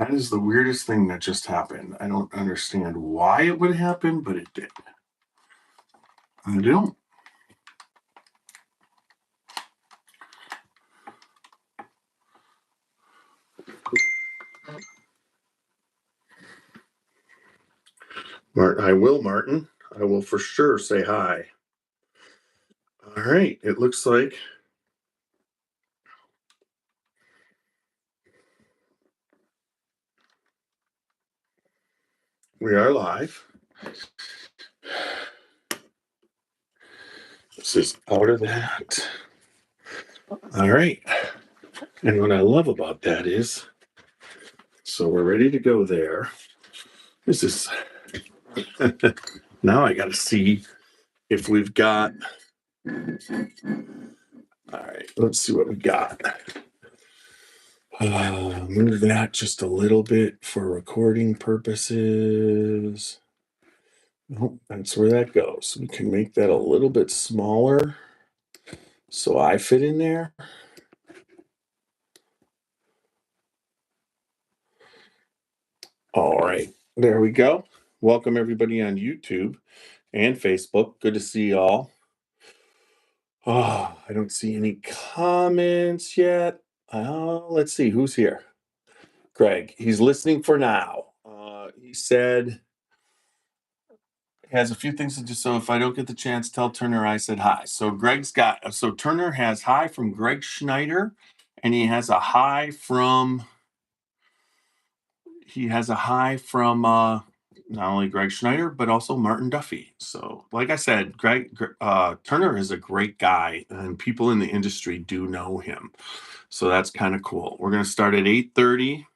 That is the weirdest thing that just happened. I don't understand why it would happen, but it did. I don't. Martin, I will, Martin. I will for sure say hi. All right. It looks like we are live. This is out of that. All right. And what I love about that is, so we're ready to go there. This is, now I got to see if we've got, all right, let's see what we got. Move that just a little bit for recording purposes. Nope, that's where that goes. We can make that a little bit smaller so I fit in there. All right, there we go. Welcome everybody on YouTube and Facebook. Good to see y'all. Oh, I don't see any comments yet. Let's see who's here. Greg, he's listening for now. He said has a few things to do. So if I don't get the chance, tell Turner I said hi. So Turner has hi from Greg Schneider, and he has a hi from not only Greg Schneider, but also Martin Duffy. So like I said, Turner is a great guy, and people in the industry do know him. So that's kind of cool. We're going to start at 8:30.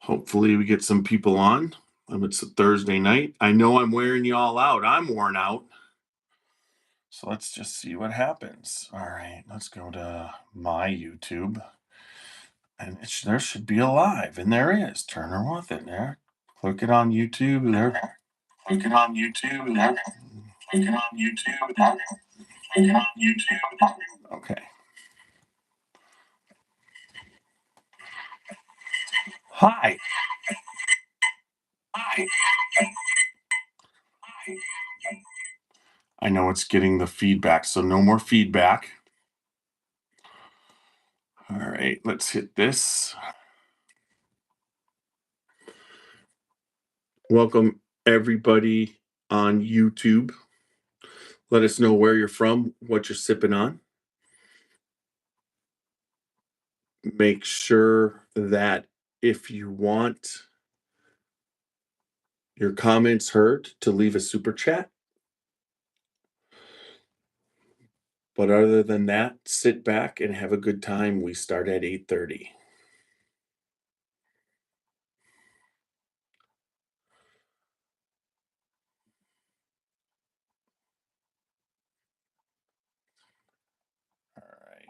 Hopefully we get some people on. It's a Thursday night. I know I'm wearing you all out. I'm worn out. So let's just see what happens. All right, let's go to my YouTube. And there should be a live, and there is. Turner Wathan there. Click it on YouTube there. Click it on YouTube there. Click it on YouTube there. Click it on YouTube there. Okay. Hi. Hi. I know it's getting the feedback, so no more feedback. All right, let's hit this. Welcome everybody on YouTube. Let us know where you're from, what you're sipping on. Make sure that if you want your comments heard, to leave a super chat. But other than that, sit back and have a good time. We start at 8:30. All right.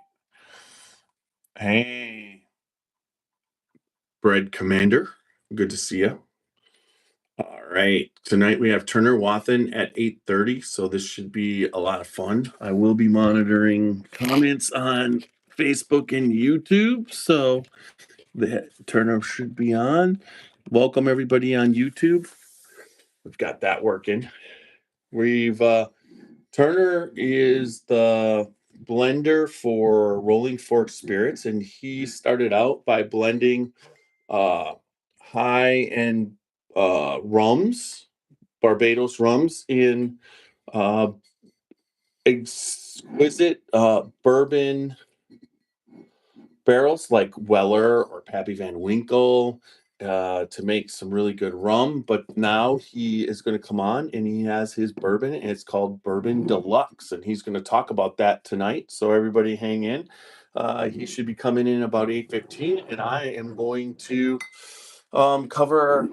Hey, Bread Commander. Good to see you. All right. Tonight we have Turner Wathan at 8:30, so this should be a lot of fun. I will be monitoring comments on Facebook and YouTube, so the Turner should be on. Welcome everybody on YouTube. We've got that working. Turner is the blender for Rolling Fork Spirits, and he started out by blending high-end rums, Barbados rums, in exquisite bourbon barrels like Weller or Pappy Van Winkle to make some really good rum. But now he is going to come on and he has his bourbon, and it's called Bourbon Deluxe. And he's going to talk about that tonight. So everybody hang in. He should be coming in about 8:15, and I am going to cover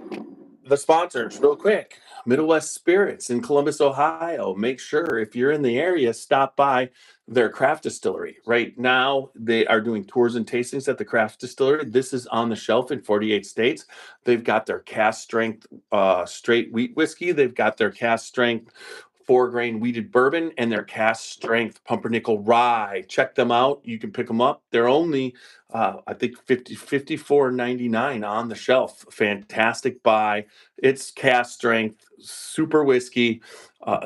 the sponsors real quick. Middle West Spirits in Columbus, Ohio. Make sure if you're in the area, stop by their craft distillery. Right now, they are doing tours and tastings at the craft distillery. This is on the shelf in 48 states. They've got their cast strength straight wheat whiskey. They've got their cast strength 4-grain wheated bourbon and their cask strength pumpernickel rye. Check them out. You can pick them up. They're only, I think, $54.99 on the shelf. Fantastic buy. It's cask strength, super whiskey.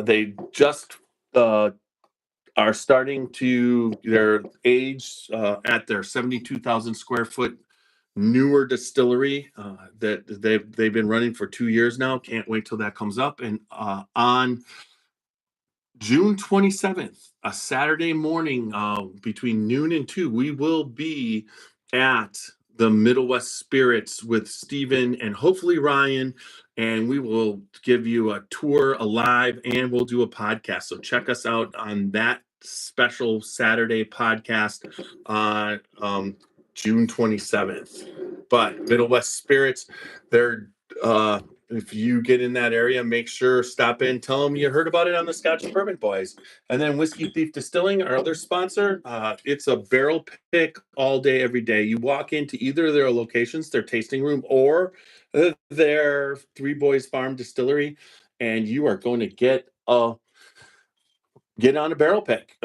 They just are starting to their age at their 72,000 square foot newer distillery that they've been running for 2 years now. Can't wait till that comes up. And on June 27th, a Saturday morning between noon and 2, we will be at the Middle West Spirits with Stephen and hopefully Ryan. And we will give you a tour, a live, and we'll do a podcast. So check us out on that special Saturday podcast on June 27th. But Middle West Spirits, they're if you get in that area, make sure stop in, tell them you heard about it on the Scotchy Bourbon Boys. And then Whiskey Thief Distilling, our other sponsor, it's a barrel pick all day, every day. You walk into either of their locations, their tasting room, or their Three Boys Farm Distillery, and you are going to get on a barrel pick.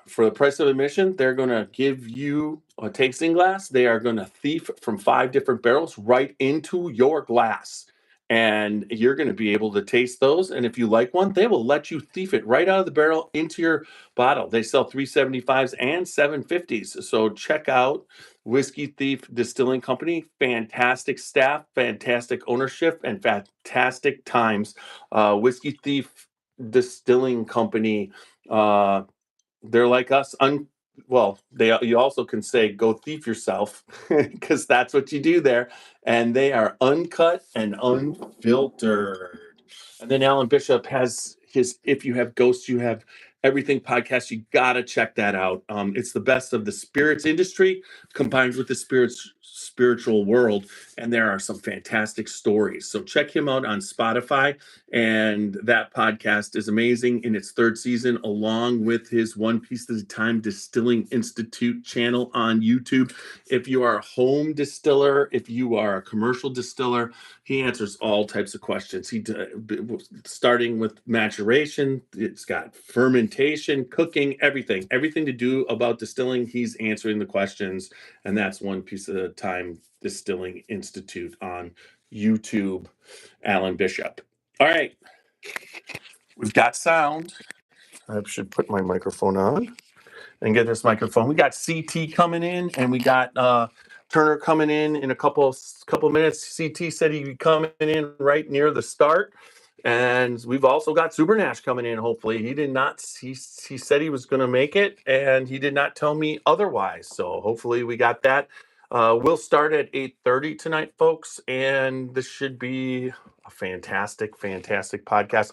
For the price of admission, they're going to give you a tasting glass. They are going to thief from 5 different barrels right into your glass. And you're going to be able to taste those. And if you like one, they will let you thief it right out of the barrel into your bottle. They sell 375s and 750s. So check out Whiskey Thief Distilling Company. Fantastic staff, fantastic ownership, and fantastic times. Whiskey Thief Distilling Company, they're like us. You also can say go thief yourself because that's what you do there. And they are uncut and unfiltered. And then Alan Bishop has his If You Have Ghosts, You Have Everything podcast. You got to check that out. It's the best of the spirits industry combined with the spiritual world. And there are some fantastic stories. So check him out on Spotify. And that podcast is amazing in its 3rd season, along with his One Piece at a Time Distilling Institute channel on YouTube. If you are a home distiller, if you are a commercial distiller, he answers all types of questions. Starting with maturation, it's got fermentation, cooking, everything to do about distilling. He's answering the questions, and that's One Piece at a Time Distilling Institute on YouTube. Alan Bishop. All right, we've got sound. I should put my microphone on and get this microphone. We got CT coming in, and we got Turner coming in a couple minutes. CT said he'd be coming in right near the start, and we've also got Supernash coming in. Hopefully, he did not. He said he was going to make it, and he did not tell me otherwise. So hopefully, we got that. We'll start at 8:30 tonight, folks, and this should be a fantastic podcast.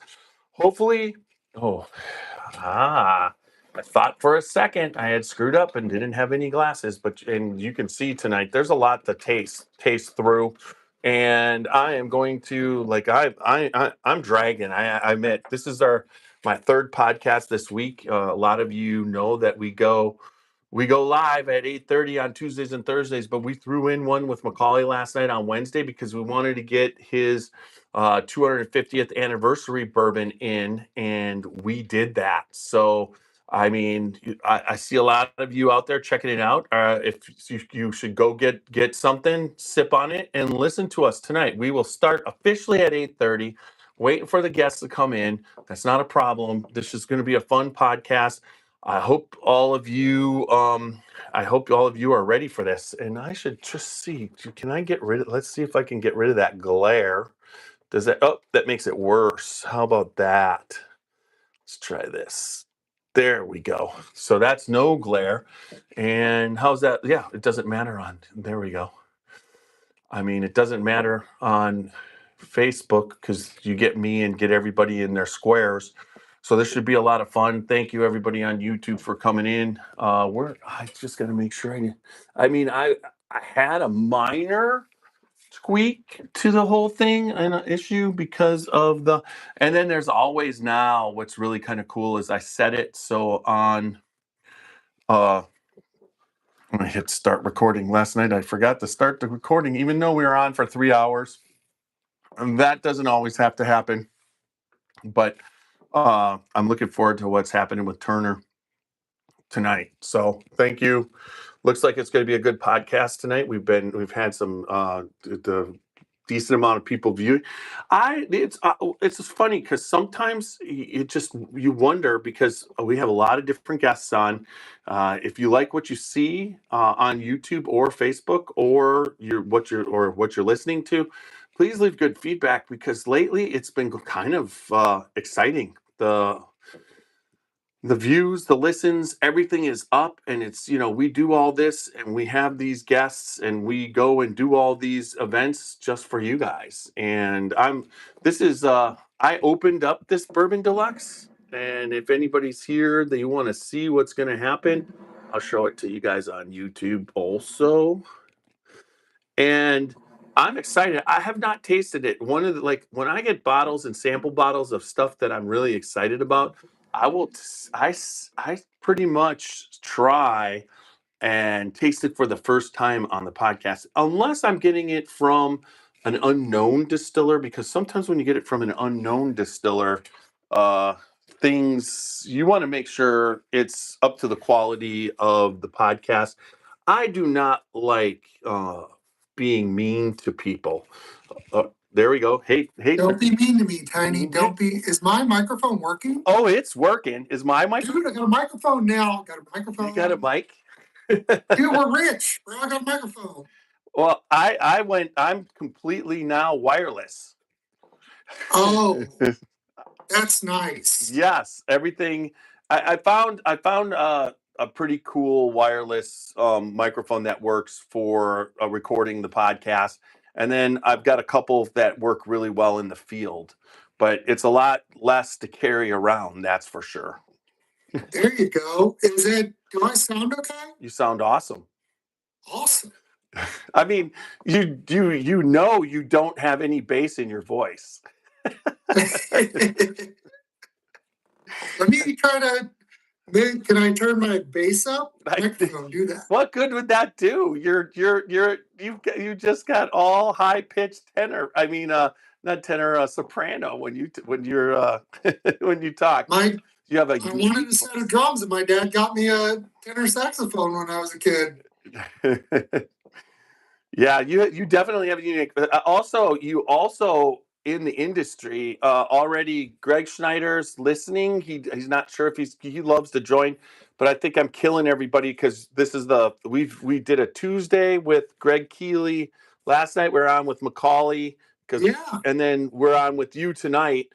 Hopefully, I thought for a second I had screwed up and didn't have any glasses, and you can see tonight there's a lot to taste through, and I am going to I'm dragging. I admit this is my 3rd podcast this week. A lot of you know that we go live at 8:30 on Tuesdays and Thursdays, but we threw in one with Macaulay last night on Wednesday because we wanted to get his 250th anniversary bourbon in, and we did that. So, I mean, I see a lot of you out there checking it out. If you should go get something, sip on it, and listen to us tonight. We will start officially at 8:30. Waiting for the guests to come in. That's not a problem. This is going to be a fun podcast. I hope all of you are ready for this. And I should just see, let's see if I can get rid of that glare. That makes it worse. How about that? Let's try this. There we go. So that's no glare. And how's that? Yeah, it doesn't matter there we go. I mean, it doesn't matter on Facebook because you get me and get everybody in their squares. So this should be a lot of fun. Thank you, everybody on YouTube, for coming in. I just got to make sure I had a minor tweak to the whole thing and an issue because of and then there's always now what's really kind of cool is I set it so on, I hit start recording last night. I forgot to start the recording, even though we were on for 3 hours. And that doesn't always have to happen. But I'm looking forward to what's happening with Turner tonight. So thank you. Looks like it's going to be a good podcast tonight. We've had some the decent amount of people view. It's just funny because sometimes you wonder because we have a lot of different guests on. If you like what you see on YouTube or Facebook or what you're listening to, please leave good feedback because lately it's been kind of exciting. The views, the listens, everything is up, and it's, we do all this and we have these guests and we go and do all these events just for you guys. And I opened up this Bourbon Deluxe, and if anybody's here that you want to see what's going to happen, I'll show it to you guys on YouTube also. And I'm excited. I have not tasted it. One of the, like, when I get bottles and sample bottles of stuff that I'm really excited about, I will I pretty much try and taste it for the first time on the podcast, unless I'm getting it from an unknown distiller, because sometimes when you get it from an unknown distiller, uh things you want to make sure it's up to the quality of the podcast. I do not like being mean to people. There we go. Hey. Don't be mean to me, Tiny. Don't be. Is my microphone working? Oh, it's working. Is my microphone? Dude, I got a microphone now. Got a microphone. You got a mic? Dude, we're rich. Bro, I got a microphone. Well, I'm completely now wireless. Oh, that's nice. Yes, everything. I found a pretty cool wireless microphone that works for recording the podcast, and then I've got a couple that work really well in the field, but it's a lot less to carry around, that's for sure. There you go. Do I sound okay? You sound awesome. Awesome. I mean, you don't have any bass in your voice. Let me try to. Can I turn my bass up? Microphone, do that. What good would that do? You just got all high pitched tenor. I mean, not tenor, soprano when you when you talk. You have I wanted a set of drums, and my dad got me a tenor saxophone when I was a kid. Yeah, you definitely have a unique. You also in the industry already. Greg Schneider's listening. He's not sure if he loves to join, but I think I'm killing everybody because this is we did a Tuesday with Greg Keeley. Last night we were on with Macaulay and then we're on with you tonight.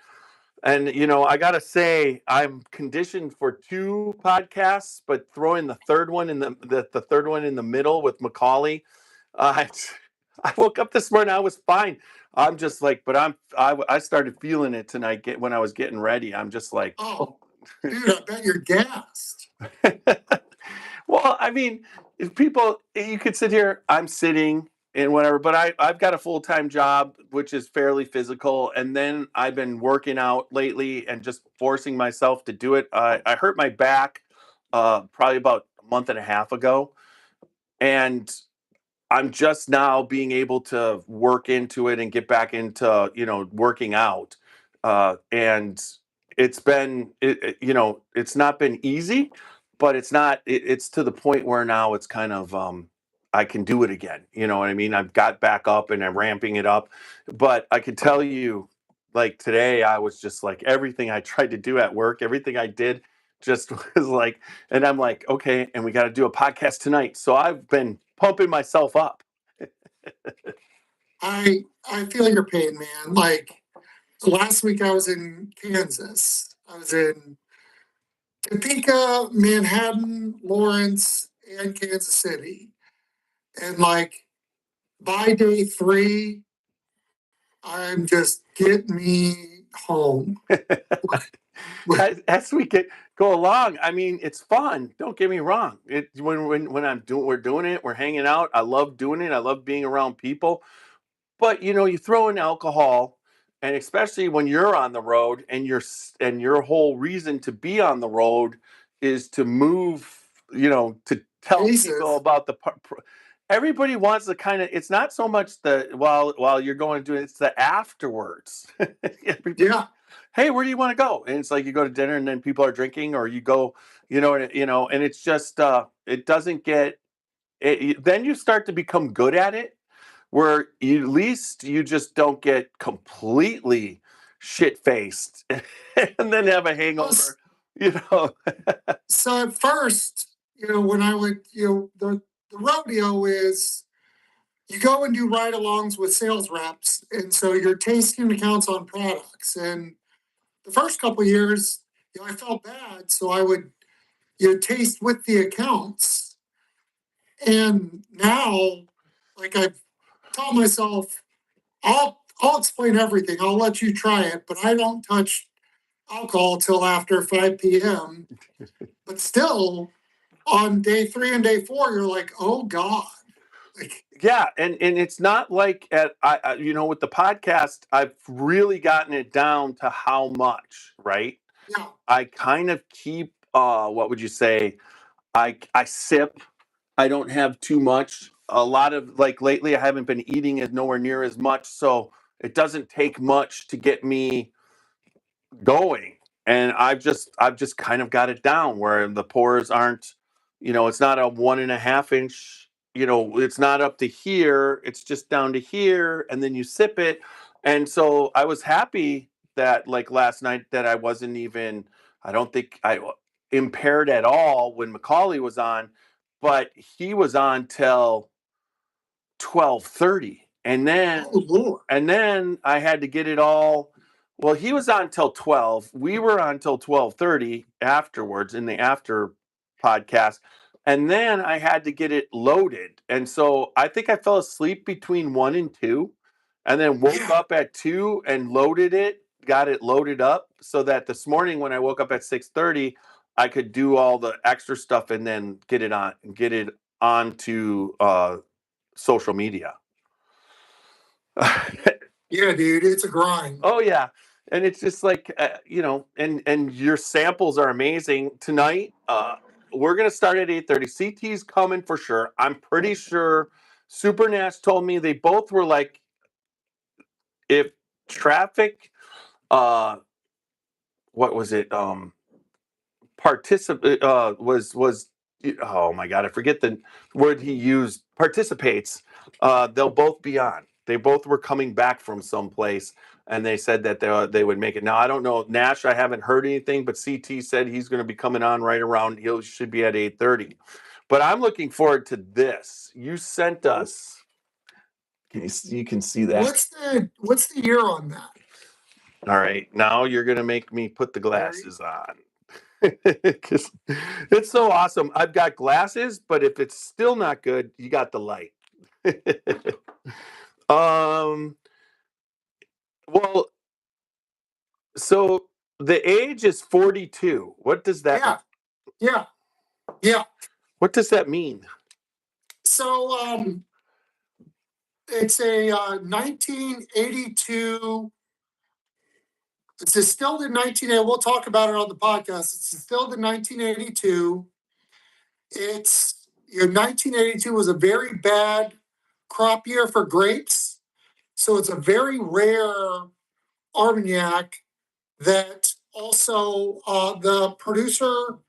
And I gotta say, I'm conditioned for 2 podcasts, but throwing the third one in the third one in the middle with Macaulay. I woke up this morning. I was fine. I'm just like, but I started feeling it tonight when I was getting ready. I'm just like, oh, dude, I bet you're gassed. Well, I mean, if people, you could sit here. I'm sitting and whatever, but I've got a full-time job, which is fairly physical. And then I've been working out lately and just forcing myself to do it. I hurt my back probably about a month and a half ago. And I'm just now being able to work into it and get back into, working out. And it's been, it's not been easy, but it's to the point where now it's kind of, I can do it again. You know what I mean? I've got back up and I'm ramping it up, but I can tell you, like today, I was just like everything I tried to do at work, everything I did just was like, and I'm like, okay, and we got to do a podcast tonight. So I've been pumping myself up. I feel your pain, man. Like last week I was in Kansas. I was in Topeka, Manhattan, Lawrence, and Kansas City. And like by day 3, I'm just get me home. As we go along, I mean, it's fun. Don't get me wrong. When we're doing it, we're hanging out. I love doing it. I love being around people. But you throw in alcohol, and especially when you're on the road, and your whole reason to be on the road is to move. To tell people about everybody wants the kind of. It's not so much the while you're going to do it. It's the afterwards. hey, where do you want to go? And it's like you go to dinner and then people are drinking, or you go, and it's just it doesn't get it. Then you start to become good at it, where at least you just don't get completely shit faced and then have a hangover. You know, So at first, when I would, the rodeo is you go and do ride-alongs with sales reps, and so you're tasting accounts on products. And the first couple of years, I felt bad, so I would taste with the accounts. And now, like I've told myself, I'll explain everything. I'll let you try it, but I don't touch alcohol till after 5 p.m. But still, on day 3 and day 4, you're like, oh God. Yeah, and it's not like with the podcast, I've really gotten it down to how much, right? Yeah. I kind of keep what would you say? I sip. I don't have too much. A lot of like lately, I haven't been eating as nowhere near as much, so it doesn't take much to get me going. And I've just kind of got it down where the pores aren't, it's not a 1.5 inch, it's not up to here, it's just down to here, and then you sip it. And so I was happy that like last night that I don't think I impaired at all when Macaulay was on, but he was on till 12:30. And then I had to get it all. Well, he was on till 12. We were on till 12:30 afterwards in the after podcast. And then I had to get it loaded. And so I think I fell asleep between 1 and 2 and then woke up at 2 and got it loaded up so that this morning when I woke up at 6:30, I could do all the extra stuff and then get it onto social media. Yeah, dude, it's a grind. Oh yeah, and it's just like and your samples are amazing tonight. We're gonna start at 8:30. CT's coming for sure. I'm pretty sure. Super Nash told me they both were like, if traffic, what was it? Participate was oh my god, I forget the word he used. Participates. They'll both be on. They both were coming back from someplace, and they said that they would make it. Now I don't know Nash. I haven't heard anything, but CT said he's going to be coming on right around. He should be at 8:30. But I'm looking forward to this. You sent us. You can see that. What's the year on that? All right, now you're going to make me put the glasses on. Because it's so awesome. I've got glasses, but if it's still not good, you got the light. Well, so the age is 42. What does that mean? Yeah. What does that mean? So it's a 1982. It's distilled in 1980. We'll talk about it on the podcast. It's distilled in 1982. It's 1982 was a very bad crop year for grapes, so it's a very rare Armagnac that also the producer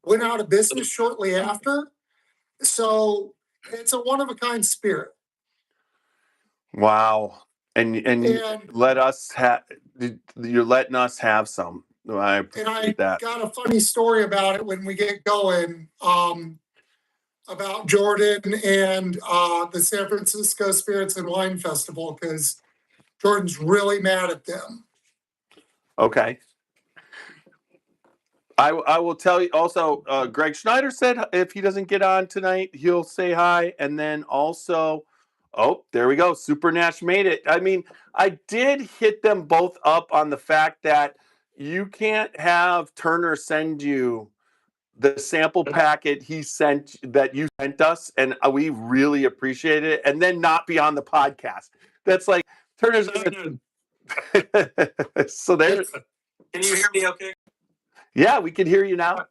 went out of business shortly after. So it's a one of a kind spirit. Wow. And let us you're letting us have some. I appreciate that. Got a funny story about it when we get going. About Jordan and the San Francisco Spirits and Wine Festival, because Jordan's really mad at them. Okay. I will tell you also, Greg Schneider said if he doesn't get on tonight, he'll say hi. And then also, oh, there we go. Super Nash made it. I mean, I did hit them both up on the fact that you can't have Turner send you the sample packet that you sent us, and we really appreciate it, and then not be on the podcast. That's like Turner's. So there. Can you hear me okay? Yeah, we can hear you now.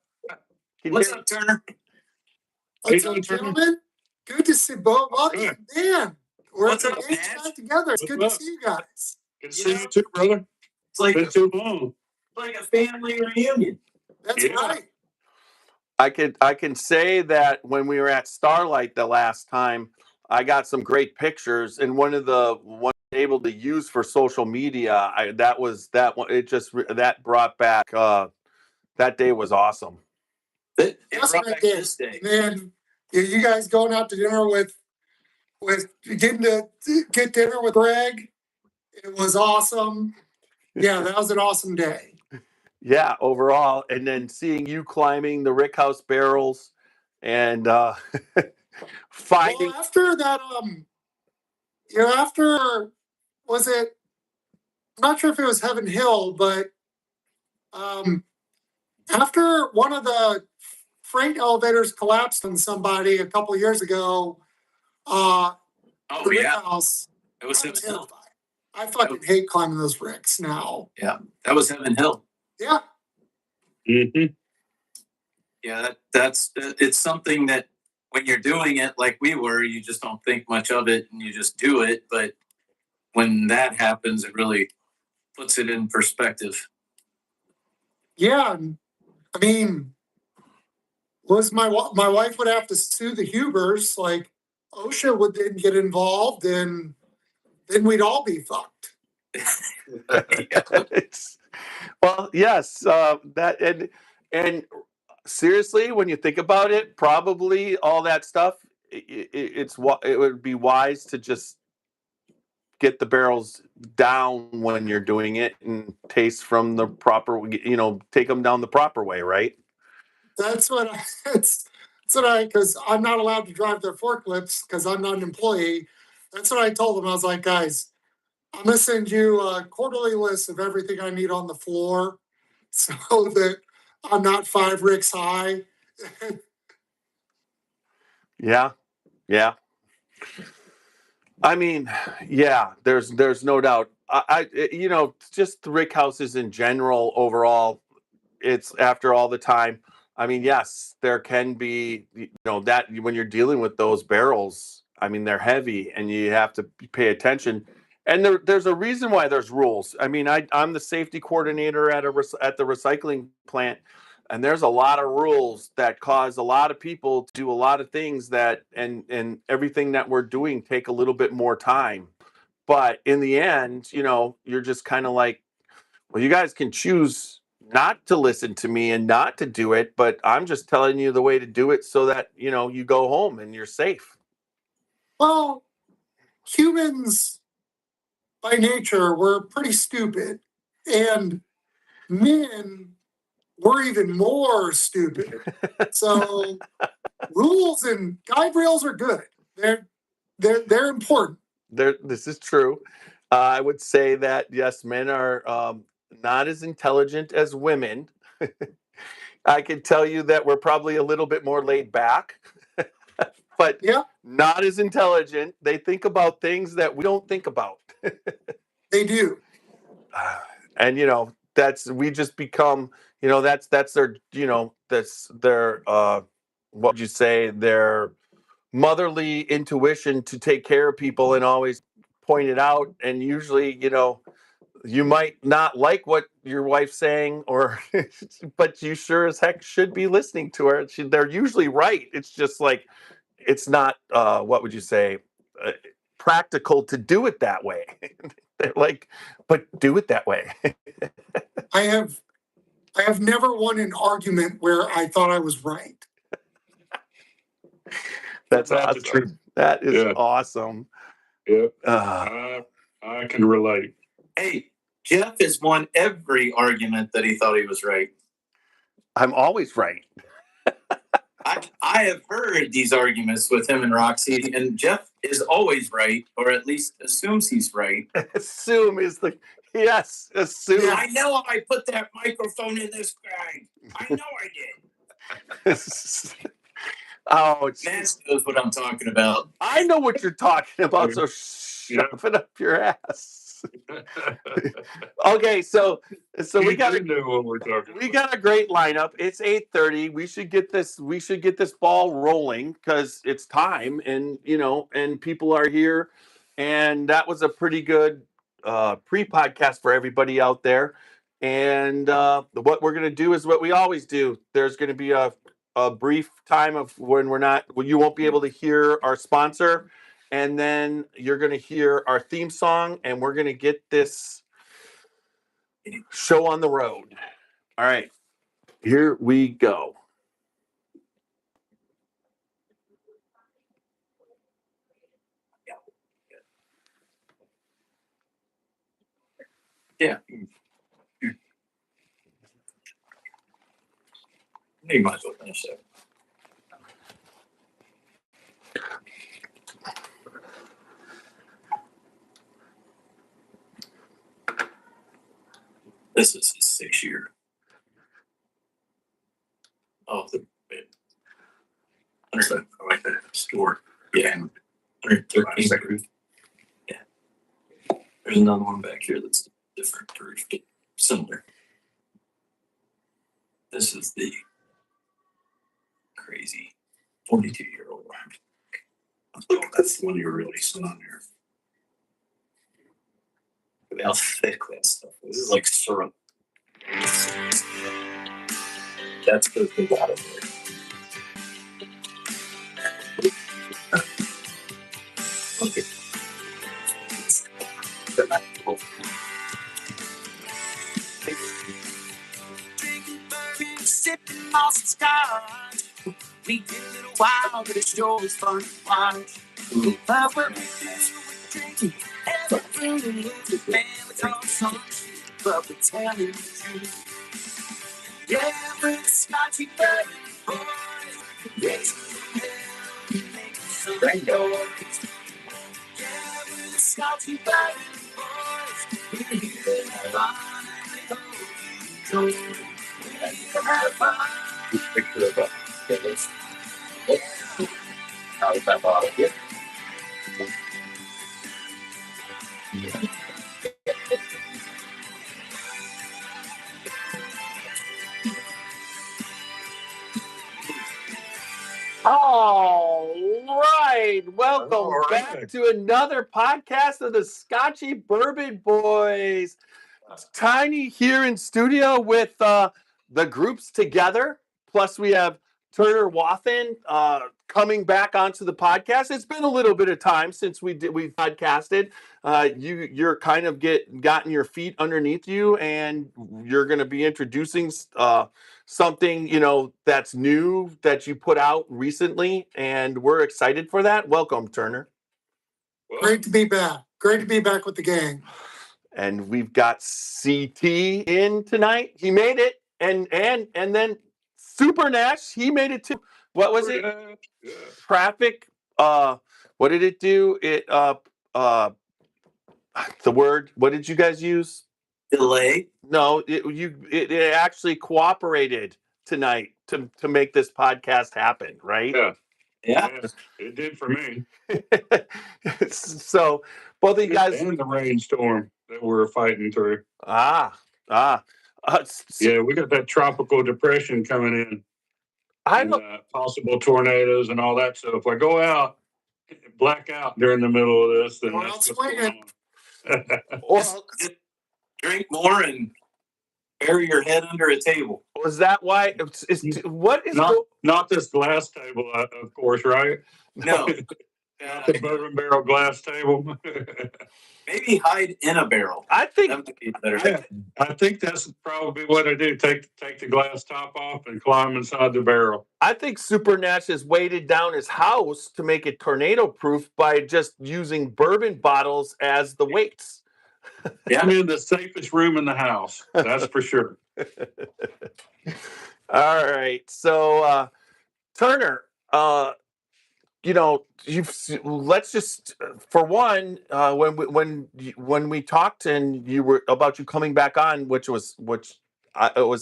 What's up, Turner? What's up, gentlemen? Good to see both. Welcome, man. We're What's up, back together. It's good to see you guys. Good to see you too, brother. It's like Been too long. like a family reunion. That's Yeah. right. I can say that when we were at Starlight the last time, I got some great pictures, and one able to use for social media. That was that one. It just that brought back. That day was awesome. It That's brought right back there. this day. Man, you guys going out to dinner with getting to get dinner with Greg. It was awesome. Yeah, that was an awesome day. Yeah, overall, and then seeing you climbing the Rickhouse barrels, and finding. Well, after that, after was it? I'm not sure if it was Heaven Hill, but after one of the freight elevators collapsed on somebody a couple of years ago, Oh the yeah, house. that was I'm Heaven Hill. terrified. I fucking hate climbing those ricks now. Yeah, that was Heaven Hill. Yeah. Mm-hmm. Yeah, that's it's something that when you're doing it like we were, you just don't think much of it and you just do it. But when that happens, it really puts it in perspective. Yeah. I mean, my wife would have to sue the Hubers, like OSHA would then get involved, and then we'd all be fucked. Well, yes, that and seriously, when you think about it, probably all that stuff. It would be wise to just get the barrels down when you're doing it and taste from the proper. Take them down the proper way, right? That's what because I'm not allowed to drive their forklifts because I'm not an employee. That's what I told them. I was like, guys, I'm gonna send you a quarterly list of everything I need on the floor so that I'm not 5 ricks high. Yeah. I mean, yeah. There's no doubt. Just the rick houses in general. Overall, it's after all the time. I mean, yes, there can be, that when you're dealing with those barrels, I mean, they're heavy and you have to pay attention. And there's a reason why there's rules. I mean, I'm the safety coordinator at the recycling plant, and there's a lot of rules that cause a lot of people to do a lot of things that and everything that we're doing take a little bit more time. But in the end, you're just kind of like, well, you guys can choose not to listen to me and not to do it, but I'm just telling you the way to do it so that, you go home and you're safe. Well, humans by nature we're pretty stupid, and men we're even more stupid. So rules and guide rails are good. They're important. This is true. I would say that yes, men are not as intelligent as women. I can tell you that we're probably a little bit more laid back, but Yeah, not as intelligent. They think about things that we don't think about. they do. And that's we just become, that's their, that's their what would you say, their motherly intuition to take care of people and always point it out. And usually, you might not like what your wife's saying, or but you sure as heck should be listening to her. They're usually right. It's just like it's not what would you say, practical to do it that way. They're like, but do it that way. I have never won an argument where I thought I was right. That's That's awesome. the truth. That is Yeah. awesome. Yeah. Uh, I can relate. Hey, Jeff has won every argument that he thought he was right. I'm always right. I have heard these arguments with him and Roxy, and Jeff is always right, or at least assumes he's right. Assume is the yes. Assume. I know I put that microphone in this guy. I know I did. Oh, Nance knows what I'm talking about. I know what you're talking about. So shove it up your ass. Okay, so we got know what we're talking we about. got a great lineup. It's 8:30. We should get this ball rolling because it's time, and and people are here, and that was a pretty good pre-podcast for everybody out there. And what we're going to do is what we always do. There's going to be a brief time of when you won't be able to hear our sponsor. And then you're going to hear our theme song, and we're going to get this show on the road. All right, here we go. Yeah. You might as well finish it. This is his 6-year. Oh, the bit. I like that store. Yeah. 113 proof. Yeah. There's another one back here that's different proof, but similar. This is the crazy 42-year-old one. Oh, that's the one you're really on there. Look at how thick that stuff is. This is like syrup. That's the thing out of there. Okay. Drinking bourbon, sipping Boston Scotch. We did a little while, but it sure was fun to watch. But what we do with drinking, everything we need to man, we talk some shit, but we're telling the truth. Yeah, we're the Scotchy bourbon boys. Raise from hell, we make some noise. Yeah, we're the Scotchy bourbon boys. We're here to have fun and we hope you enjoy. We're here to have fun. Picture of how is that bottle? Yeah. All right. Welcome All right. back to another podcast of the Scotchy Bourbon Boys. It's Tiny here in studio with the groups together. Plus, we have Turner Wathan coming back onto the podcast. It's been a little bit of time since we podcasted. You're kind of gotten your feet underneath you, and you're going to be introducing something that's new that you put out recently, and we're excited for that. Welcome, Turner. Great to be back. Great to be back with the gang. And we've got CT in tonight. He made it, and then Super Nash, he made it too. What was it? Yeah. Traffic. What did it do? It the word. What did you guys use? Delay. No, it actually cooperated tonight to make this podcast happen, right? Yeah. Yeah. Yes, it did for me. So both of you guys. And the rainstorm that we're fighting through. Yeah, we got that tropical depression coming in. I know. Possible tornadoes and all that. So if I go out, black out during the middle of this, then Well, that's I'll what's swing going on. Well, Drink more and bury your head under a table. was that why? What is Not this glass table, of course, right? No. Not the bourbon barrel glass table. Maybe hide in a barrel. I think That might be better. I think that's probably what I do. Take the glass top off and climb inside the barrel. I think Super Nash has weighted down his house to make it tornado proof by just using bourbon bottles as the weights. Yeah. I'm in the safest room in the house. That's for sure. All right. So Turner, let's just for one, when we talked and you were about you coming back on, it was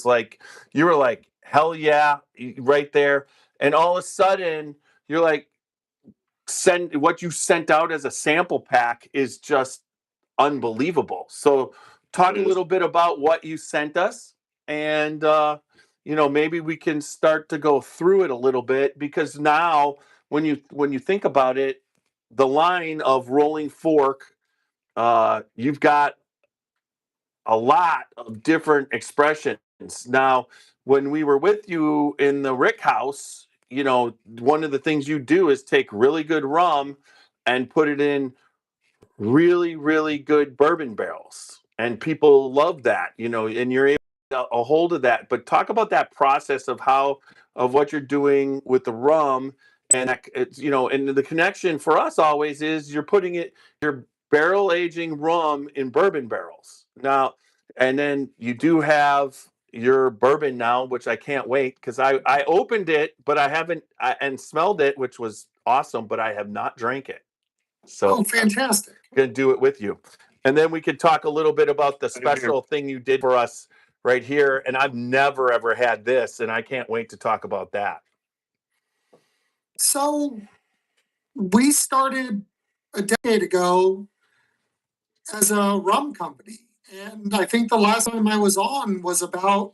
like you were like, hell yeah, right there, and all of a sudden you're like, what you sent out as a sample pack is just unbelievable. So talk a little bit about what you sent us, and maybe we can start to go through it a little bit, because now when you think about it, the line of Rolling Fork you've got a lot of different expressions. Now, when we were with you in the Rick house, one of the things you do is take really good rum and put it in really, really good bourbon barrels. And people love that, and you're able to get a hold of that. But talk about that process of what you're doing with the rum. And it's, and the connection for us always is you're barrel aging rum in bourbon barrels. Now, and then you do have your bourbon now, which I can't wait because I opened it, but I haven't, and smelled it, which was awesome, but I have not drank it. So Oh, fantastic. I'm going to do it with you. And then we could talk a little bit about the special thing you did for us right here. And I've never, ever had this, and I can't wait to talk about that. So we started a decade ago as a rum company. And I think the last time I was on was about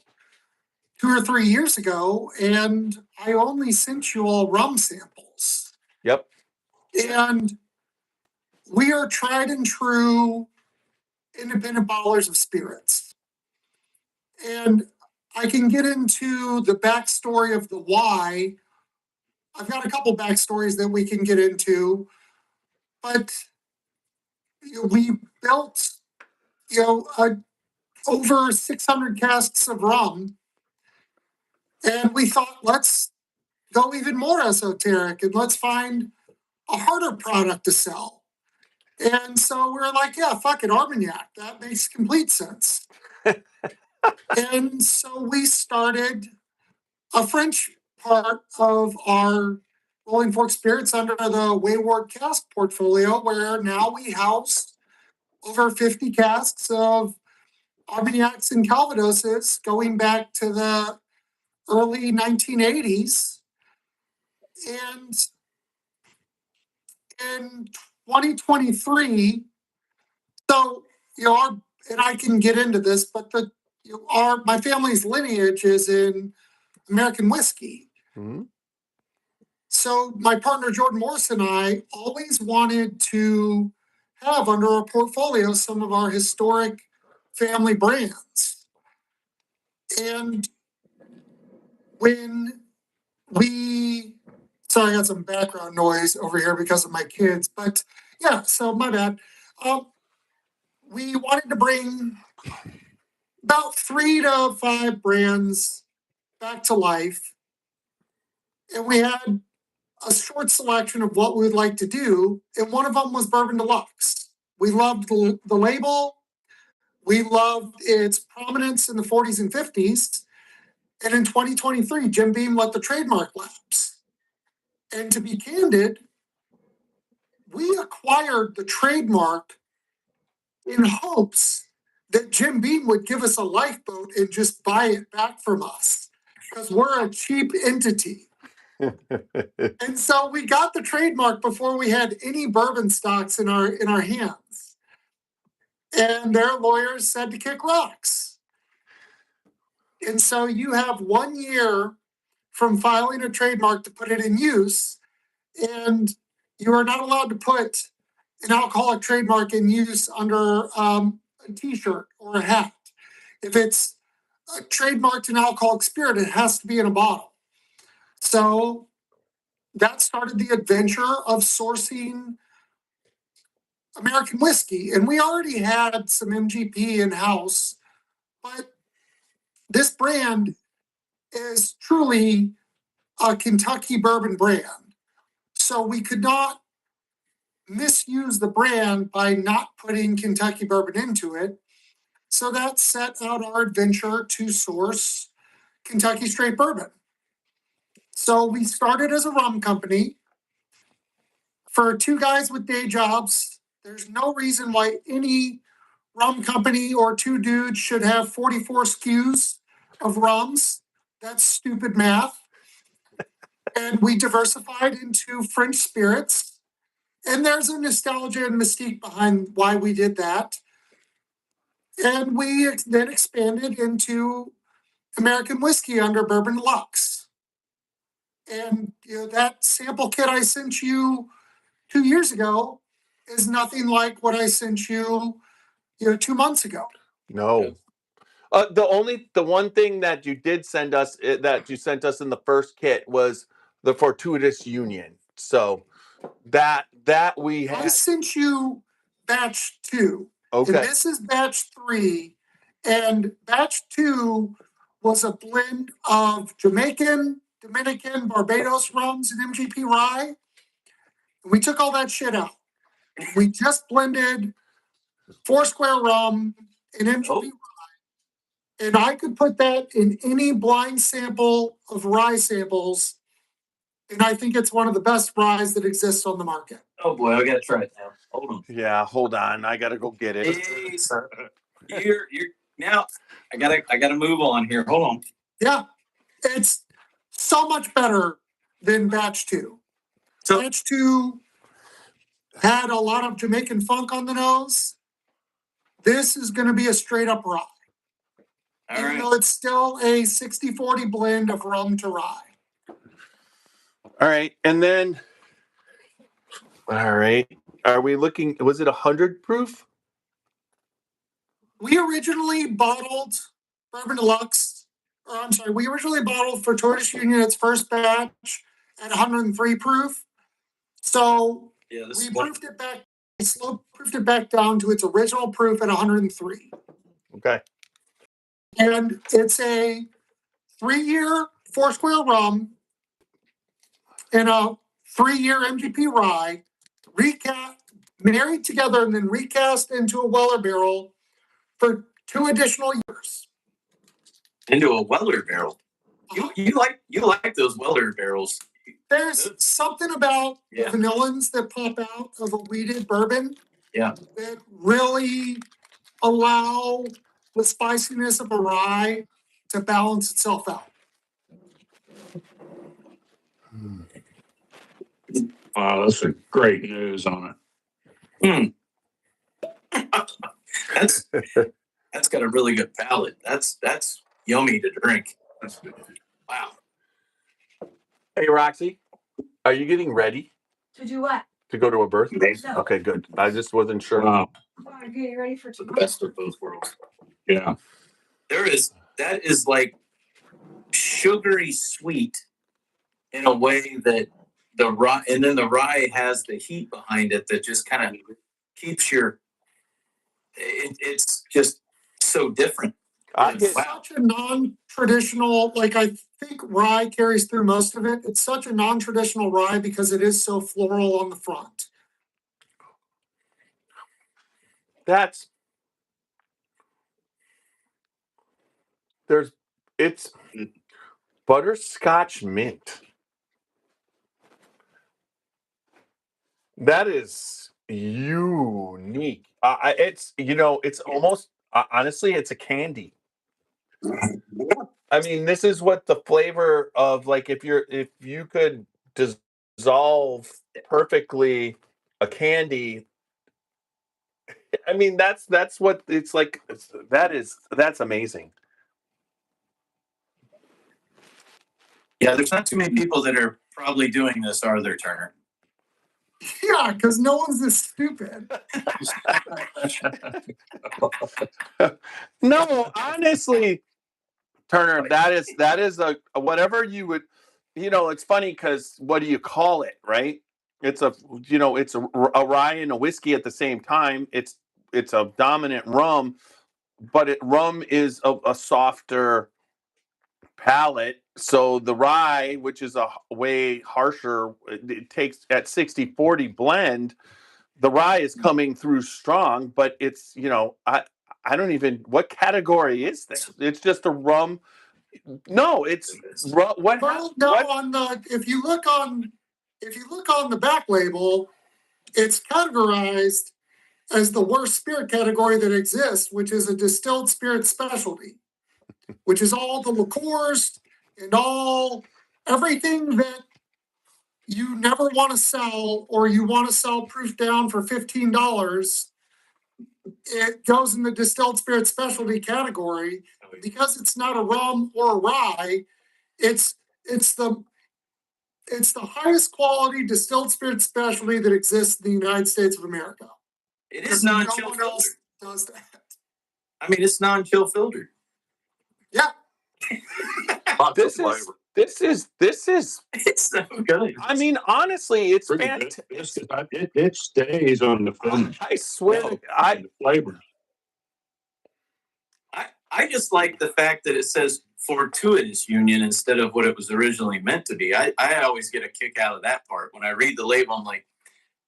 2 or 3 years ago. And I only sent you all rum samples. Yep. And we are tried and true independent bottlers of spirits. And I can get into the backstory of the why. I've got a couple backstories that we can get into, but we built, over 600 casks of rum, and we thought, let's go even more esoteric and let's find a harder product to sell. And so we're like, yeah, fuck it, Armagnac. That makes complete sense. And so we started a French part of our Rolling Fork Spirits under the Wayward Cask portfolio, where now we house over 50 casks of Armagnacs and Calvadoses going back to the early 1980s. And in 2023, so, and I can get into this, but my family's lineage is in American whiskey. Mm-hmm. So my partner Jordan Morris and I always wanted to have under our portfolio some of our historic family brands. And when sorry, I got some background noise over here because of my kids, but yeah, so my bad. We wanted to bring about 3 to 5 brands back to life. And we had a short selection of what we would like to do. And one of them was Bourbon Deluxe. We loved the label. We loved its prominence in the 40s and 50s. And in 2023, Jim Beam let the trademark lapse. And to be candid, we acquired the trademark in hopes that Jim Beam would give us a lifeboat and just buy it back from us because we're a cheap entity. And so we got the trademark before we had any bourbon stocks in our hands. And their lawyers said to kick rocks. And so you have 1 year from filing a trademark to put it in use, and you are not allowed to put an alcoholic trademark in use under a t-shirt or a hat. If it's a trademarked an alcoholic spirit, it has to be in a bottle. So that started the adventure of sourcing American whiskey. And we already had some MGP in-house, but this brand is truly a Kentucky bourbon brand. So we could not misuse the brand by not putting Kentucky bourbon into it. So that set out our adventure to source Kentucky straight bourbon. So we started as a rum company. For 2 guys with day jobs, there's no reason why any rum company or 2 dudes should have 44 SKUs of rums. That's stupid math. And we diversified into French spirits. And there's a nostalgia and mystique behind why we did that. And we then expanded into American whiskey under Bourbon Deluxe. And that sample kit I sent you 2 years ago is nothing like what I sent you, 2 months ago. No. The one thing that you did send us that you sent us in the first kit was the Fortuitous Union. So that we I had. sent you batch 2. And Okay. this is batch 3. And batch 2 was a blend of Jamaican, Dominican, Barbados rums, and MGP rye. And we took all that shit out. We just blended Foursquare rum and MGP rye. And I could put that in any blind sample of rye samples. And I think it's one of the best ryes that exists on the market. Oh boy, I gotta try it now. Hold on. Yeah, hold on. I gotta go get it. Hey, sir. You're now. I gotta move on here. Hold on. Yeah, it's so much better than batch 2. So Batch 2 had a lot of Jamaican funk on the nose. This is going to be a straight up rye. all Even right. though it's still a 60-40 blend of rum to rye. All right, and then. All right. Are we looking? Was it 100 proof? We originally bottled Bourbon Deluxe. I'm sorry, we originally bottled Fortuitous Union its first batch at 103 proof. So Yeah, this we is one. proofed it back, slow proofed it back down to its original proof at 103. Okay. And it's a 3-year Foursquare rum and a 3-year MGP rye, married together and then recast into a Weller barrel for 2 additional years. Into a Weller barrel. You like those Weller barrels? There's something about Yeah. the vanillins that pop out of a wheated bourbon. Yeah. That really allow the spiciness of a rye to balance itself out. Wow, that's a great news on it. That's got a really good palate. That's yummy to drink. Wow. Hey, Roxy, are you getting ready To do what? to go to a birth? No. Okay, good. I just wasn't sure. Wow. Okay, you ready for So the tomorrow? best of both worlds. Yeah. That is like sugary sweet in a way that the rye, and then the rye has the heat behind it that just kind of keeps it's just so different. It's such a non-traditional, like I think rye carries through most of it. It's such a non-traditional rye because it is so floral on the front. It's butterscotch mint. That is unique. It's almost honestly, it's a candy. I mean, this is what the flavor of like if you could dissolve perfectly a candy. I mean, that's what it's like. That's amazing. Yeah, there's not too many people that are probably doing this, are there, Turner? Yeah, because no one's this stupid. No, honestly, Turner, that is a whatever you would, it's funny because what do you call it, right? It's a rye and a whiskey at the same time. It's a dominant rum, but rum is a softer palate. So the rye, which is a way harsher, it takes at 60-40 blend. The rye is coming through strong, but it's I don't even what category is this? It's just a rum. No, it's rum. Well, no, if you look on the back label, it's categorized as the worst spirit category that exists, which is a distilled spirit specialty, which is all the liqueurs and everything that you never want to sell or you want to sell proof down for $15. It goes in the distilled spirit specialty category because it's not a rum or a rye. It's the It's the highest quality distilled spirit specialty that exists in the United States of America. It is No non-chill one filtered. else does that. I mean, it's non-chill filtered. Yeah. Lots of This flavor. is It's so good. I mean, honestly, it's Pretty good. fantastic. It stays on the finish. I swear to The flavor. I just like the fact that it says Fortuitous Union instead of what it was originally meant to be. I always get a kick out of that part. When I read the label, I'm like,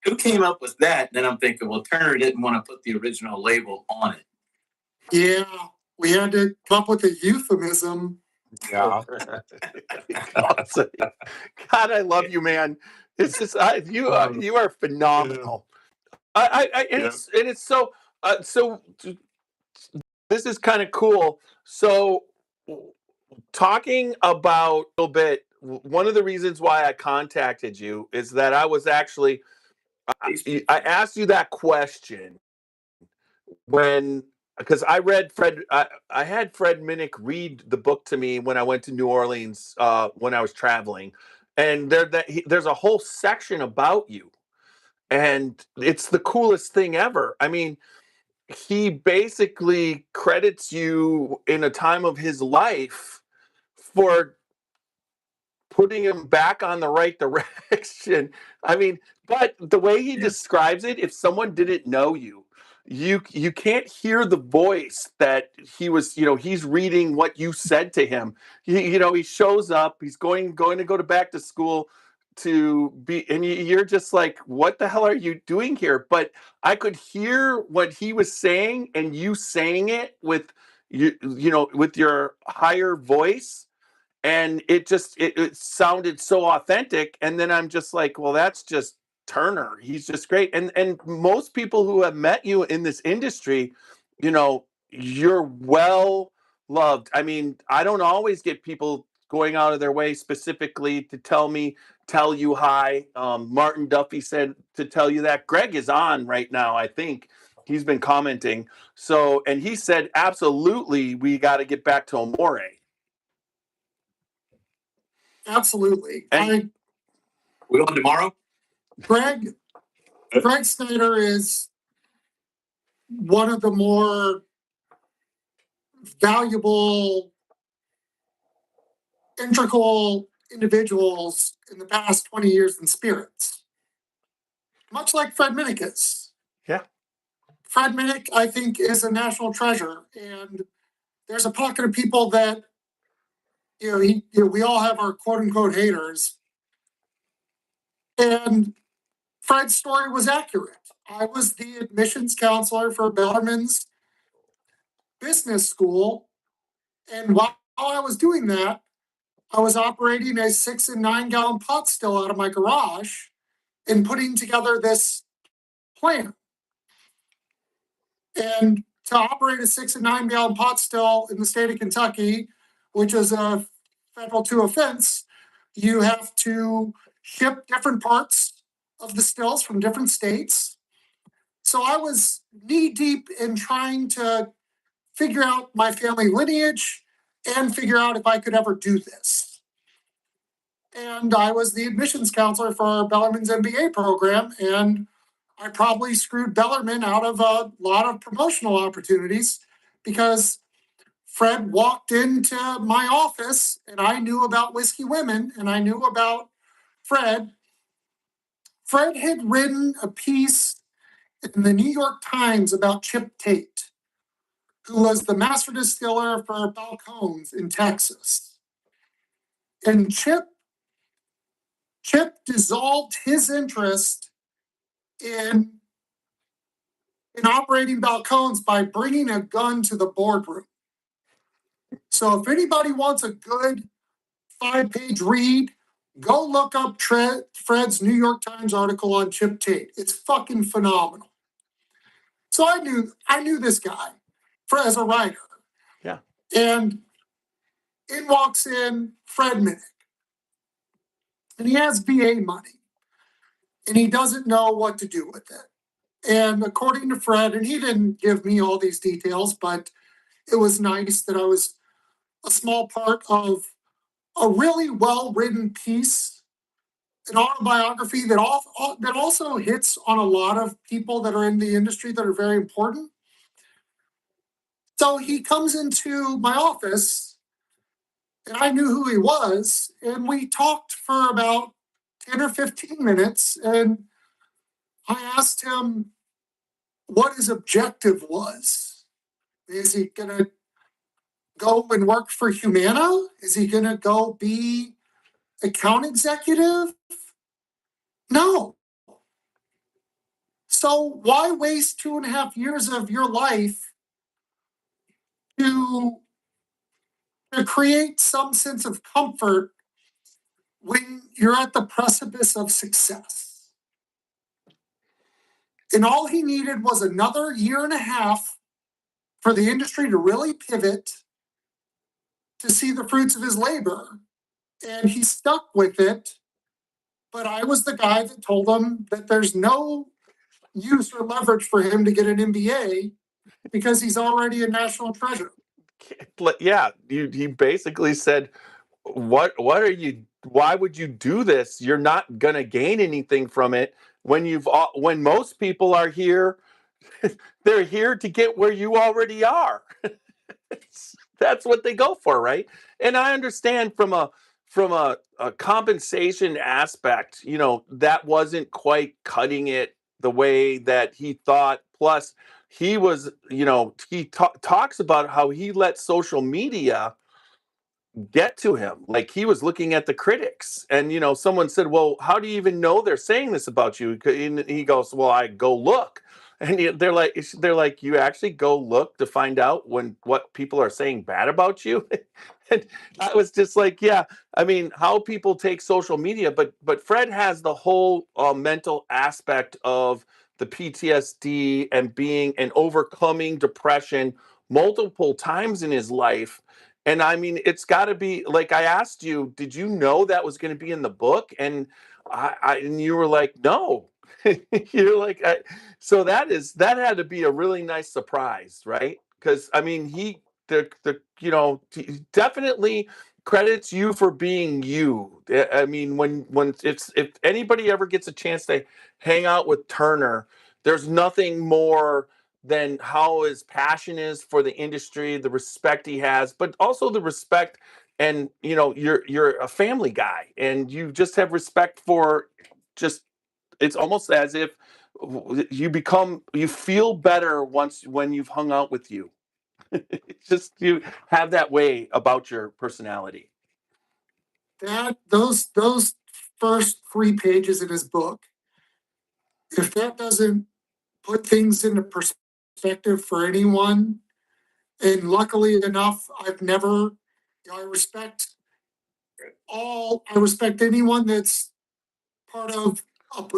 who came up with that? And then I'm thinking, well, Turner didn't want to put the original label on it. Yeah, we had to come up with a euphemism. Yeah. God, I love you, man. It's just you are phenomenal. It's so this is kind of cool. So talking about a little bit, one of the reasons why I contacted you is that I was actually I asked you that question when because I read I had Fred Minnick read the book to me when I went to New Orleans when I was traveling, and there's a whole section about you, and it's the coolest thing ever. I mean, he basically credits you in a time of his life for putting him back on the right direction. I mean, but the way he describes it, if someone didn't know you, you can't hear the voice that he was, he's reading what you said to him. He shows up, he's going to go to back to school to be, and you're just like, what the hell are you doing here? But I could hear what he was saying and you saying it with with your higher voice, and it sounded so authentic. And then I'm just like, well, that's just Turner. He's just great. And most people who have met you in this industry, you're well loved. I mean, I don't always get people going out of their way specifically to tell you hi. Martin Duffy said to tell you that. Greg is on right now, I think. He's been commenting. So, and he said, absolutely, we got to get back to Amore. Absolutely. And- We on tomorrow? Greg Snyder is one of the more valuable, integral individuals in the past 20 years in spirits. Much like Fred Minnick is. Yeah. Fred Minnick, I think, is a national treasure. And there's a pocket of people that, we all have our quote unquote haters. And Fred's story was accurate. I was the admissions counselor for Bellarmine's business school. And while I was doing that, I was operating a 6 and 9 gallon pot still out of my garage and putting together this plan. And to operate a 6 and 9 gallon pot still in the state of Kentucky, which is a Federal 2 offense, you have to ship different parts of the stills from different states. So I was knee deep in trying to figure out my family lineage and figure out if I could ever do this. And I was the admissions counselor for Bellarmine's MBA program, and I probably screwed Bellarmine out of a lot of promotional opportunities because Fred walked into my office and I knew about Whiskey Women and I knew about Fred. Fred had written a piece in the New York Times about Chip Tate, who was the master distiller for Balcones in Texas. And Chip dissolved his interest in operating Balcones by bringing a gun to the boardroom. So if anybody wants a good 5-page read, go look up Fred's New York Times article on Chip Tate. It's fucking phenomenal. So I knew this guy as a writer. Yeah. And in walks in Fred Minnick. And he has VA money. And he doesn't know what to do with it. And according to Fred, and he didn't give me all these details, but it was nice that I was a small part of a really well-written piece an autobiography that that also hits on a lot of people that are in the industry that are very important. So he comes into my office, and I knew who he was, and we talked for about 10 or 15 minutes, and I asked him what his objective was. Is he going to go and work for Humana? Is he going to go be account executive? No. So why waste 2.5 years of your life to create some sense of comfort when you're at the precipice of success? And all he needed was another 1.5 years for the industry to really pivot to see the fruits of his labor. And he stuck with it. But I was the guy that told him that there's no use or leverage for him to get an MBA because he's already a national treasure. Yeah, he basically said, what are you, why would you do this? You're not going to gain anything from it when most people are here. They're here to get where you already are. That's what they go for, right? And I understand from a compensation aspect, that wasn't quite cutting it the way that he thought. Plus, he was, he talks about how he let social media get to him. Like, he was looking at the critics, and someone said, well, how do you even know they're saying this about you? And he goes, well, I go look. And they're like, you actually go look to find out what people are saying bad about you? And I was just like, yeah, I mean, how people take social media, but Fred has the whole mental aspect of the PTSD and being and overcoming depression multiple times in his life. And I mean, it's got to be like, I asked you, did you know that was going to be in the book? And and you were like, no. You're like, so that had to be a really nice surprise, right? Because I mean, he definitely credits you for being you. I mean, when if anybody ever gets a chance to hang out with Turner, there's nothing more than how his passion is for the industry, the respect he has, but also the respect. And you're a family guy, and you just have respect for just. It's almost as if you feel better when you've hung out with you. Just you have that way about your personality. Those first 3 pages in his book, if that doesn't put things into perspective for anyone, and luckily enough, I respect anyone that's part of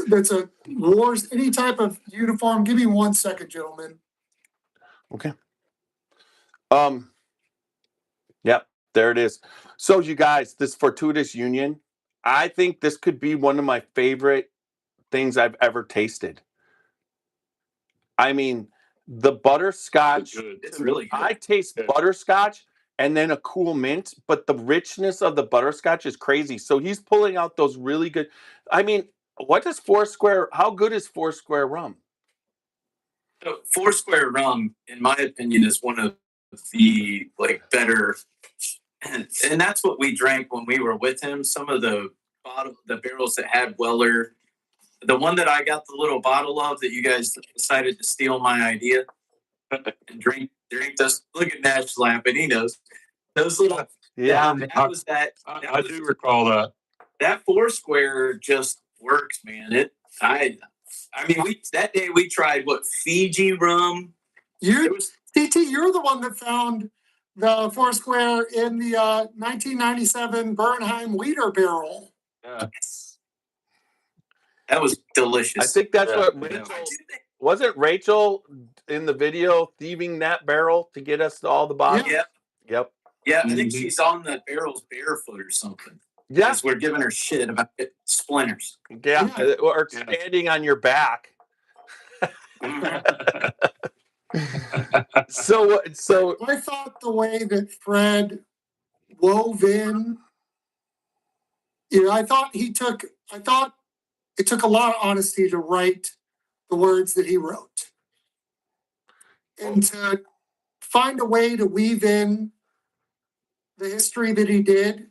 that's a wars, any type of uniform. Give me 1 second, gentlemen. Okay. Yep, there it is. So you guys, this Fortuitous Union, I think this could be one of my favorite things I've ever tasted. I mean, the butterscotch. It's really good. I taste butterscotch and then a cool mint, but the richness of the butterscotch is crazy. So he's pulling out those really good. I mean, how good is Foursquare rum? So Foursquare rum, in my opinion, is one of the better, and that's what we drank when we were with him. Some of the barrels that had Weller, the one that I got the little bottle of that you guys decided to steal my idea and drink those. Look at Nash laughing. He knows those little. Yeah, that was that. I do recall that. That Foursquare just works, man. I mean, that day we tried Fiji rum. TT, you're the one that found the Foursquare in the 1997 Bernheim Weeder barrel. Yeah. That was delicious. I think that's what Rachel, wasn't Rachel in the video thieving that barrel to get us all the bottles? Yep. Yeah, I think she's on the barrels barefoot or something. Yes, we're giving her shit about splinters. Yeah, or standing on your back. So I thought the way that Fred wove in, I thought he took I thought it took a lot of honesty to write the words that he wrote. And to find a way to weave in the history that he did.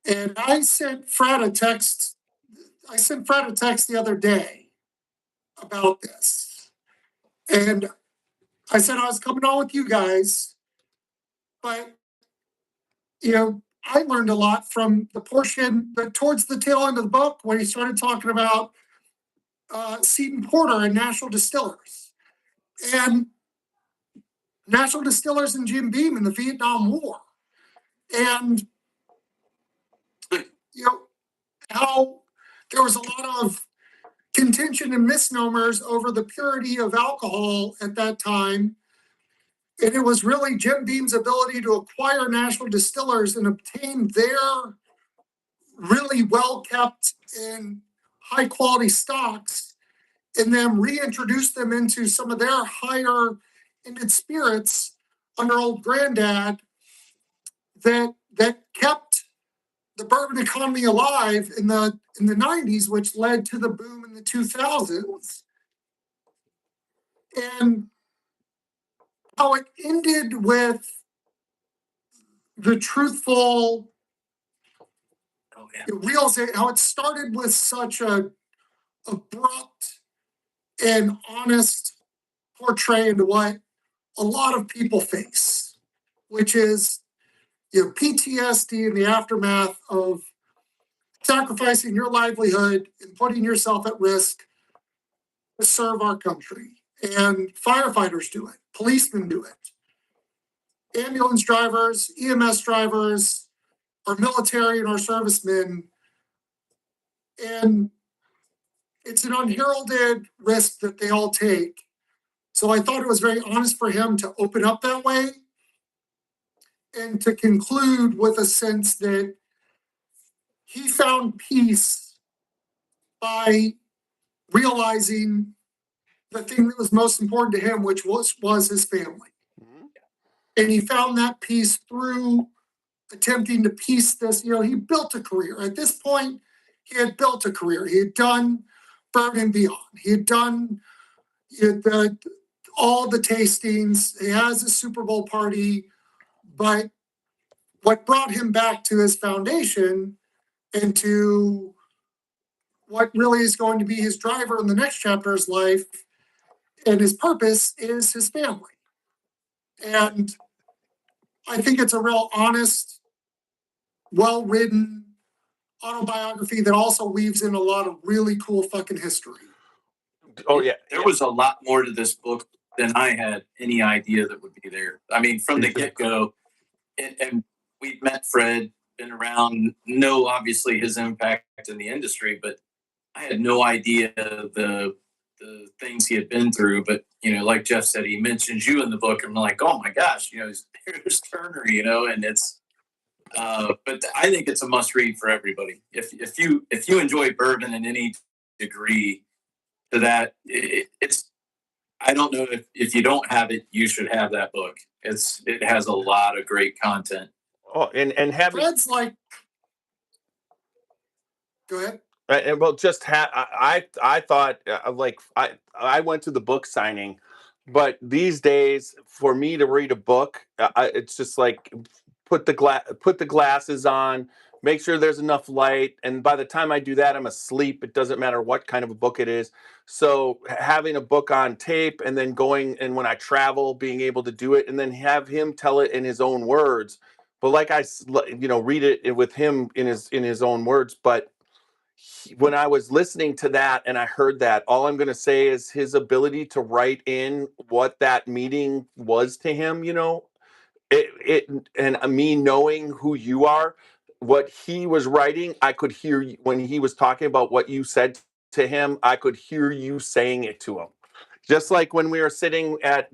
And I sent Fred a text the other day about this. And I said I was coming on with you guys, but I learned a lot from the portion that towards the tail end of the book when he started talking about Seton Porter and National Distillers. And National Distillers and Jim Beam in the Vietnam War. And how there was a lot of contention and misnomers over the purity of alcohol at that time. And it was really Jim Beam's ability to acquire National Distillers and obtain their really well-kept and high-quality stocks and then reintroduce them into some of their higher-ended spirits under old granddad that kept the bourbon economy alive in the 90s, which led to the boom in the 2000s. And how it ended with the truthful realization, how it started with such a abrupt and honest portray into what a lot of people face, which is PTSD in the aftermath of sacrificing your livelihood and putting yourself at risk to serve our country. And firefighters do it, policemen do it, ambulance drivers, EMS drivers, our military and our servicemen. And it's an unheralded risk that they all take. So I thought it was very honest for him to open up that way and to conclude with a sense that he found peace by realizing the thing that was most important to him, which was his family. Mm-hmm. And he found that peace through attempting to piece this. He built a career. At this point, he had built a career. He had done Bourbon and Beyond. He had done all the tastings. He has a Super Bowl party. But what brought him back to his foundation and to what really is going to be his driver in the next chapter of his life and his purpose is his family. And I think it's a real honest, well-written autobiography that also weaves in a lot of really cool fucking history. Oh, yeah. There was a lot more to this book than I had any idea that would be there. I mean, from the get-go, and we've met Fred, been around, know obviously his impact in the industry, but I had no idea the things he had been through. But, like Jeff said, he mentions you in the book. And I'm like, oh my gosh, there's Turner, and it's, but I think it's a must read for everybody. If you enjoy bourbon in any degree to that, it's, I don't know if you don't have it, you should have that book. It has a lot of great content. Oh, and having Fred's like, go ahead. And well, just I thought I went to the book signing, but these days for me to read a book, it's just like put the glasses on, make sure there's enough light, and by the time I do that, I'm asleep. It doesn't matter what kind of a book it is. So having a book on tape and then going and when I travel, being able to do it and then have him tell it in his own words. But like I read it with him in his own words, but. When I was listening to that and I heard that, all I'm going to say is his ability to write in what that meeting was to him, and me knowing who you are, what he was writing, I could hear when he was talking about what you said to him, I could hear you saying it to him. Just like when we were sitting at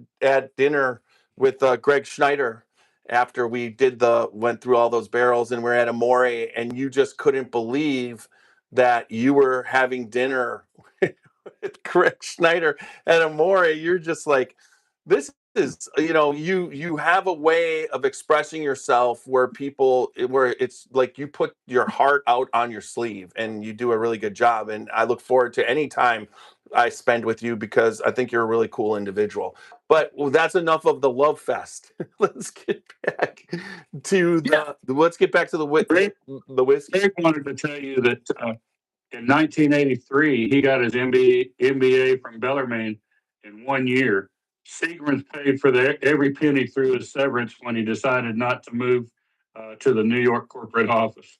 dinner with Greg Schneider after we went through all those barrels and we're at Amore and you just couldn't believe that you were having dinner with Greg Schneider at Amore. You're just like, this is, you have a way of expressing yourself where it's like you put your heart out on your sleeve and you do a really good job. And I look forward to any time I spend with you because I think you're a really cool individual. But that's enough of the love fest. Let's get back to the whiskey. Greg wanted to tell you that in 1983, he got his MBA from Bellarmine in 1 year. Seagram's paid for every penny through his severance when he decided not to move to the New York corporate office.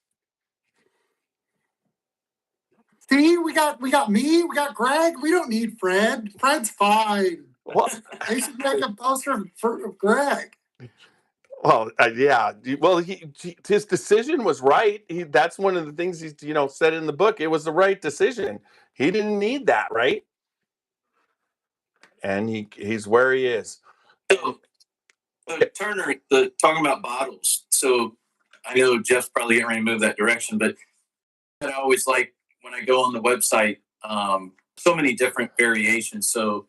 See, we got me, we got Greg. We don't need Fred. Fred's fine. What? They should make a poster for Greg. Well, yeah. Well, his decision was right. That's one of the things he's said in the book. It was the right decision. He didn't need that, right? And he's where he is. So, Turner, talking about bottles. So I know Jeff's probably getting ready to move that direction, but I always like when I go on the website, so many different variations. So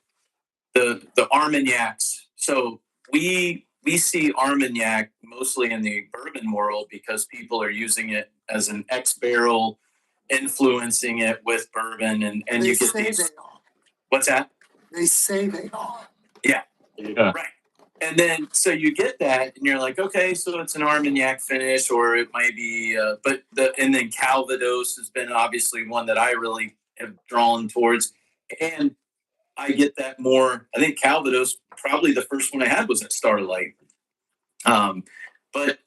the Armagnacs. So we see Armagnac mostly in the bourbon world because people are using it as an ex-barrel, influencing it with bourbon, and They you get say these. they are. What's that? They say they are. Yeah. Right. And then, so you get that, and you're like, okay, so it's an Armagnac finish, or it might be, and then Calvados has been obviously one that I really have drawn towards. And I get that more. I think Calvados, probably the first one I had was at Starlight. But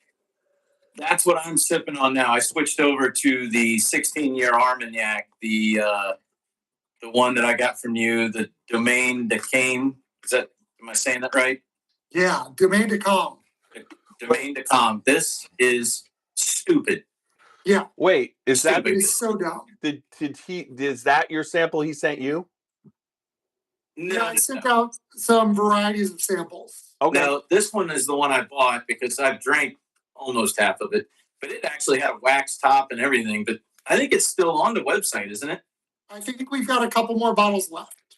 that's what I'm sipping on now. I switched over to the 16-year Armagnac, the one that I got from you, the Domaine de Came. Am I saying that right? Yeah, Domaine de Calm. Domaine de Calm. This is stupid. Yeah. Wait, is that It is so dumb. is that your sample he sent you? Yeah, I sent out some varieties of samples. Okay. No, this one is the one I bought because I've drank almost half of it, but it actually had a wax top and everything. But I think it's still on the website, isn't it? I think we've got a couple more bottles left.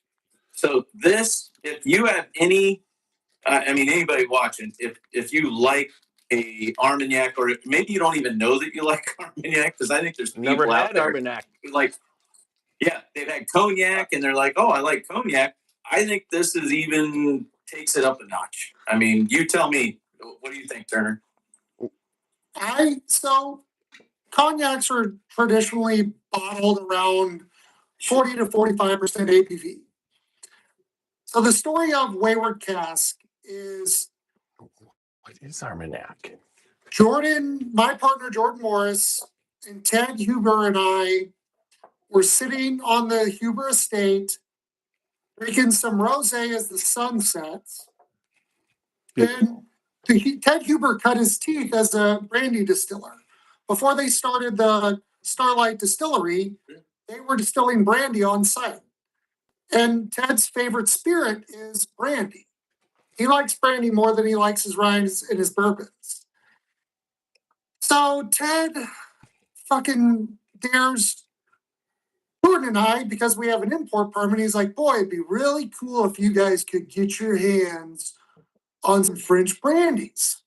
So this, if you have any, anybody watching, if you like a Armagnac, or maybe you don't even know that you like Armagnac, because I think there's people Never out had there Armagnac. who like, yeah, they've had cognac and they're like, oh, I like cognac. I think this is even takes it up a notch. I mean, you tell me, what do you think, Turner? So cognacs are traditionally bottled around 40 to 45% ABV. So the story of Wayward Cask is What is Armagnac? my partner Jordan Morris, and Ted Huber and I were sitting on the Huber estate, drinking some rosé as the sun sets. Then Ted Huber cut his teeth as a brandy distiller. Before they started the Starlight Distillery, they were distilling brandy on site. And Ted's favorite spirit is brandy. He likes brandy more than he likes his rinds and his bourbons. So Ted fucking dares Jordan and I, because we have an import permit, he's like, boy, it'd be really cool if you guys could get your hands on some French brandies.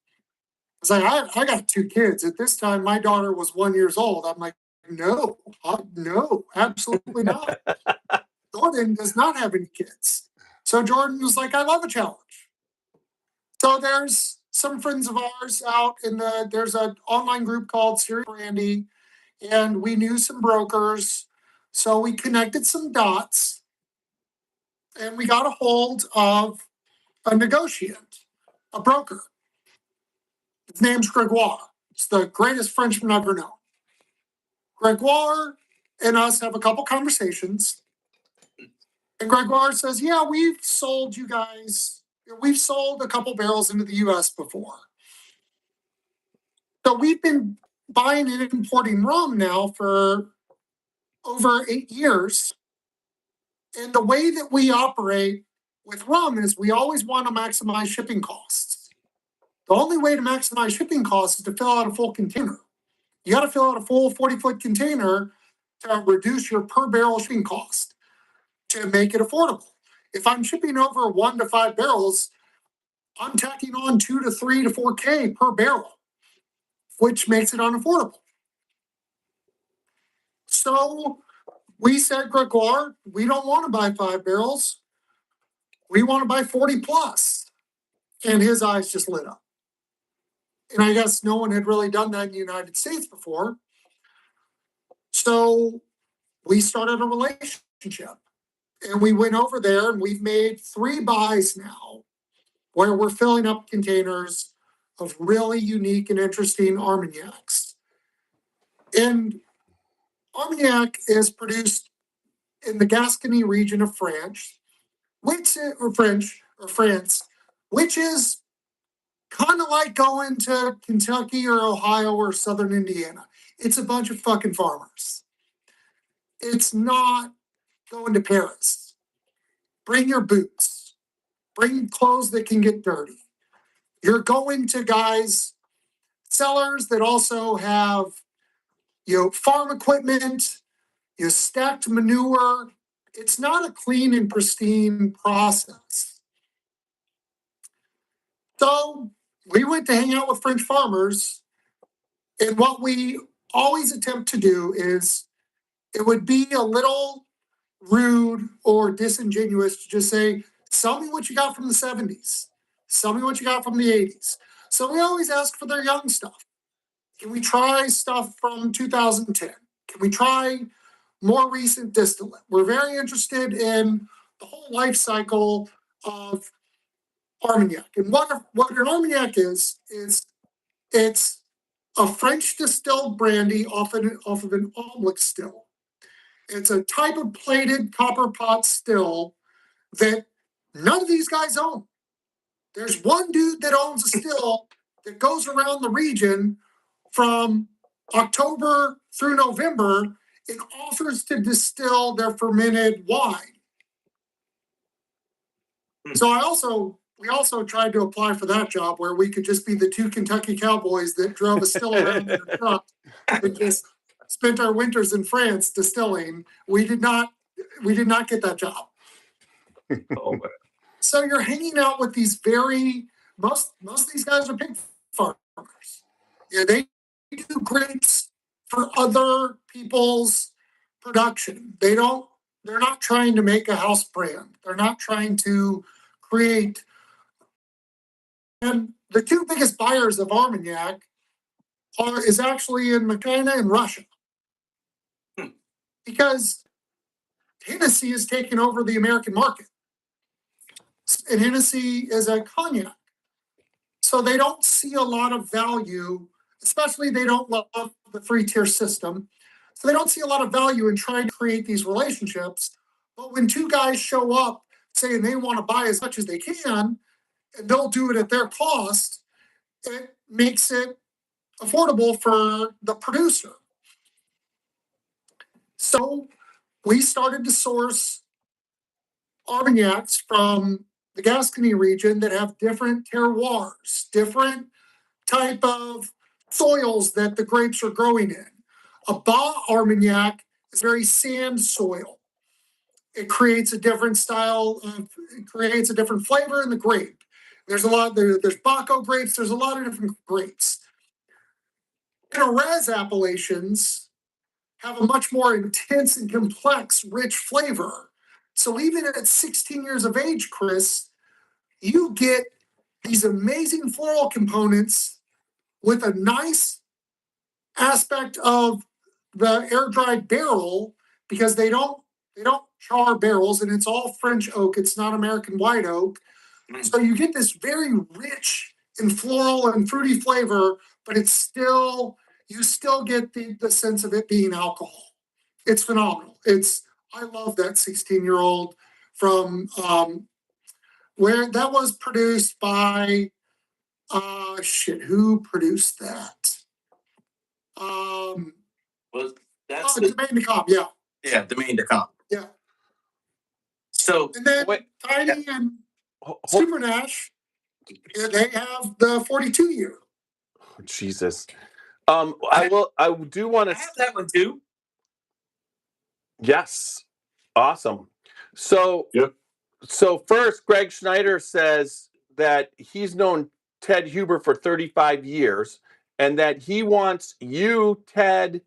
I was like, I got 2 kids. At this time, my daughter was 1 year old. I'm like, no, absolutely not. Jordan does not have any kids. So Jordan was like, I love a challenge. So there's some friends of ours out there's an online group called Serious Brandy, and we knew some brokers. So we connected some dots, and we got a hold of a negotiant, a broker. His name's Gregoire. It's the greatest Frenchman I've ever known. Gregoire and us have a couple conversations. And Gregoire says, yeah, we've sold a couple barrels into the US before. So we've been buying and importing rum now for over 8 years. And the way that we operate with rum is we always want to maximize shipping costs. The only way to maximize shipping costs is to fill out a full container. You got to fill out a full 40-foot container to reduce your per barrel shipping cost to make it affordable. If I'm shipping over 1 to 5 barrels, I'm tacking on 2 to 3 to 4K per barrel, which makes it unaffordable. So we said, Gregoire, we don't want to buy 5 barrels. We want to buy 40 plus. And his eyes just lit up. And I guess no one had really done that in the United States before. So we started a relationship. And we went over there and we've made 3 buys now where we're filling up containers of really unique and interesting Armagnacs. And Armagnac is produced in the Gascony region of France, which is kind of like going to Kentucky or Ohio or Southern Indiana. It's a bunch of fucking farmers. It's not going to Paris. Bring your boots. Bring clothes that can get dirty. You're going to guys, sellers that also have, farm equipment, stacked manure. It's not a clean and pristine process. So we went to hang out with French farmers, and what we always attempt to do is it would be a little rude or disingenuous to just say, "Tell me what you got from the 70s. Tell me what you got from the 80s." So we always ask for their young stuff. Can we try stuff from 2010? Can we try more recent distillate? We're very interested in the whole life cycle of Armagnac. And what an Armagnac is it's a French distilled brandy off of an omelet still. It's a type of plated copper pot still that none of these guys own. There's one dude that owns a still that goes around the region from October through November and offers to distill their fermented wine. So we also tried to apply for that job where we could just be the 2 Kentucky cowboys that drove a still around in a truck and just spent our winters in France distilling. We did not get that job. Oh, So you're hanging out with these most of these guys are pig farmers. Yeah, they do grapes for other people's production. They're not trying to make a house brand. They're not trying to create. And the 2 biggest buyers of Armagnac is actually in China and Russia. Because Hennessy is taking over the American market. And Hennessy is a cognac. So they don't see a lot of value, especially they don't love the 3-tier system. So they don't see a lot of value in trying to create these relationships. But when 2 guys show up saying they want to buy as much as they can, and they'll do it at their cost, it makes it affordable for the producer. So we started to source Armagnacs from the Gascony region that have different terroirs, different type of soils that the grapes are growing in. A Bas Armagnac is very sand soil. It creates a different it creates a different flavor in the grape. There's Baco grapes, there's a lot of different grapes. Jerez appellations have a much more intense and complex, rich flavor. So even at 16 years of age, Chris, you get these amazing floral components with a nice aspect of the air-dried barrel, because they don't char barrels, and it's all French oak. It's not American white oak. So you get this very rich and floral and fruity flavor, but you still get the sense of it being alcohol. It's phenomenal. I love that 16-year-old from where that was produced by who produced that? Domaine de Camp, yeah. Yeah, Domaine de Camp. Yeah. So And then Tiny and Super Nash, they have the 42-year. Jesus. I do want I to. have that one too. Yes. Awesome. So, Yep. So first, Greg Schneider says that he's known Ted Huber for 35 years and that he wants you, Ted,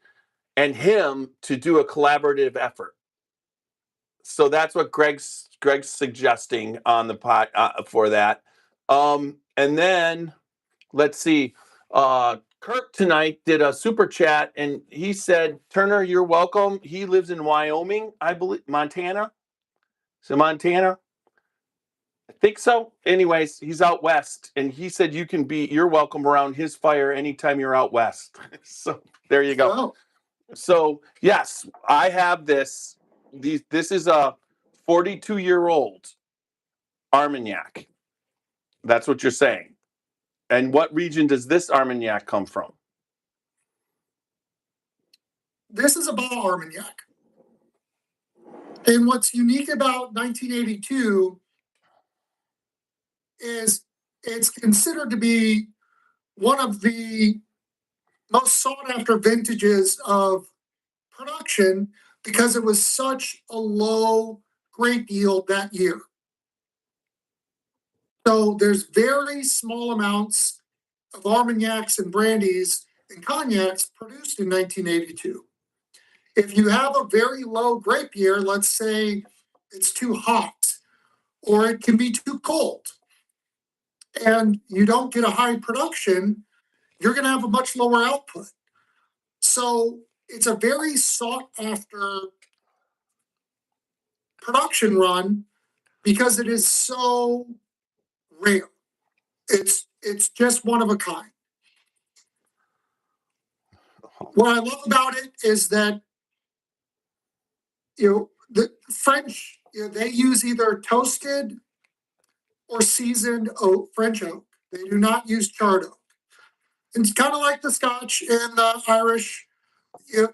and him to do a collaborative effort. So that's what Greg's suggesting on the pot for that. And then let's see. Kirk tonight did a super chat and he said, Turner, you're welcome. He lives in Wyoming, I believe, Montana. So Montana? I think so. Anyways, he's out west and he said you're welcome around his fire anytime you're out west. So there you go. Oh, So yes, I have this. This is a 42-year-old Armagnac. That's what you're saying. And what region does this Armagnac come from? this is a ball Armagnac. And what's unique about 1982 is it's considered to be one of the most sought after vintages of production because it was such a low grape yield that year. So there's very small amounts of Armagnacs and brandies and cognacs produced in 1982. If you have a very low grape year, let's say it's too hot or it can be too cold, and you don't get a high production, you're going to have a much lower output. So it's a very sought after production run because it is so rare. It's just one of a kind. What I love about it is that the French, they use either toasted or seasoned French oak. They do not use charred oak. And it's kind of like the Scotch and the Irish.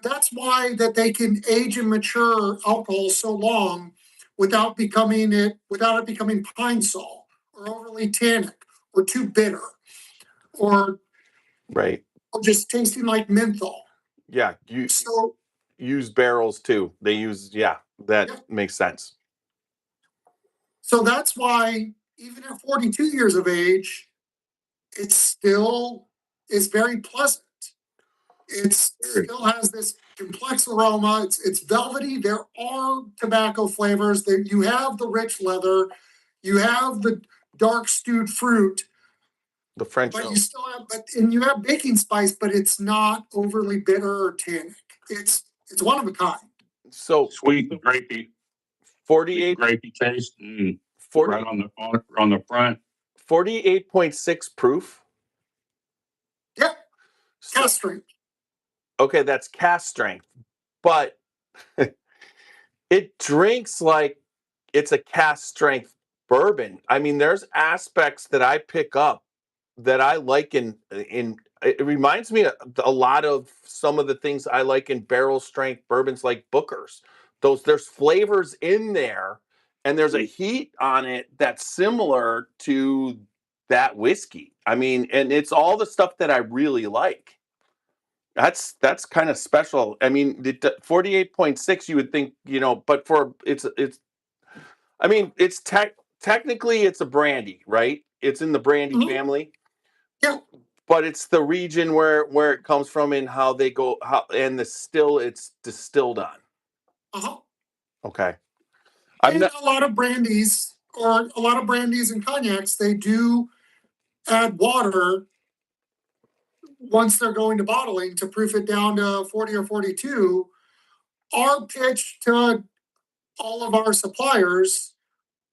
That's why that they can age and mature alcohol so long without it becoming pine sol or overly tannic or too bitter or Right. just tasting like menthol. Yeah. So use barrels too. They use, that makes sense. So that's why even at 42 years of age, it still is very pleasant. It still has this complex aroma. It's velvety. There are tobacco flavors. You have the rich leather. You have the dark stewed fruit. The French But oak. you still have, and you have baking spice, but it's not overly bitter or tannic. It's one of a kind. So Sweet and grapey. 48, Grapey taste. 40, Right on the front. 48.6 proof. Yep. So, Cast strength. okay, that's cast strength, but it drinks like it's a cast strength bourbon. I mean, there's aspects that I pick up that I like in it reminds me a lot of some of the things I like in barrel strength bourbons like Booker's. There's flavors in there and there's a heat on it that's similar to that whiskey. I mean, and it's all the stuff that I really like. That's kind of special. I mean, 48.6 you would think, but for it's I mean, it's technically it's a brandy, right? It's in the brandy family. Yeah. But it's the region where it comes from and how they go and it's distilled on. Uh-huh. Okay. A lot of brandies and cognacs, they do add water once they're going to bottling to proof it down to 40 or 42. Our pitch to all of our suppliers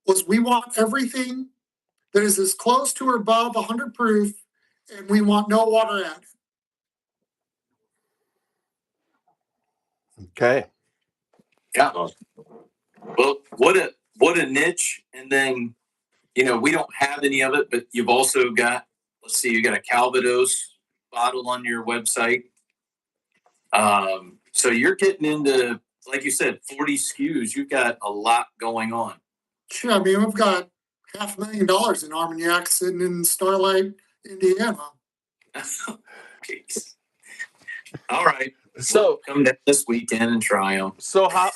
was we want everything that is as close to or above 100 proof, and we want no water added. Okay. Yeah. Well, what a niche. And then, we don't have any of it, but you've also got, let's see, you got a Calvados bottle on your website. So you're getting into, like you said, 40 SKUs. You've got a lot going on. Sure. I mean, we've got $500,000 in Armagnac sitting in Starlight, Indiana. Jeez. All right. So come down this weekend and try them. So how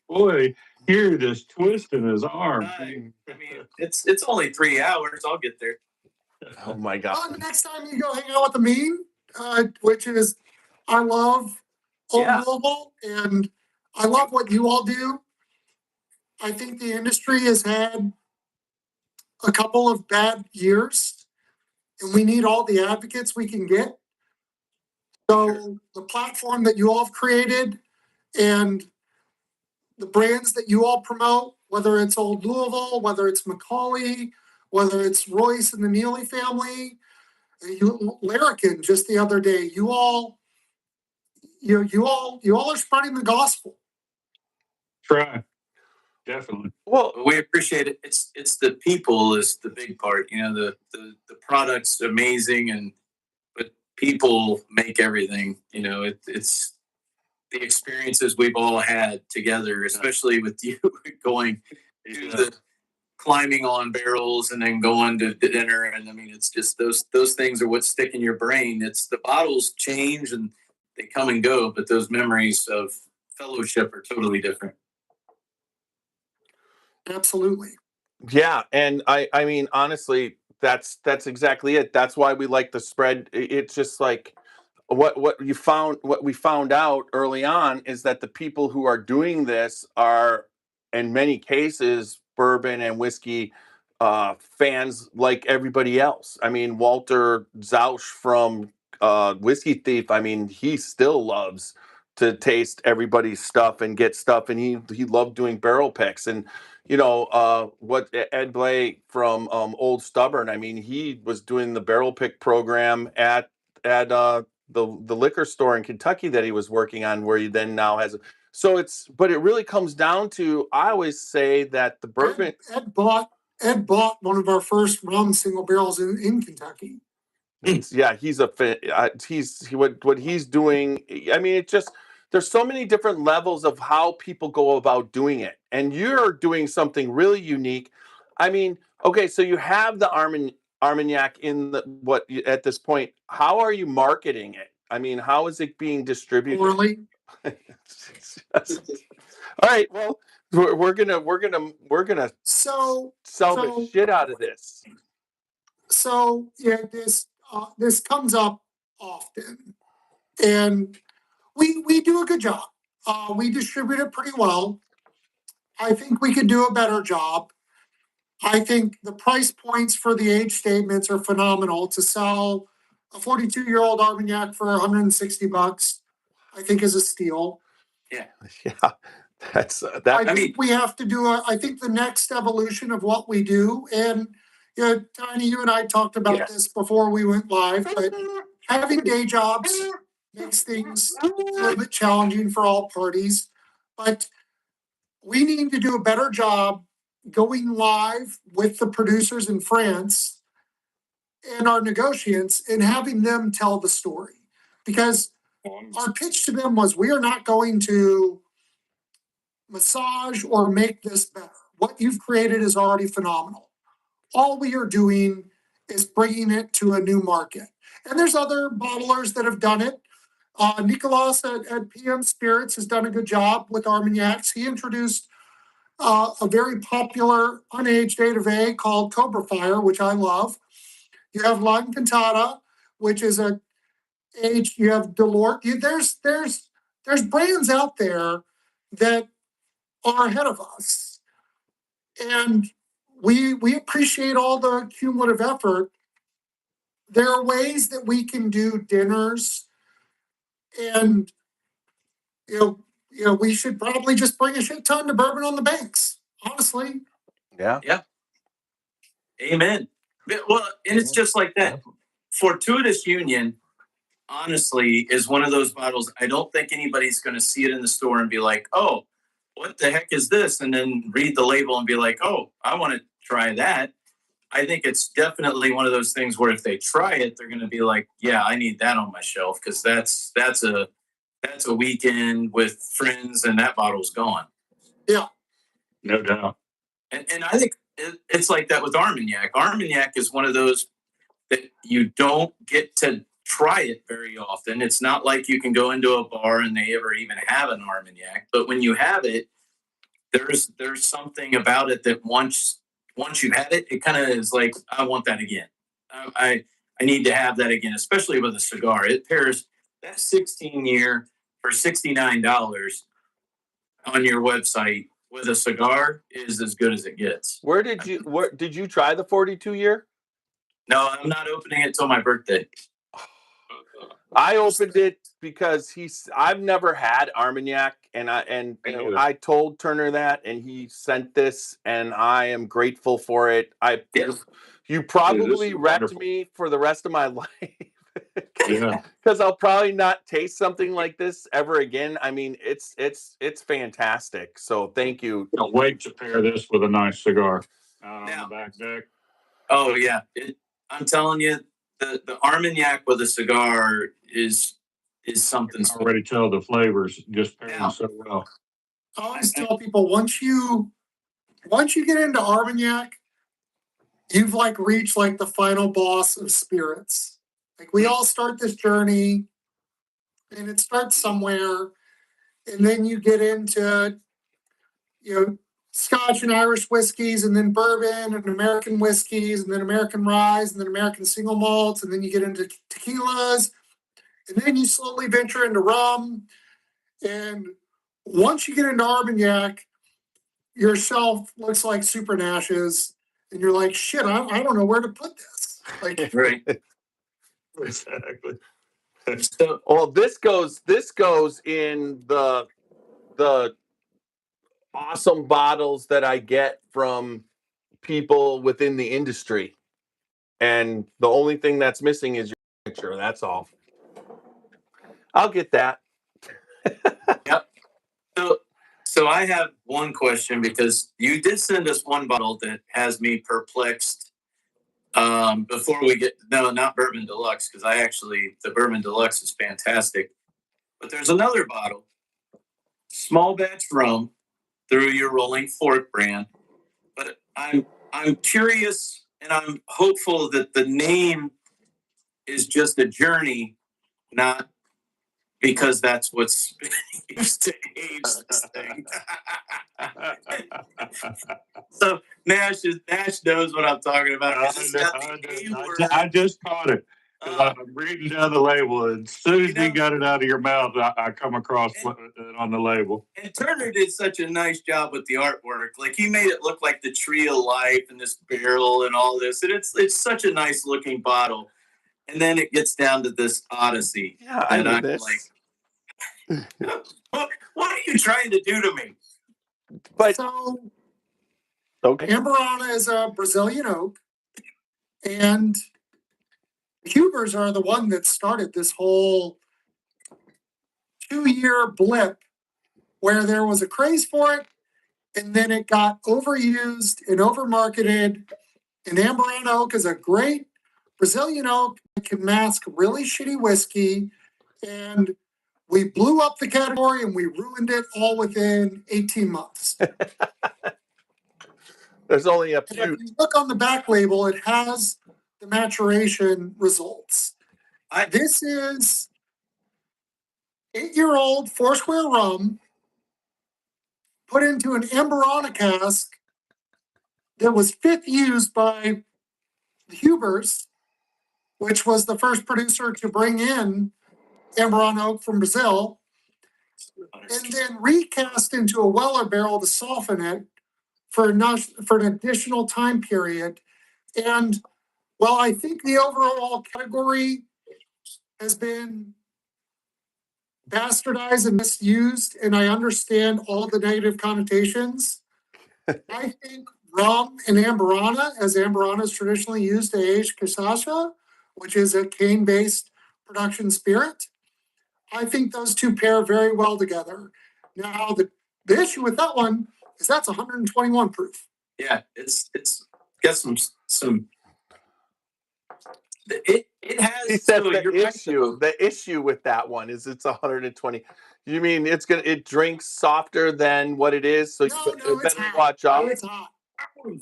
Boy, hear this twist in his arm. I mean, it's only 3 hours. I'll get there. Oh my God. The next time you go hang out with the mean, which is, I love Old Yeah. Louisville, and I love what you all do. I think the industry has had a couple of bad years, and we need all the advocates we can get. So the platform that you all have created and the brands that you all promote, whether it's Old Louisville, whether it's Macaulay, whether it's Royce and the Neely family, Larrikin just the other day, you all are spreading the gospel. Try. Definitely. Well, We appreciate it. It's the people is the big part. You know, the product's amazing, but people make everything. You know, it's the experiences we've all had together, especially with you going to the climbing on barrels and then going to dinner. And I mean, it's just those things are what stick in your brain. It's the bottles change and they come and go, but those memories of fellowship are totally different. Absolutely. yeah, and I mean honestly, that's exactly it. That's why we like the spread. It's just like what we found out early on is that the people who are doing this are in many cases bourbon and whiskey fans like everybody else. I mean, Walter Zausch from Whiskey Thief, I mean, he still loves to taste everybody's stuff and get stuff, and he loved doing barrel picks. And what Ed Blay from Old Stubborn, I mean, he was doing the barrel pick program at the liquor store in Kentucky that he was working on, where he then now has. But it really comes down to, I always say that the bourbon. Ed bought one of our first rum single barrels in Kentucky. Yeah, he's what he's doing. I mean, it just, there's so many different levels of how people go about doing it, and you're doing something really unique. I mean, okay, so you have the Armagnac in at this point. How are you marketing it? I mean, how is it being distributed? Really? All right, well, we're gonna sell the shit out of this. So yeah, this comes up often, and we do a good job. We distribute it pretty well. I think we could do a better job. I think the price points for the age statements are phenomenal. To sell a 42-year-old Armagnac for $160, I think is a steal. Yeah. That's that. I think we have to do I think the next evolution of what we do, and Tiny, you and I talked about this before we went live, but having day jobs makes things a little bit challenging for all parties. But we need to do a better job going live with the producers in France and our negotiants and having them tell the story. Because our pitch to them was, we are not going to massage or make this better. What you've created is already phenomenal. All we are doing is bringing it to a new market. And there's other bottlers that have done it. Nicolas at PM Spirits has done a good job with Armagnacs. He introduced a very popular unaged A to V called Cobra Fire, which I love. You have La Encantada, which is a aged. You have Delort. There's brands out there that are ahead of us, and we appreciate all the cumulative effort. There are ways that we can do dinners, and we should probably just bring a shit ton of bourbon on the banks. Honestly. Yeah. Amen. Well, and it's just like that. Fortuitous Union, honestly, is one of those bottles. I don't think anybody's going to see it in the store and be like, "Oh, what the heck is this?" And then read the label and be like, "Oh, I want to try that." I think it's definitely one of those things where if they try it, they're going to be like, "Yeah, I need that on my shelf," because that's a weekend with friends, and that bottle's gone. Yeah, no doubt. And I think it's like that with Armagnac. Armagnac is one of those that you don't get to try it very often. It's not like you can go into a bar and they ever even have an Armagnac. But when you have it, there's something about it that once you had it, it kind of is like, I want that again. I need to have that again, especially with a cigar. It pairs that 16 year for $69 on your website with a cigar is as good as it gets. Where did you try the 42 year? No, I'm not opening it till my birthday. I opened it because I've never had Armagnac, and I told Turner that, and he sent this, and I am grateful for it. You probably wrecked me for the rest of my life. Yeah. Because I'll probably not taste something like this ever again. I mean, it's fantastic. So thank you. Can't wait to pair this with a nice cigar out on Now- the back deck. Oh yeah, I'm telling you, the Armagnac with a cigar is something I special. already tell the flavors just pairing Yeah. so well. I always tell people once you get into Armagnac, you've like reached like the final boss of spirits. Like we all start this journey, and it starts somewhere, and then you get into Scotch and Irish whiskeys, and then bourbon and American whiskeys, and then American rye, and then American single malts, and then you get into tequilas, and then you slowly venture into rum. And once you get into Armagnac, your shelf looks like Super Nash's, and you're like, shit, I don't know where to put this. Like, Right. Exactly. So Well, this goes in the awesome bottles that I get from people within the industry. And the only thing that's missing is your picture. That's all. I'll get that. yep. So I have one question, because you did send us one bottle that has me perplexed. Before we get not Bourbon Deluxe, because the Bourbon Deluxe is fantastic. But there's another bottle, small batch rum, through your Rolling Fork brand. But I'm curious, and I'm hopeful that the name is just a journey, not because that's what's used to age this thing. So Nash knows what I'm talking about. I just caught it. I'm reading down the label, and as soon as you got it out of your mouth, I come across it on the label. And Turner did such a nice job with the artwork. Like, he made it look like the tree of life and this barrel and all this. And it's such a nice looking bottle. And then it gets down to this Odyssey. Yeah, I know I'm this. like, what are you trying to do to me? But so okay. Amburana is a Brazilian oak, and Hubers are the one that started this whole 2-year blip where there was a craze for it, and then it got overused and overmarketed. And Amburana oak is a great Brazilian oak that can mask really shitty whiskey, and we blew up the category and we ruined it all within 18 months. There's only a And few. if you look on the back label, it has the maturation results. This is 8-year-old Foursquare rum put into an Amburana cask that was fifth used by the Hubers, which was the first producer to bring in Amburana oak from Brazil, and then recast into a Weller barrel to soften it for an additional time period. And while I think the overall category has been bastardized and misused, and I understand all the negative connotations, I think rum and Amburana, as Amburana is traditionally used to age cachaça, which is a cane-based production spirit, I think those two pair very well together. Now, the issue with that one is that's 121 proof. Yeah, it's got some. It has. He said so you're right, though. the issue with that one is it's 120. You mean it drinks softer than what it is, so No, you it's better hot. watch out. No, it's hot.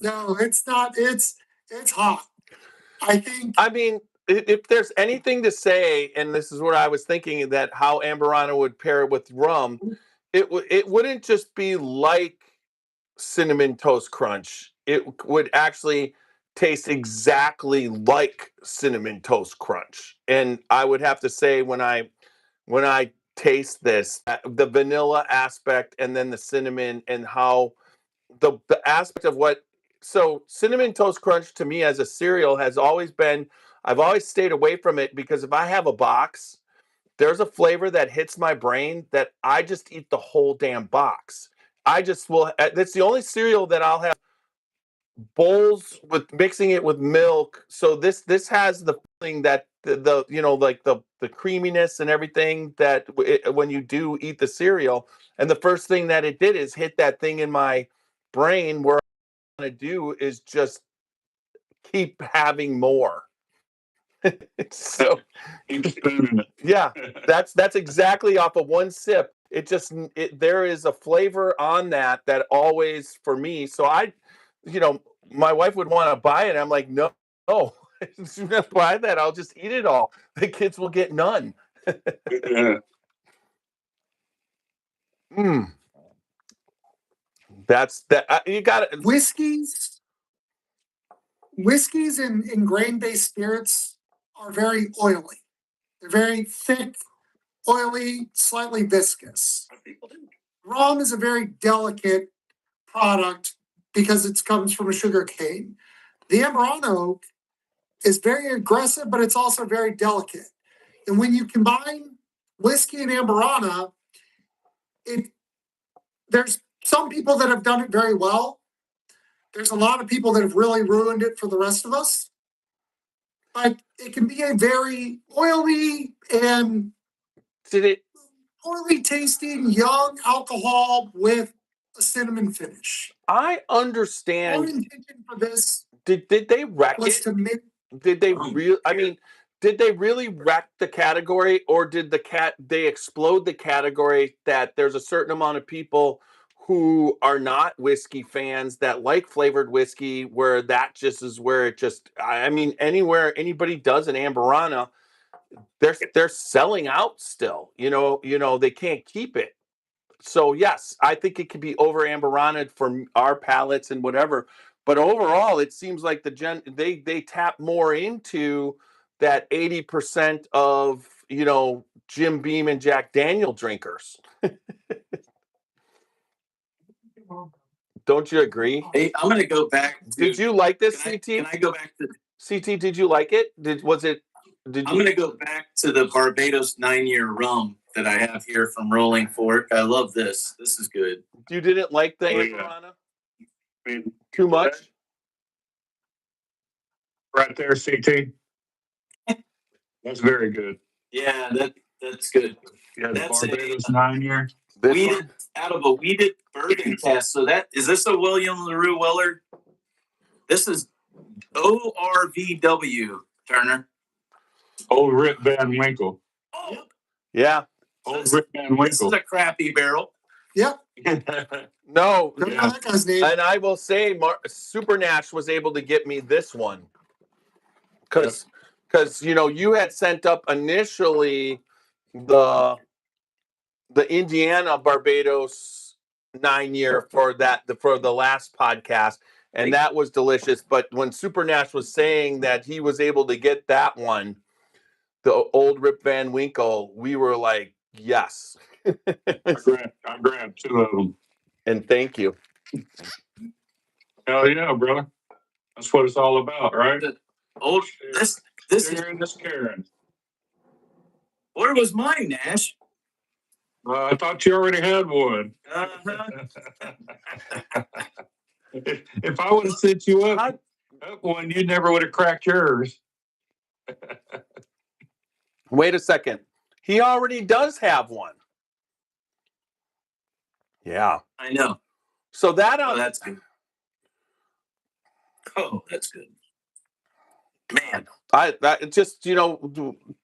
No, it's not. It's hot. I think. I mean, if there's anything to say, and this is what I was thinking, that how Amburana would pair it with rum, it wouldn't just be like Cinnamon Toast Crunch, it would actually taste exactly like Cinnamon Toast Crunch. And I would have to say when I taste this, the vanilla aspect and then the cinnamon and how the aspect of what so Cinnamon Toast Crunch to me as a cereal has always been, I've always stayed away from it because if I have a box, there's a flavor that hits my brain that I just eat the whole damn box. I just will. That's the only cereal that I'll have bowls with mixing it with milk. So this has the feeling that the like the creaminess and everything that when you do eat the cereal. And the first thing that it did is hit that thing in my brain where I want to do is just keep having more. So Keep spooning yeah, it. that's exactly off of one sip. There is a flavor on that always for me. So my wife would want to buy it. I'm like, no, no, do not buy that. I'll just eat it all. The kids will get none. Yeah. Mm. That's that. You got it. Whiskeys and grain-based spirits are very oily. They're very thick, oily, slightly viscous. Rum is a very delicate product because it comes from a sugar cane. The Amburana oak is very aggressive, but it's also very delicate. And when you combine whiskey and Amburana, there's some people that have done it very well. There's a lot of people that have really ruined it for the rest of us. But it can be a very oily and poorly tasting young alcohol with a cinnamon finish. I understand. Our intention for this Did they wreck was it? to make. Did they I mean, did they really wreck the category, or did they explode the category that there's a certain amount of people who are not whiskey fans that like flavored whiskey, where that just is where it just, I mean, anywhere anybody does an Amburana, they're selling out still. They can't keep it. So yes, I think it could be over Amburana for our palates and whatever. But overall, it seems like they tap more into that 80% of Jim Beam and Jack Daniel drinkers. Don't you agree? Hey, I'm gonna go back to. Did you like this, Can CT? I go back to? CT, did you like it? Did I'm gonna go back to the Barbados 9-year rum that I have here from Rolling Fork. I love this. This is good. You didn't like the Amburana too much? Right there, CT. That's very good. Yeah, that's good. Yeah, That's Barbados 9-year. Out of a weeded bourbon cask. So is this a William LaRue Weller? This is ORVW, Turner. Old Rip Van Winkle. Oh, yeah. Old Rip Van Winkle. This is a crappy barrel. Yep. No. Don't know that guy's name. And I will say, Super Nash was able to get me this one because you had sent up initially the Indiana Barbados 9-year for the last podcast, and that was delicious. But when Super Nash was saying that he was able to get that one, the Old Rip Van Winkle, we were like, yes. I grabbed 2 of them. And thank you. Hell yeah, brother. That's what it's all about, right? This Sharing is caring. Where was mine, Nash? I thought you already had one. If I would have set you up one, you never would have cracked yours. Wait a second. He already does have one. Yeah. I know. So that that's good. Oh, that's good. Man.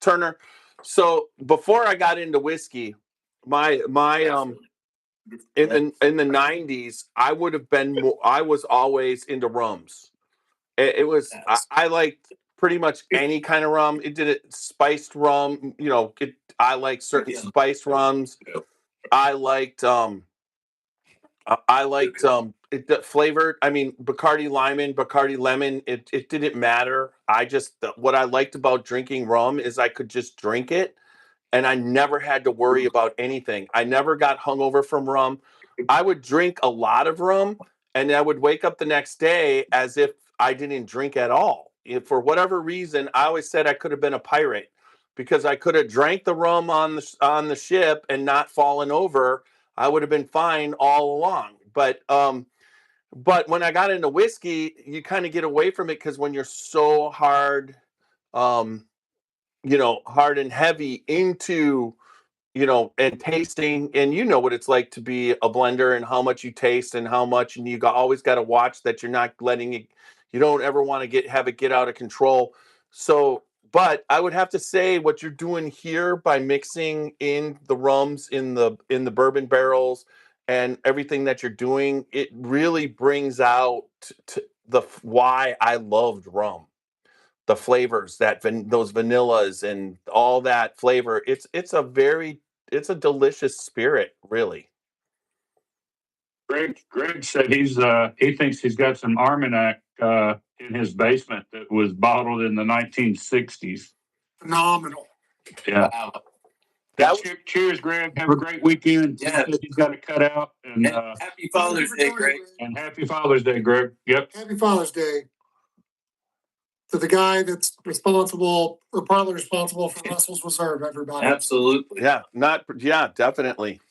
Turner. So before I got into whiskey, my in the 90s, I would have been I was always into rums. It was I liked pretty much any kind of rum. It did it spiced rum, I like certain spiced rums. I liked I liked the flavored. I mean, Bacardi Limon, Bacardi Lemon. It didn't matter. What I liked about drinking rum is I could just drink it, and I never had to worry about anything. I never got hungover from rum. I would drink a lot of rum, and I would wake up the next day as if I didn't drink at all. If for whatever reason, I always said I could have been a pirate because I could have drank the rum on the ship and not fallen over. I would have been fine all along. But when I got into whiskey, you kind of get away from it because when you're so hard, um, hard and heavy into, and tasting, and you know what it's like to be a blender and how much you taste and how much, and always got to watch that you're not letting it, you don't ever want to have it get out of control. So, but I would have to say what you're doing here by mixing in the rums in the bourbon barrels and everything that you're doing, it really brings out why I loved rum, the flavors those vanillas and all that flavor. It's a delicious spirit, really. Greg said he thinks he's got some Armagnac in his basement that was bottled in the 1960s. Phenomenal. Yeah. Wow. Cheers, Greg. Have a great weekend. Yeah. He's got to cut out. And Happy Father's Day, Greg. And happy Father's Day, Greg. Yep. Happy Father's Day to the guy that's responsible or partly responsible for Russell's Reserve, everybody. Absolutely. Yeah, definitely.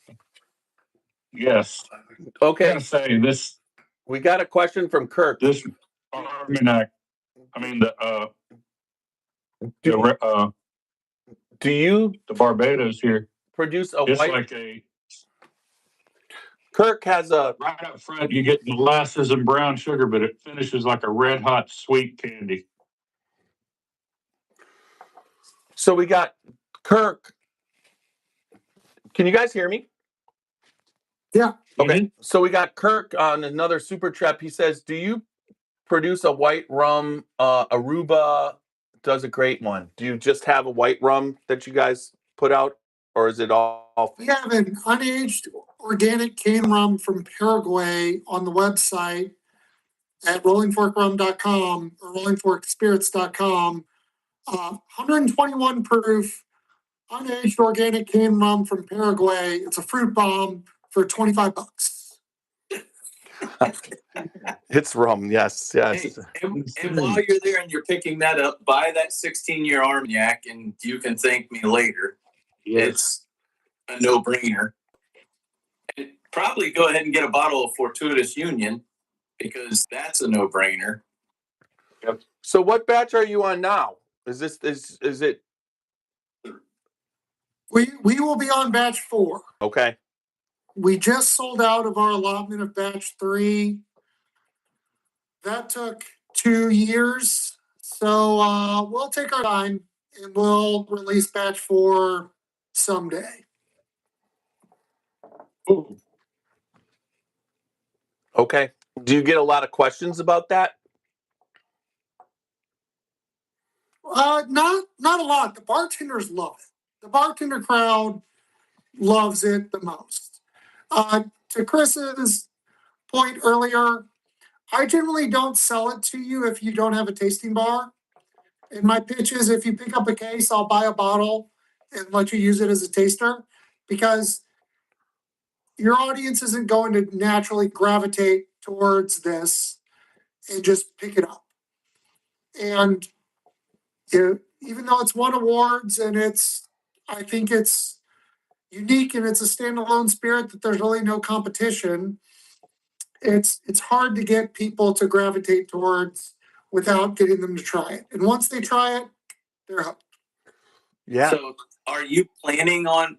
Yes. Okay. I gotta say this. We got a question from Kirk. This Armagnac. I mean Do you the Barbados here produce a it's white? like a Kirk has a right up front. You get molasses and brown sugar, but it finishes like a red hot sweet candy. So we got Kirk. Can you guys hear me? Yeah. Okay. Mm-hmm. So we got Kirk on another super trap. He says, "Do you produce a white rum? Aruba does a great one. Do you just have a white rum that you guys put out, or is it all?" We have an unaged organic cane rum from Paraguay on the website at rollingforkrum.com or rollingforkspirits.com. 121 proof, unaged organic cane rum from Paraguay. It's a fruit bomb for $25. It's rum. Yes. Hey, and while you're there and you're picking that up, buy that 16-year Armagnac and you can thank me later. Yes. It's a no-brainer. And probably go ahead and get a bottle of Fortuitous Union because that's a no-brainer. Yep. So what batch are you on now? Is it We will be on batch 4. okay? We just sold out of our allotment of batch 3. That took 2 years. So we'll take our time and we'll release batch 4 someday. Ooh. Okay. Do you get a lot of questions about that? Not a lot. The bartenders love it. The bartender crowd loves it the most. To Chris's point earlier, I generally don't sell it to you if you don't have a tasting bar. And my pitch is if you pick up a case, I'll buy a bottle and let you use it as a taster because your audience isn't going to naturally gravitate towards this and just pick it up. And even though it's won awards and I think it's unique and it's a standalone spirit that there's really no competition, it's hard to get people to gravitate towards without getting them to try it. And once they try it, they're hooked. Yeah. So are you planning on,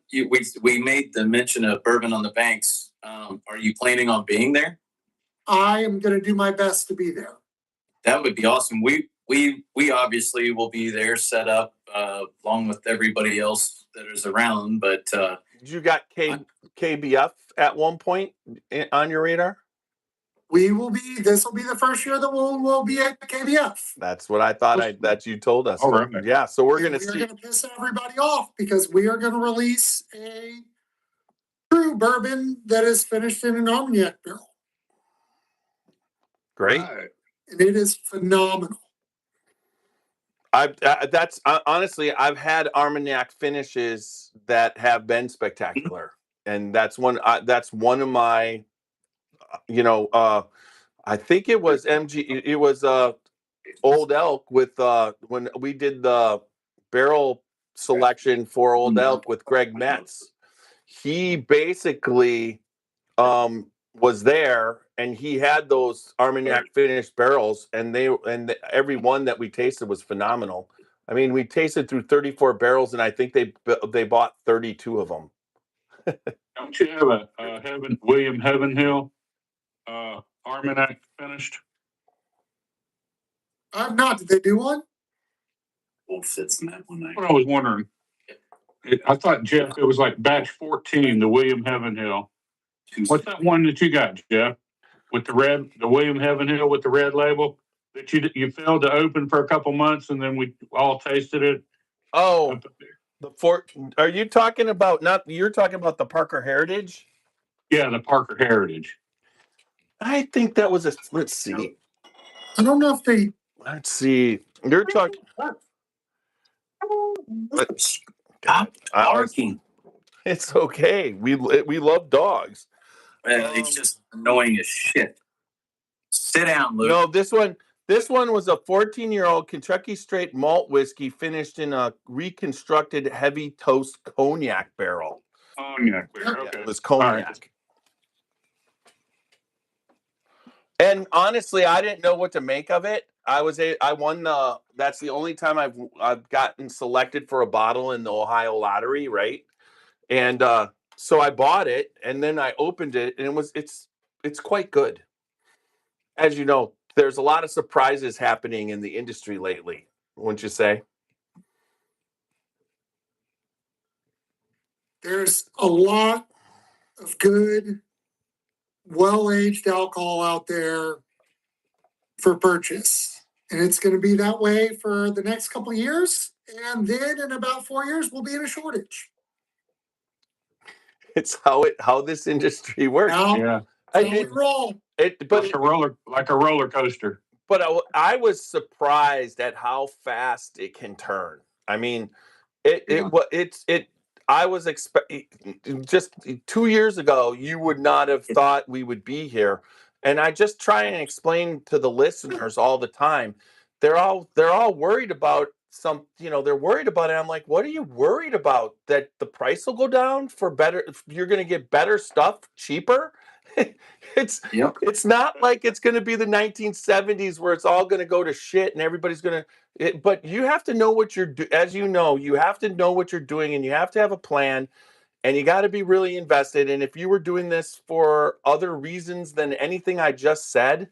we made the mention of Bourbon on the Banks. Are you planning on being there? I am going to do my best to be there. That would be awesome. We obviously will be there set up along with everybody else that is around, but you got KBF at one point on your radar? This will be the first year that we'll be at KBF. That's what I thought that you told us. All right. Yeah, so we're And going to see. We're going to piss everybody off because we are going to release a true bourbon that is finished in an Armagnac barrel, Great. and it is phenomenal. That's honestly, I've had Armagnac finishes that have been spectacular, and that's one of my, I think it was it was Old Elk with when we did the barrel selection for Old Elk with Greg Metz. He basically was there, and he had those Armagnac finished barrels, and every one that we tasted was phenomenal. I mean, we tasted through 34 barrels, and I think they bought 32 of them. Don't you have a William Heavenhill Armagnac finished? I'm not. Did they do one? Both sits in that one night. What I was wondering. I thought, Jeff, it was like batch 14, the William Heavenhill. What's that one that you got, Jeff? With the William Heavenhill with the red label that you failed to open for a couple months, and then we all tasted it. Oh, are you talking about you're talking about the Parker Heritage? Yeah, the Parker Heritage. I think that was let's see. I don't know if they. Let's see. You're talking. God, barking. It's okay. We love dogs. Well, he's just annoying as shit. Sit down, Luke. No, this one was a 14-year-old Kentucky straight malt whiskey finished in a reconstructed heavy toast cognac barrel. Cognac barrel. Okay. Yeah, it was cognac. Right. And honestly, I didn't know what to make of it. I won that's the only time I've gotten selected for a bottle in the Ohio lottery, right? And so I bought it, and then I opened it, and it's quite good. As you know, there's a lot of surprises happening in the industry lately, wouldn't you say? There's a lot of good, well-aged alcohol out there for purchase. And it's going to be that way for the next couple of years. And then in about 4 years, we'll be in a shortage. It's how this industry works. Now, Yeah. Like a roller coaster. But I was surprised at how fast it can turn. I mean, I was expecting just 2 years ago, you would not have thought we would be here. And I just try and explain to the listeners all the time. They're all worried about they're worried about it. I'm like, what are you worried about? That the price will go down for better? You're going to get better stuff cheaper? It's not like it's going to be the 1970s where it's all going to go to shit and everybody's going to. But you have to know what you're doing. As you know, you have to know what you're doing, and you have to have a plan, and you got to be really invested. And if you were doing this for other reasons than anything I just said,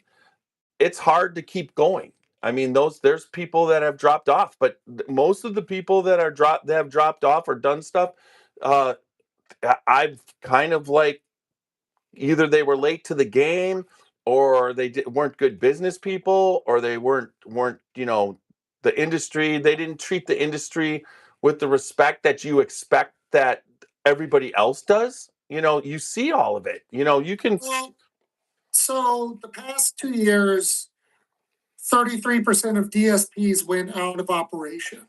it's hard to keep going. I mean, there's people that have dropped off, but most of the people that have dropped off or done stuff, I've kind of like either they were late to the game, or they weren't good business people, or they weren't the industry. They didn't treat the industry with the respect that you expect that everybody else does. You see all of it. You can. Well, so the past 2 years, 33% of DSPs went out of operation.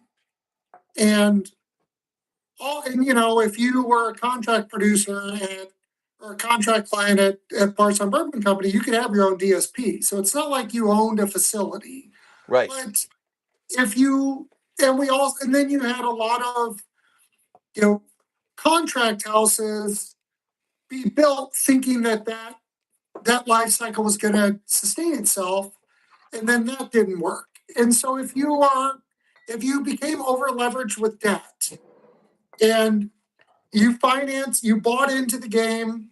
And if you were a contract producer or a contract client at Bardstown Bourbon Company, you could have your own DSP. So it's not like you owned a facility. Right. But and then you had a lot of, contract houses be built thinking that life cycle was going to sustain itself. And then that didn't work. And so if you became over leveraged with debt and you bought into the game,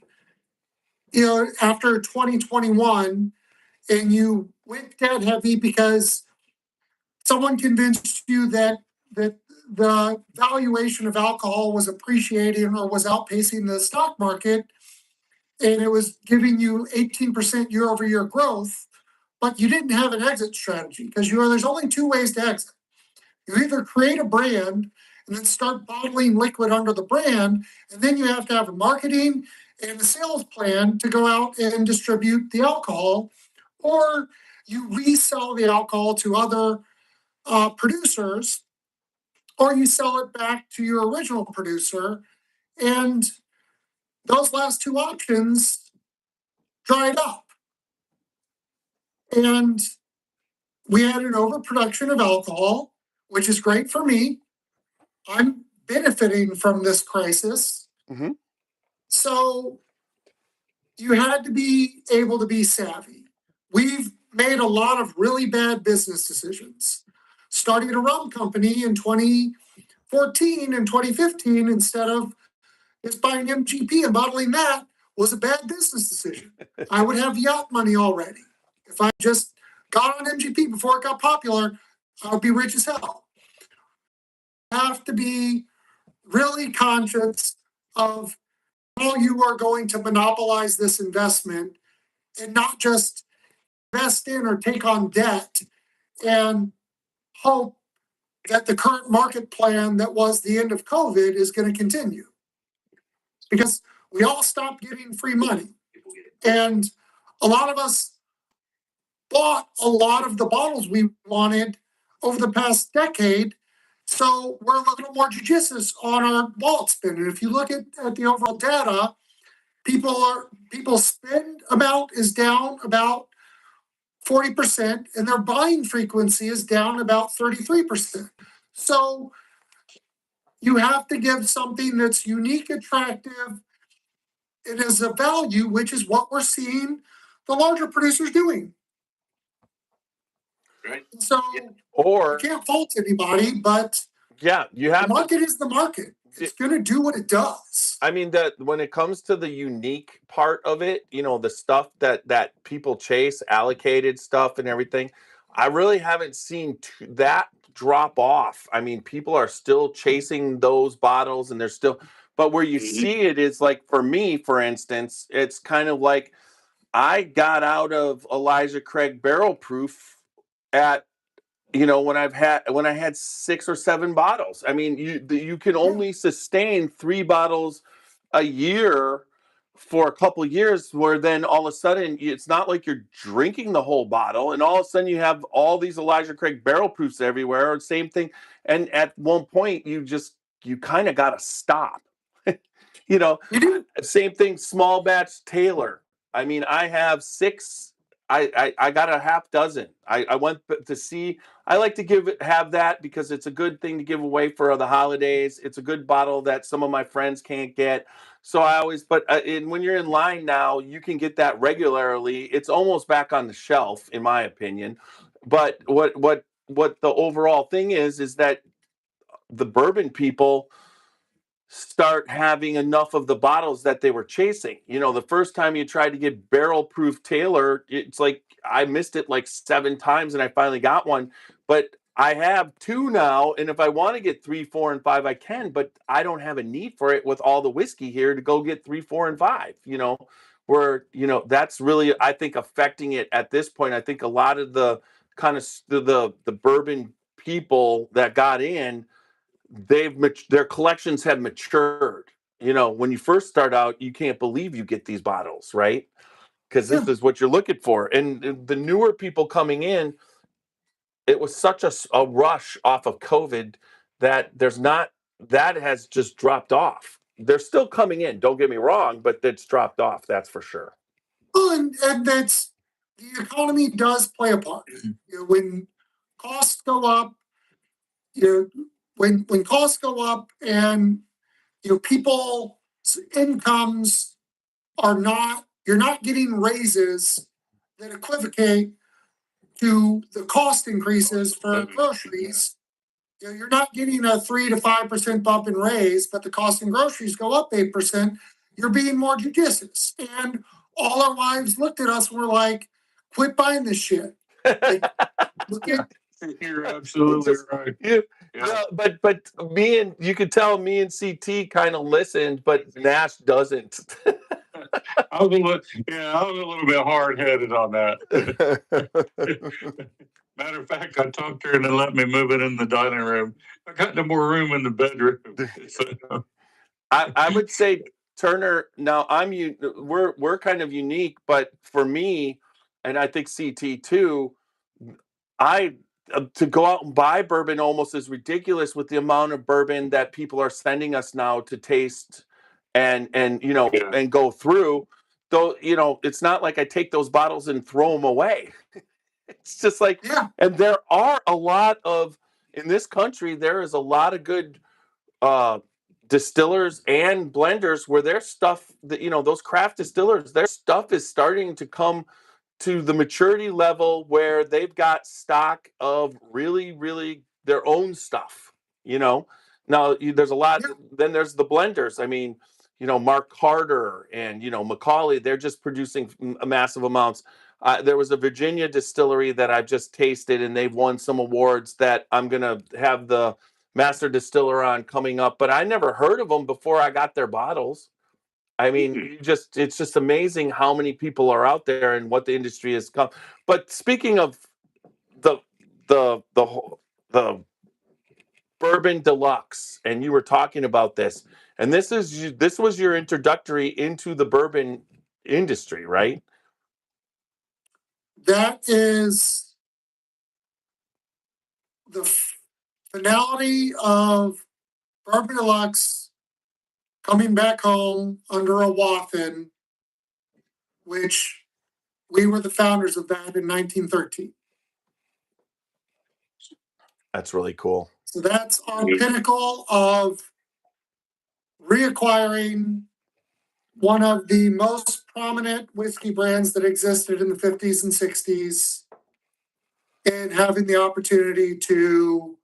after 2021, and you went debt heavy because someone convinced you that the valuation of alcohol was appreciating or was outpacing the stock market, and it was giving you 18% year over year growth, but you didn't have an exit strategy because there's only two ways to exit. You either create a brand and then start bottling liquid under the brand. And then you have to have a marketing and a sales plan to go out and distribute the alcohol, or you resell the alcohol to other producers, or you sell it back to your original producer. And those last two options dried up. And we had an overproduction of alcohol, which is great for me. I'm benefiting from this crisis. Mm-hmm. So you had to be able to be savvy. We've made a lot of really bad business decisions. Starting a rum company in 2014 and 2015 instead of just buying MGP and bottling that was a bad business decision. I would have yacht money already. If I just got on MGP before it got popular, I would be rich as hell. You have to be really conscious of how you are going to monopolize this investment and not just invest in or take on debt and hope that the current market plan that was the end of COVID is going to continue. Because we all stopped getting free money. And a lot of us bought a lot of the bottles we wanted over the past decade. So we're a little more judicious on our wallet spend. And if you look at the overall data, people's spend amount is down about 40%, and their buying frequency is down about 33%. So you have to give something that's unique, attractive, it is a value, which is what we're seeing the larger producers doing. Right. So Or you can't fault anybody, but yeah, you have the market is the market. It's going to do what it does. I mean, that when it comes to the unique part of it, you know, the stuff that people chase, allocated stuff and everything, I really haven't seen that drop off. I mean, people are still chasing those bottles, and they're still. But where you see it is like, for me, for instance, it's kind of like I got out of Elijah Craig barrel proof at, you know, when I had 6 or 7 bottles. I mean, you can only sustain 3 bottles a year for a couple of years, where then all of a sudden it's not like you're drinking the whole bottle, and all of a sudden you have all these Elijah Craig barrel proofs everywhere, or same thing. And at one point you kind of got to stop. You know, same thing, small batch Taylor. I mean, I have 6. I got a half dozen. I went to see. I like to have that because it's a good thing to give away for the holidays. It's a good bottle that some of my friends can't get. So I always, but when you're in line now, you can get that regularly. It's almost back on the shelf, in my opinion. But what the overall thing is that the bourbon people start having enough of the bottles that they were chasing. You know, the first time you tried to get barrel proof Taylor, it's like I missed it like 7 times and I finally got one. But I have 2 now, and if I want to get 3, 4, and 5, I can, but I don't have a need for it with all the whiskey here to go get 3, 4, and 5, you know, where, you know, that's really, I think, affecting it at this point. I think a lot of the kind of the bourbon people that got in, their collections have matured. You know, when you first start out, you can't believe you get these bottles, right? Because this is what you're looking for. And the newer people coming in, it was such a rush off of COVID that that has just dropped off. They're still coming in, don't get me wrong, but it's dropped off, that's for sure. Well, and that's, the economy does play a part. You know, when costs go up, when costs go up, and people's incomes are not, you're not getting raises that equivocate to the cost increases for groceries. You're not getting a 3 to 5% bump in raise, but the cost in groceries go up 8%. You're being more judicious. And all our wives looked at us and were like, quit buying this shit. Like, look at, You're absolutely right. No, but you could tell me and CT kind of listened, but Nash doesn't. I was a little bit hard headed on that. Matter of fact, I talked to her and they let me move it in the dining room. I got no more room in the bedroom. So, I would say Turner. Now we're kind of unique, but for me, and I think CT too, I to go out and buy bourbon almost is ridiculous with the amount of bourbon that people are sending us now to taste and Yeah. and go through. Though it's not like I take those bottles and throw them away. It's just like, Yeah. and there are a lot of in this country. There is a lot of good uh, distillers and blenders where their stuff, that those craft distillers, their stuff is starting to come to the maturity level where they've got stock of really, really their own stuff. You know, now there's a lot. Then there's the blenders. I mean, Mark Carter and Macaulay. They're just producing massive amounts. There was a Virginia distillery that I've just tasted, and they've won some awards that I'm gonna have the master distiller on coming up. But I never heard of them before I got their bottles. I mean, it's just amazing how many people are out there and what the industry has come. But speaking of the the Bourbon Deluxe, and you were talking about this, and this was your introductory into the bourbon industry, right? That is the finality of Bourbon Deluxe coming back home under a Wathen, which we were the founders of that in 1913. That's really cool. So that's our pinnacle of reacquiring one of the most prominent whiskey brands that existed in the 50s and 60s and having the opportunity to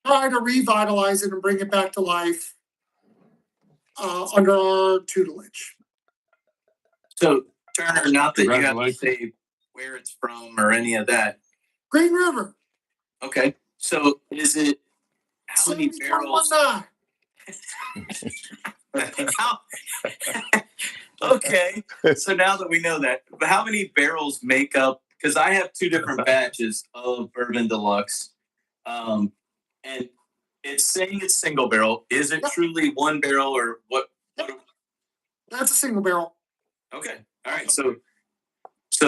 try to revitalize it and bring it back to life under our tutelage. So, Turner, not that you have to say where it's from or any of that. Green River. Okay. So, is it how many barrels? Okay. So now that we know that, but how many barrels make up? Because I have two different batches of Bourbon Deluxe, and it's saying it's single barrel. Is it truly one barrel or what? That's a single barrel. Okay. All right. So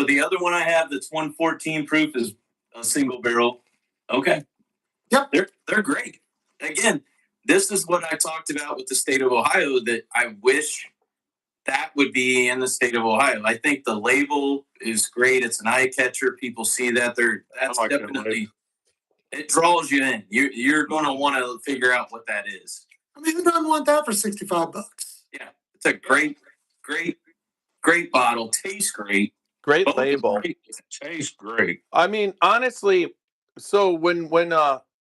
the other one I have that's 114 proof is a single barrel. Okay. Yep. They're great. Again, this is what I talked about with the state of Ohio that I wish that would be in the state of Ohio. I think the label is great. It's an eye catcher. People see that. That's definitely, it draws you in. You're going to want to figure out what that is. I mean, who doesn't want that for $65? Yeah. It's a great bottle. Tastes great. Great label. Tastes great. I mean, honestly, so when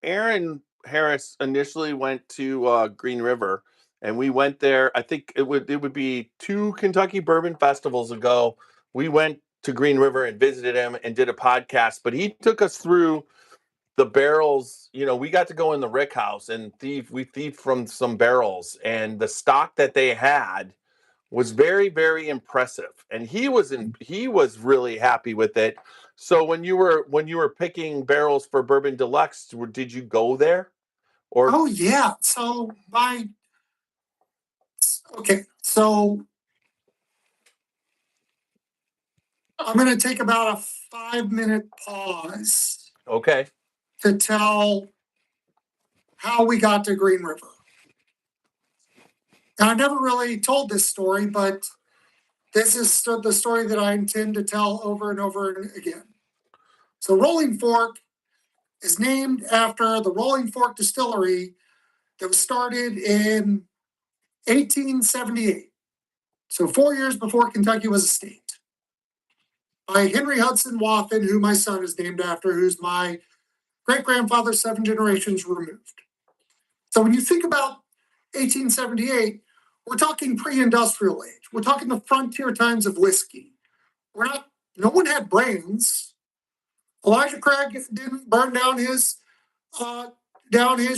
Aaron Harris initially went to Green River, and we went there, I think it would be 2 Kentucky Bourbon Festivals ago. We went to Green River and visited him and did a podcast, but he took us through the barrels. We got to go in the rick house and we thieved from some barrels, and the stock that they had was very, very impressive, and he was really happy with it. So when you were picking barrels for Bourbon Deluxe, did you go there? Or Oh yeah. So so I'm going to take about a 5-minute pause. Okay. To tell how we got to Green River. And I never really told this story, but this is the story that I intend to tell over and over again. So Rolling Fork is named after the Rolling Fork Distillery that was started in 1878. So 4 years before Kentucky was a state. By Henry Hudson Wathen, who my son is named after, who's my great-grandfather 7 generations removed. So when you think about 1878, we're talking pre-industrial age. We're talking the frontier times of whiskey. No one had brains. Elijah Craig didn't burn down his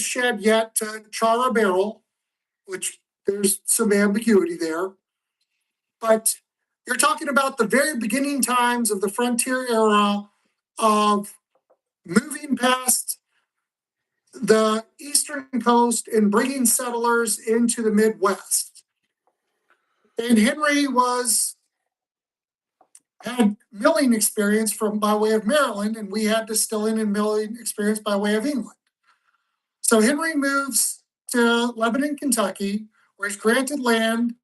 shed yet to char a barrel, which there's some ambiguity there. But you're talking about the very beginning times of the frontier era of moving past the eastern coast and bringing settlers into the Midwest. And Henry had milling experience by way of Maryland, and we had distilling and milling experience by way of England. So Henry moves to Lebanon, Kentucky, where he's granted land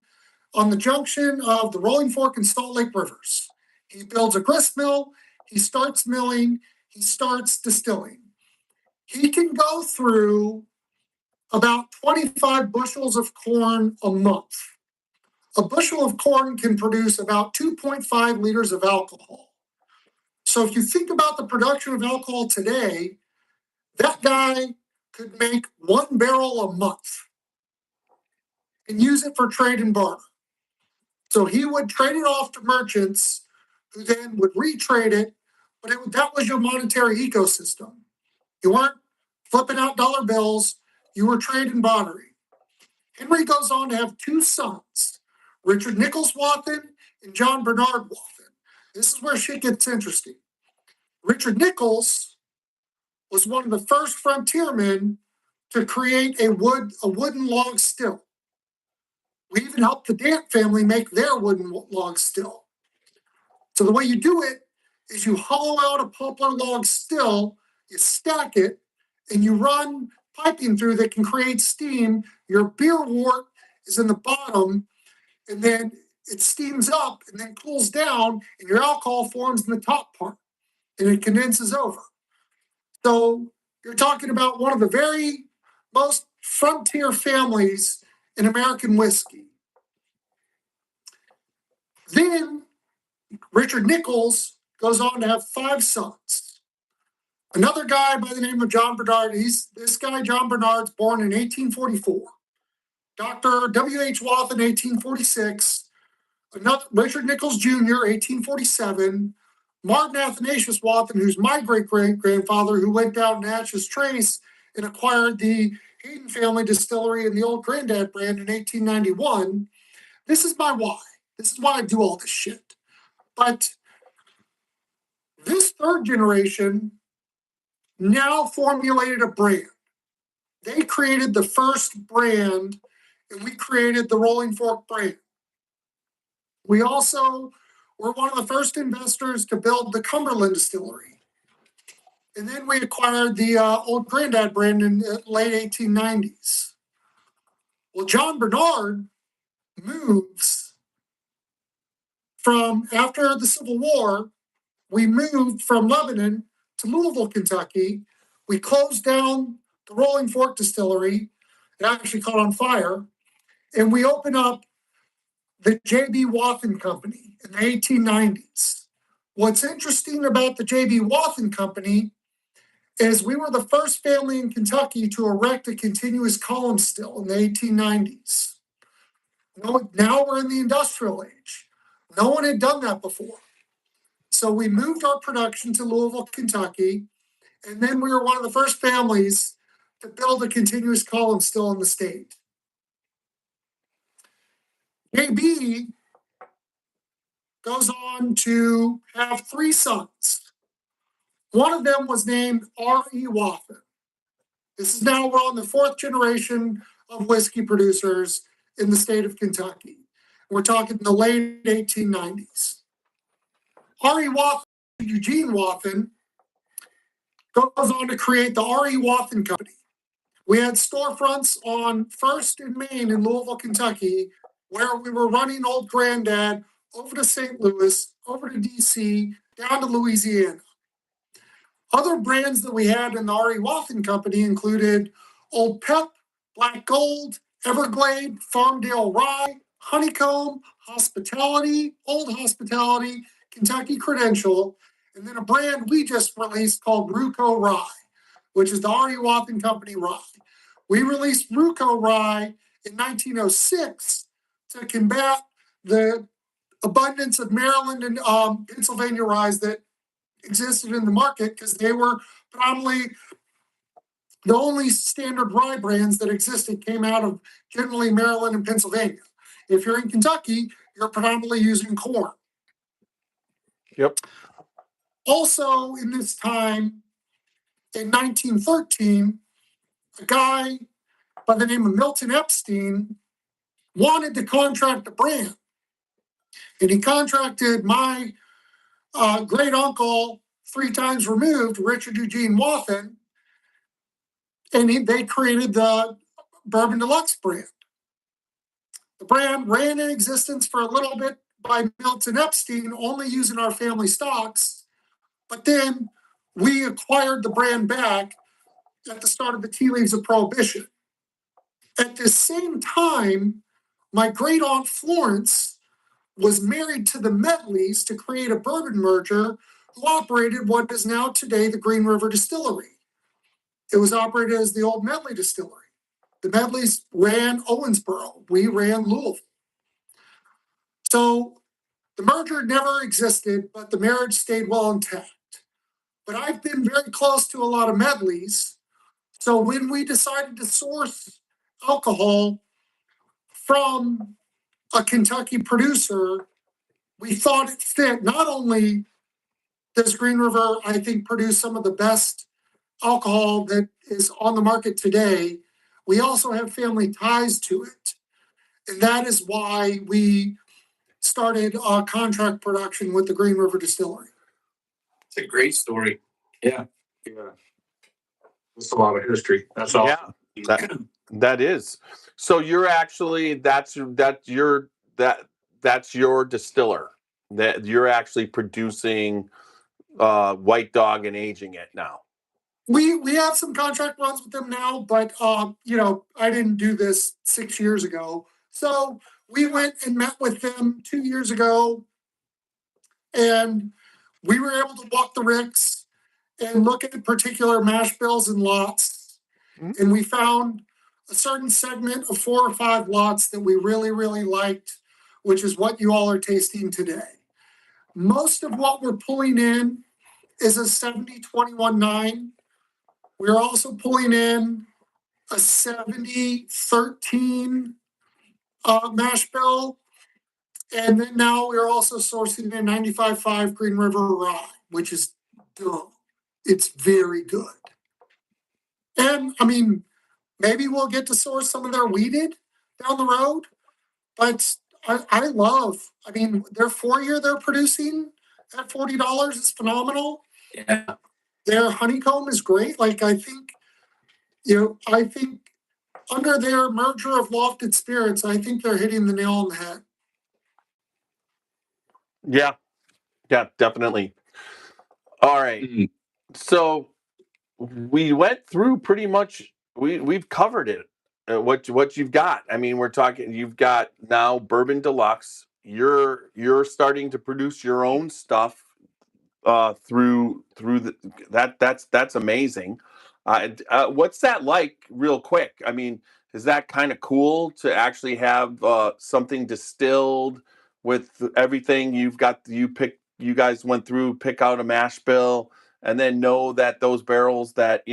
on the junction of the Rolling Fork and Salt Lake Rivers. He builds a grist mill, he starts milling, he starts distilling. He can go through about 25 bushels of corn a month. A bushel of corn can produce about 2.5 liters of alcohol. So if you think about the production of alcohol today, that guy could make 1 barrel a month and use it for trade and barter. So he would trade it off to merchants who then would retrade it, but that was your monetary ecosystem. You weren't flipping out dollar bills, you were trade and bartering. Henry goes on to have 2 sons, Richard Nichols Wathen and John Bernard Wathen. This is where shit gets interesting. Richard Nichols was one of the first frontiermen to create a wooden log still. We even helped the Dant family make their wooden log still. So the way you do it is you hollow out a poplar log still, you stack it, and you run piping through that can create steam. Your beer wort is in the bottom, and then it steams up and then cools down, and your alcohol forms in the top part, and it condenses over. So you're talking about one of the very most frontier families in American whiskey. Then Richard Nichols goes on to have 5 sons. Another guy by the name of John Bernard, John Bernard's born in 1844. Dr. W.H. Wathen, 1846. Richard Nichols Jr., 1847. Martin Athanasius Wathen, who's my great-great-grandfather, who went down Natchez Trace and acquired the Hayden family distillery and the old Granddad brand in 1891. This is my why. This is why I do all this shit. But this 3rd generation now formulated a brand. They created the first brand, and we created the Rolling Fork brand. We also were one of the first investors to build the Cumberland distillery. And then we acquired the old Granddad brand in the late 1890s. Well, John Bernard moves from, after the Civil War, we moved from Lebanon to Louisville, Kentucky. We closed down the Rolling Fork distillery. It actually caught on fire. And we opened up the J.B. Wathen Company in the 1890s. What's interesting about the J.B. Wathen Company is we were the first family in Kentucky to erect a continuous column still in the 1890s. Now we're in the industrial age. No one had done that before. So we moved our production to Louisville, Kentucky, and then we were one of the first families to build a continuous column still in the state. JB goes on to have 3 sons. One of them was named R.E. Wathen. This is now, we're on the 4th generation of whiskey producers in the state of Kentucky. We're talking the late 1890s. R.E. Wathen, Eugene Wathen, goes on to create the R.E. Wathen Company. We had storefronts on 1st and Main in Louisville, Kentucky, where we were running Old Granddad over to St. Louis, over to D.C., down to Louisiana. Other brands that we had in the R.E. Wathen Company included Old Pep, Black Gold, Everglade, Farmdale Rye, Honeycomb, Hospitality, Old Hospitality, Kentucky Credential, and then a brand we just released called Ruco Rye, which is the R.E. Wathen Company rye. We released Ruco Rye in 1906 to combat the abundance of Maryland and Pennsylvania ryes that existed in the market, because they were probably the only standard rye brands that existed came out of generally Maryland and Pennsylvania. if you're in Kentucky, you're predominantly using corn. Yep. Also, in this time, in 1913, a guy by the name of Milton Epstein wanted to contract a brand. And he contracted my great uncle, 3 times removed, Richard Eugene Wathen, and they created the Bourbon Deluxe brand. The brand ran in existence for a little bit by Milton Epstein, only using our family stocks, but then we acquired the brand back at the start of the tea leaves of Prohibition. At the same time, my great aunt Florence was married to the Medleys to create a bourbon merger who operated what is now today the Green River Distillery. It was operated as the old Medley Distillery. The Medleys ran Owensboro. We ran Louisville. So the merger never existed, but the marriage stayed well intact. But I've been very close to a lot of Medleys. So when we decided to source alcohol from a Kentucky producer, we thought it fit. Not only does Green River, I think, produce some of the best alcohol that is on the market today, we also have family ties to it. And that is why we started contract production with the Green River Distillery. It's a great story. Yeah. That's a lot of history. That's all. Yeah, that is. So you're actually that's your distiller. That you're actually producing White Dog and aging it now. We have some contract runs with them now, but I didn't do this 6 years ago. So we went and met with them 2 years ago, and we were able to walk the ricks and look at particular mash bills and lots. Mhm. And we found a certain segment of 4 or 5 lots that we really, really liked, which is what you all are tasting today. Most of what we're pulling in is a 70-21-9. We're also pulling in a 70-13 mash bill. And then now we're also sourcing a 95.5 Green River Rye, which is dumb. It's very good. And I mean, maybe we'll get to source some of their weeded down the road. But I mean, their 4-year they're producing at $40 is phenomenal. Yeah. Their honeycomb is great. Like, I think under their merger of Lofted Spirits, I think they're hitting the nail on the head. Yeah, definitely. All right. Mhm. So we went through pretty much. We've covered it. What you've got? I mean, we're talking. You've got now Bourbon Deluxe. You're starting to produce your own stuff through that's amazing. What's that like, real quick? I mean, is that kind of cool to actually have something distilled with everything you've got? You guys went through, pick out a mash bill, and then know that those barrels that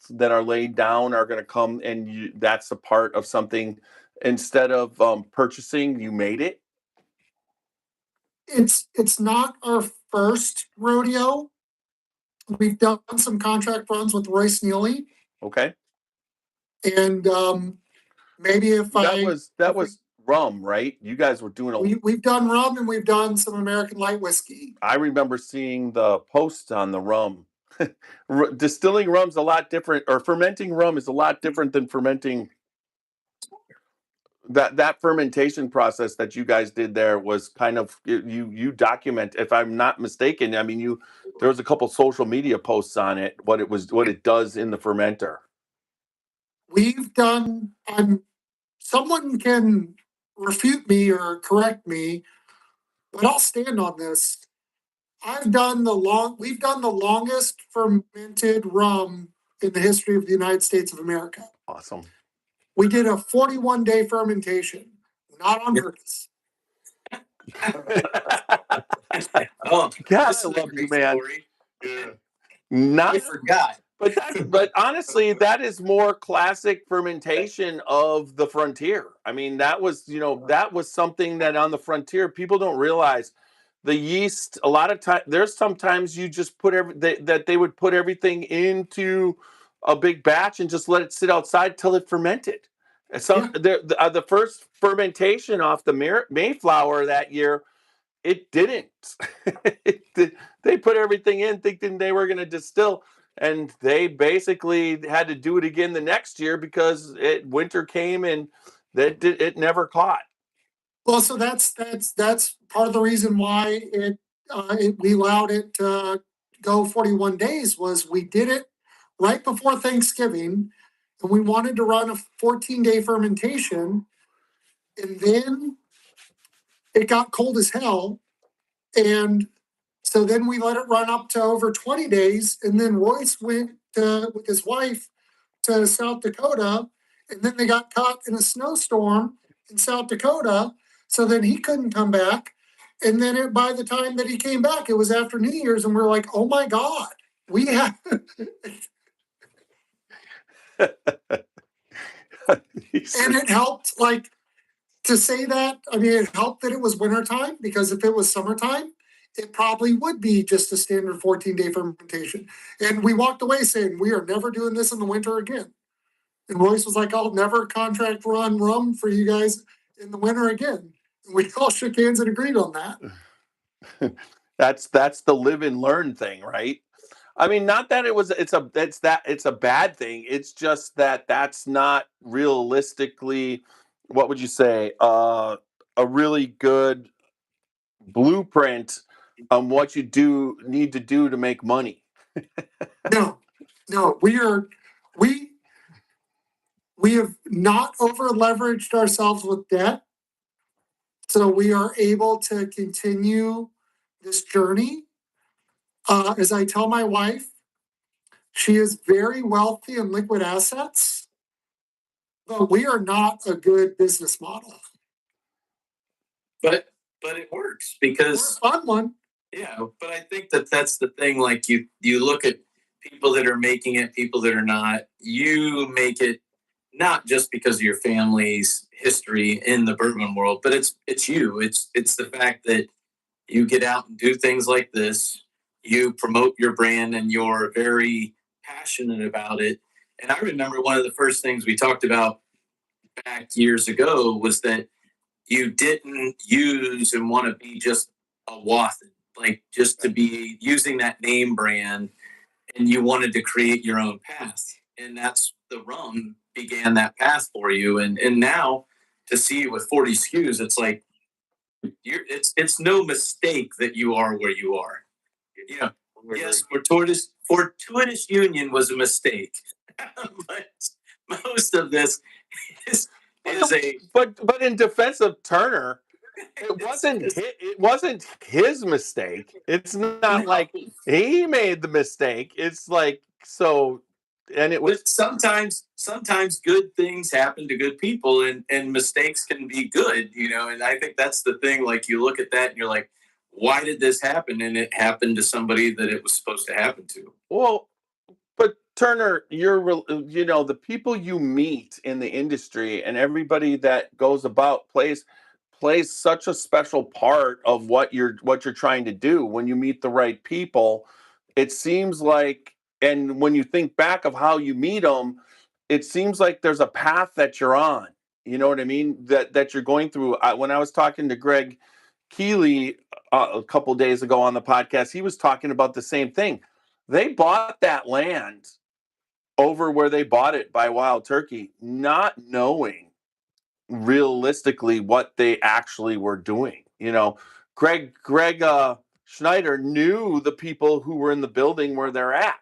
that are laid down are going to come, and that's a part of something. Instead of purchasing, you made it. It's not our first rodeo. We've done some contract runs with Royce Neely, Okay. and maybe That was rum, right? You guys were doing we've done rum and we've done some American light whiskey. I remember seeing the posts on the rum. Distilling rum's a lot different, or fermenting rum is a lot different than fermenting. That fermentation process that you guys did there was kind of you document, if I'm not mistaken. I mean, there was a couple social media posts on it, what it does in the fermenter. We've done. Someone can refute me or correct me, but I'll stand on this. We've done the longest fermented rum in the history of the United States of America. Awesome. We did a 41-day fermentation, not on purpose. Oh, God, this I is a love you, great man. story. Yeah. Not I forgot. But honestly, that is more classic fermentation of the frontier. I mean, that was something that on the frontier people don't realize. The yeast, a lot of time, there's sometimes you just put that they would put everything into a big batch and just let it sit outside till it fermented. And the first fermentation off the Mayflower that year, it didn't. They put everything in thinking they were going to distill, and they basically had to do it again the next year because winter came and it never caught. Well, so that's part of the reason why we allowed it to go 41 days was we did it right before Thanksgiving, and we wanted to run a 14-day fermentation, and then it got cold as hell, and so then we let it run up to over 20 days, and then Royce went with his wife to South Dakota, and then they got caught in a snowstorm in South Dakota, so then he couldn't come back. And then by the time that he came back, it was after New Year's, and we're like, oh my God, we have. And it helped, like, to say that, I mean, it helped that it was wintertime, because if it was summertime, it probably would be just a standard 14-day fermentation. And we walked away saying, we are never doing this in the winter again. And Royce was like, I'll never contract run rum for you guys in the winter again. And we all shook hands and agreed on that. That's the live and learn thing, right? I mean, not that it's a bad thing. It's just that that's not realistically, what would you say, a really good blueprint on what you need to do to make money. No, we have not over leveraged ourselves with debt. So we are able to continue this journey. As I tell my wife, she is very wealthy in liquid assets, but we are not a good business model. But it works because we're a fun one. Yeah, but I think that's the thing. Like you look at people that are making it, people that are not. You make it not just because of your family's history in the bourbon world, but it's you. It's the fact that you get out and do things like this. You promote your brand and you're very passionate about it. And I remember one of the first things we talked about back years ago was that you didn't use and want to be just a Wathen, like just to be using that name brand, and you wanted to create your own path. And that's the rum began that path for you. And now to see it with 40 SKUs, it's like it's no mistake that you are where you are. You know, yes, Fortuitous Union was a mistake, but most of this is but in defense of Turner, it wasn't his mistake. It's not like he made the mistake. It's like so, and it was sometimes good things happen to good people, and mistakes can be good, and I think that's the thing. Like you look at that and you're like, why did this happen? And it happened to somebody that it was supposed to happen to. Well, but Turner, the people you meet in the industry and everybody that goes about plays such a special part of what you're trying to do. When you meet the right people, it seems like, and when you think back of how you meet them, it seems like there's a path that you're on. You know what I mean? That you're going through. When I was talking to Greg Keeley a couple days ago on the podcast, he was talking about the same thing. They bought that land over where they bought it by Wild Turkey, not knowing realistically what they actually were doing. Greg Schneider knew the people who were in the building where they're at.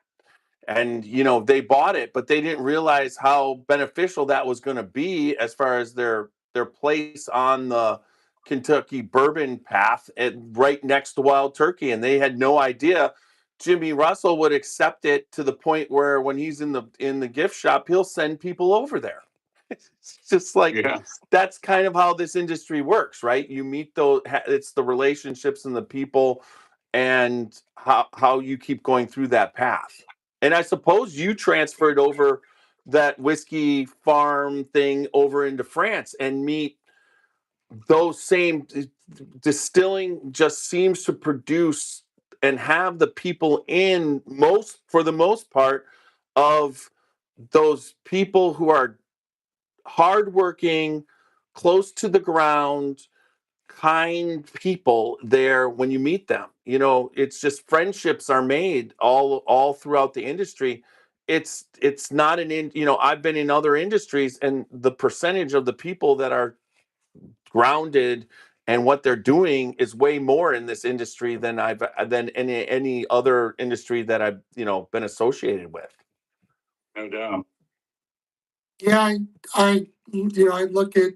And, they bought it, but they didn't realize how beneficial that was going to be as far as their place on the Kentucky bourbon path right next to Wild Turkey. And they had no idea Jimmy Russell would accept it to the point where when he's in the gift shop, he'll send people over there. It's just like, That's kind of how this industry works, right? You meet it's the relationships and the people and how you keep going through that path. And I suppose you transferred over that whiskey farm thing over into France and meet those same distilling just seems to produce and have the people in for the most part of those people who are hardworking, close to the ground, kind people there when you meet them. You know, it's just friendships are made all throughout the industry. It's not I've been in other industries and the percentage of the people that are grounded and what they're doing is way more in this industry than any other industry that I've, been associated with. No doubt. Yeah, I look at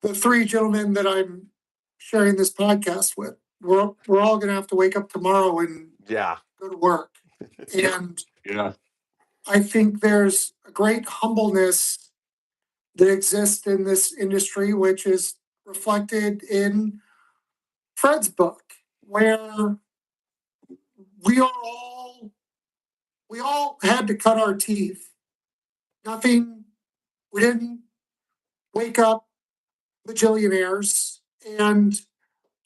the three gentlemen that I'm sharing this podcast with. We're all going to have to wake up tomorrow and Yeah. go to work. And Yeah. I think there's a great humbleness that exists in this industry, which is reflected in Fred's book, where we all had to cut our teeth. We didn't wake up bajillionaires. And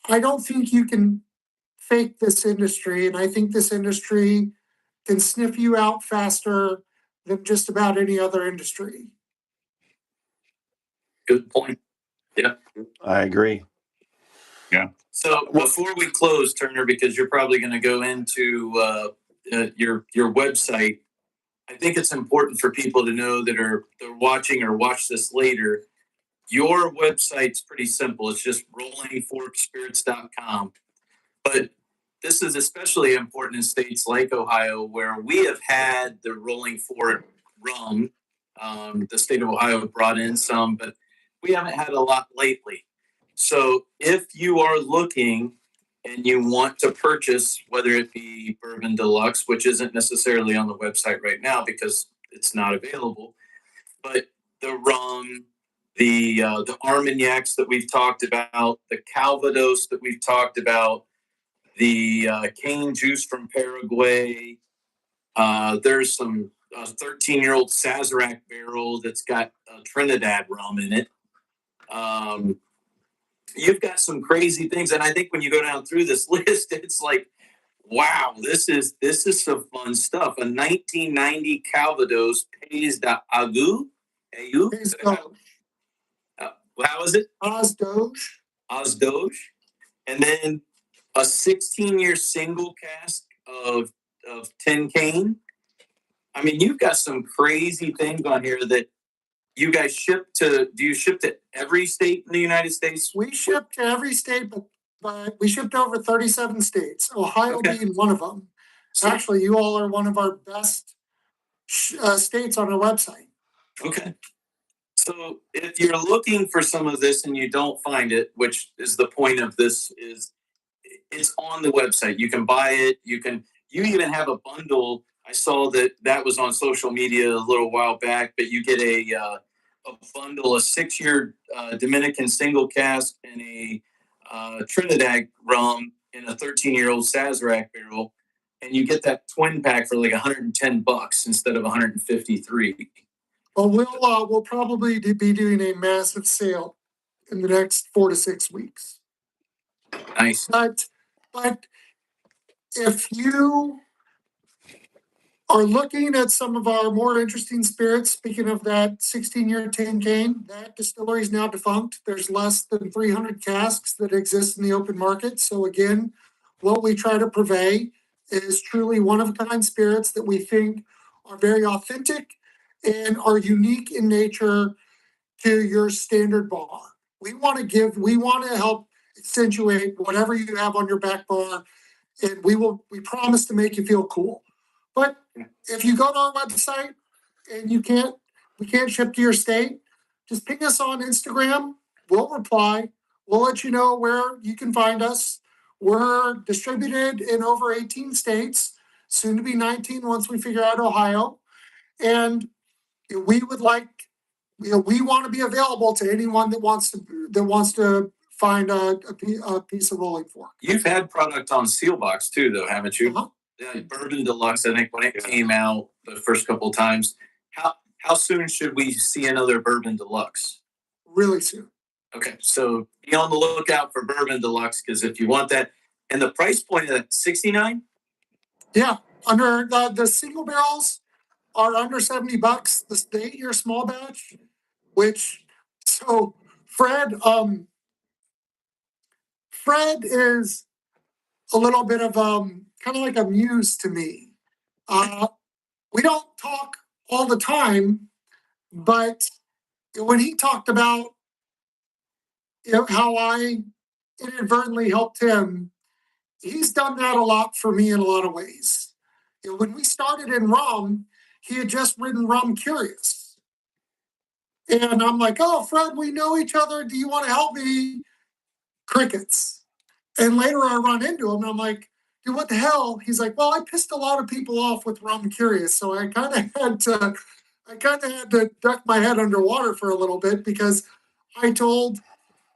I don't think you can fake this industry. And I think this industry can sniff you out faster than just about any other industry. Good point. Yeah. I agree. Yeah. So before we close, Turner, because you're probably going to go into your website, I think it's important for people to know that are watching or watch this later. Your website's pretty simple. It's just rollingforkspirits.com. But this is especially important in states like Ohio, where we have had the Rolling Fork rum. The state of Ohio brought in some, but we haven't had a lot lately. So if you are looking and you want to purchase, whether it be Bourbon Deluxe, which isn't necessarily on the website right now because it's not available, but the rum, the Armagnacs that we've talked about, the Calvados that we've talked about, the cane juice from Paraguay. There's some 13-year-old Sazerac barrel that's got Trinidad rum in it. You've got some crazy things, and I think when you go down through this list, it's like, wow, this is some fun stuff. A 1990 Calvados Pays d'Agu. How is it? Osdoge. And then a 16-year single cask of tin cane. I mean, you've got some crazy things on here that you guys ship to. Do you ship to every state in the United States? We ship to every state, but we ship to over 37 states, Ohio being one of them. So, actually, you all are one of our best states on our website. Okay. So if you're looking for some of this and you don't find it, which is the point of this, is it's on the website. You can buy it. You even have a bundle. I saw that was on social media a little while back, but you get a bundle, a 6-year Dominican single cask and a Trinidad rum in a 13-year-old Sazerac barrel. And you get that twin pack for like $110 instead of $153. Well, we'll probably be doing a massive sale in the next 4 to 6 weeks. Nice. But if you are looking at some of our more interesting spirits, speaking of that 16-year tin cane, that distillery is now defunct. There's less than 300 casks that exist in the open market. So again, what we try to purvey is truly one-of-a-kind spirits that we think are very authentic and are unique in nature to your standard bar. We want to help accentuate whatever you have on your back bar, and we promise to make you feel cool. But if you go to our website and we can't ship to your state, just ping us on Instagram. We'll reply. We'll let you know where you can find us. We're distributed in over 18 states, soon to be 19 once we figure out Ohio. And we want to be available to anyone that wants to find a piece of Rolling Fork. You've had product on Sealbox too, though, haven't you? Uh-huh. Bourbon Deluxe, I think when it came out the first couple of times, how soon should we see another Bourbon Deluxe? Really soon. Okay, so be on the lookout for Bourbon Deluxe, because if you want that, and the price point at $69. Yeah, under the single barrels are under $70. The 8-year small batch, which so Fred is a little bit of kind of like a muse to me. We don't talk all the time, but when he talked about how I inadvertently helped him, he's done that a lot for me in a lot of ways. When we started in rum, he had just written Rum Curious. And I'm like, oh, Fred, we know each other. Do you want to help me? Crickets. And later I run into him and I'm like, dude, what the hell? He's like, well, I pissed a lot of people off with Rum Curious. So I kind of had to duck my head underwater for a little bit, because I told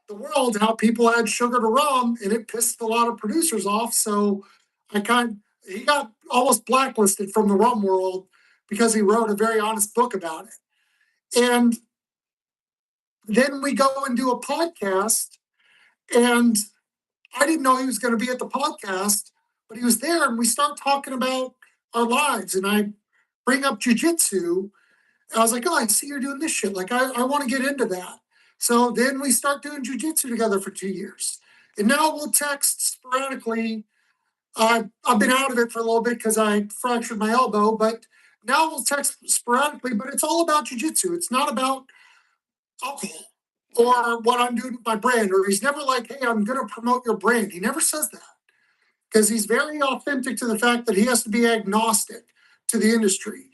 the world how people add sugar to rum and it pissed a lot of producers off. So he got almost blacklisted from the rum world because he wrote a very honest book about it. And then we go and do a podcast, and I didn't know he was going to be at the podcast, but he was there, and we start talking about our lives, and I bring up jujitsu. I was like, oh, I see you're doing this shit. Like, I want to get into that. So then we start doing jujitsu together for 2 years. And now we'll text sporadically. I've been out of it for a little bit because I fractured my elbow, but now we'll text sporadically, but it's all about jujitsu. It's not about alcohol or what I'm doing with my brand. Or he's never like, hey, I'm going to promote your brand. He never says that, because he's very authentic to the fact that he has to be agnostic to the industry.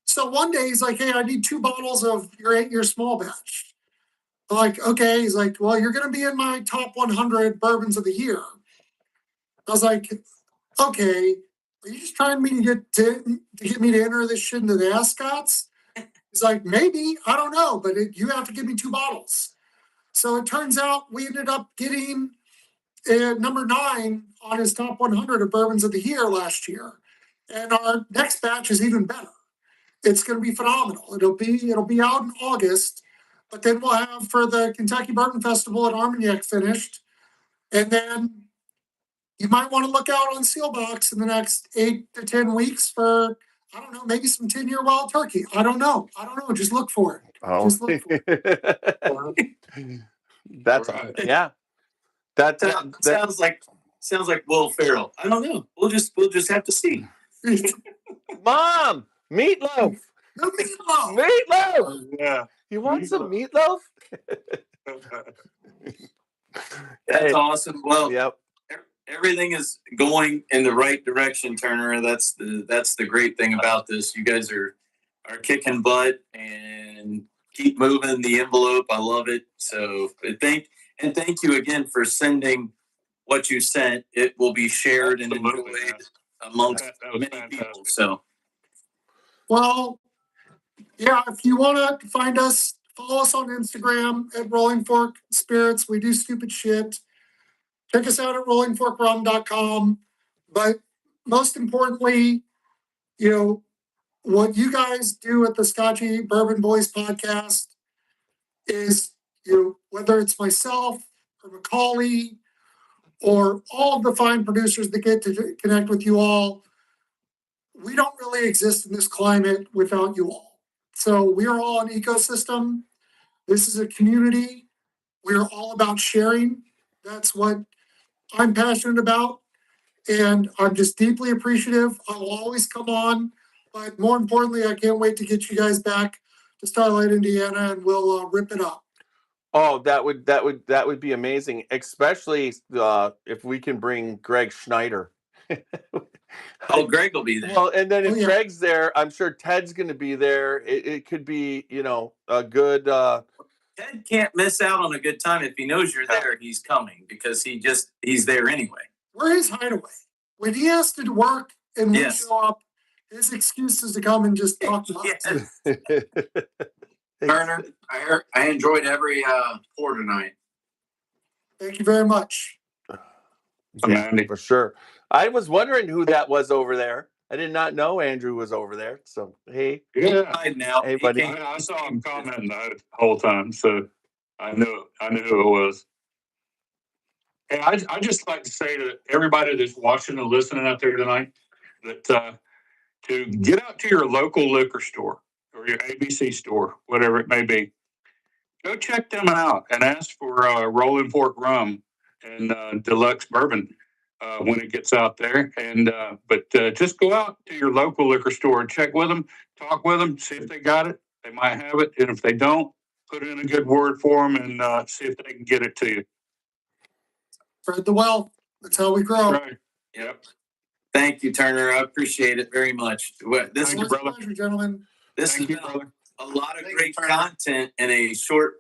So one day he's like, hey, I need 2 bottles of your 8-year small batch. I'm like, okay. He's like, well, you're going to be in my top 100 bourbons of the year. I was like, okay, are you just trying me to get me to enter this shit into the Ascots? He's like, maybe, I don't know, but you have to give me 2 bottles. So it turns out we ended up getting number 9 on his top 100 of bourbons of the year last year. And our next batch is even better. It's going to be phenomenal. It'll be out in August, but then we'll have for the Kentucky Bourbon Festival at Armagnac finished. And then you might want to look out on Sealbox in the next 8 to 10 weeks for, I don't know, maybe some 10-year wild turkey. I don't know. Just look for it. Oh. Just look for it. That's Right. yeah. That Sounds like Will Ferrell. I don't know. We'll just have to see. Mom, meatloaf. No meatloaf. Meatloaf. Yeah. You want some meatloaf? That's Hey, awesome. Well, yep. everything is going in the right direction, Turner. That's the great thing about this. You guys are kicking butt and keep moving the envelope. I love it. So thank you again for sending what you sent. It will be shared and Absolutely, enjoyed man. amongst That was many fantastic. people. So Well, yeah, if you want to find us, follow us on Instagram at Rolling Fork Spirits. We do stupid shit. Check us out at rollingforkrum.com. But most importantly, what you guys do at the Scotchy Bourbon Boys podcast is, whether it's myself or Macaulay or all of the fine producers that get to connect with you all, we don't really exist in this climate without you all. So we are all an ecosystem. This is a community. We're all about sharing. That's what I'm passionate about. And I'm just deeply appreciative. I'll always come on. But more importantly, I can't wait to get you guys back to Starlight, Indiana, and we'll rip it up. Oh, that would be amazing, especially if we can bring Greg Schneider. oh, Greg will be there. Well, and then if yeah. Greg's there, I'm sure Ted's going to be there. It could be, a good. Ted can't miss out on a good time. If he knows you're there, he's coming, because he's there anyway. We're his hideaway. When he has to work and we Yes. show up, his excuse is to come and just talk to us. Yes. Turner, I enjoyed every pour tonight. Thank you very much. Yeah, for sure. I was wondering who that was over there. I did not know Andrew was over there. So hey, Yeah, Now, hey, buddy. I saw him commenting the whole time, so I knew who it was. Hey, I just like to say to everybody that's watching and listening out there tonight that to get out to your local liquor store or your ABC store, whatever it may be. Go check them out and ask for Rolling Fork rum and deluxe bourbon when it gets out there. And but just go out to your local liquor store and check with them, talk with them, see if they got it. They might have it, and if they don't, put in a good word for them and see if they can get it to you. Spread the wealth. That's how we grow. Right. Yep. Thank you, Turner. I appreciate it very much. This Thank you, brother. Pleasure, gentlemen. This Thank has you, been brother. a lot of great content in a short,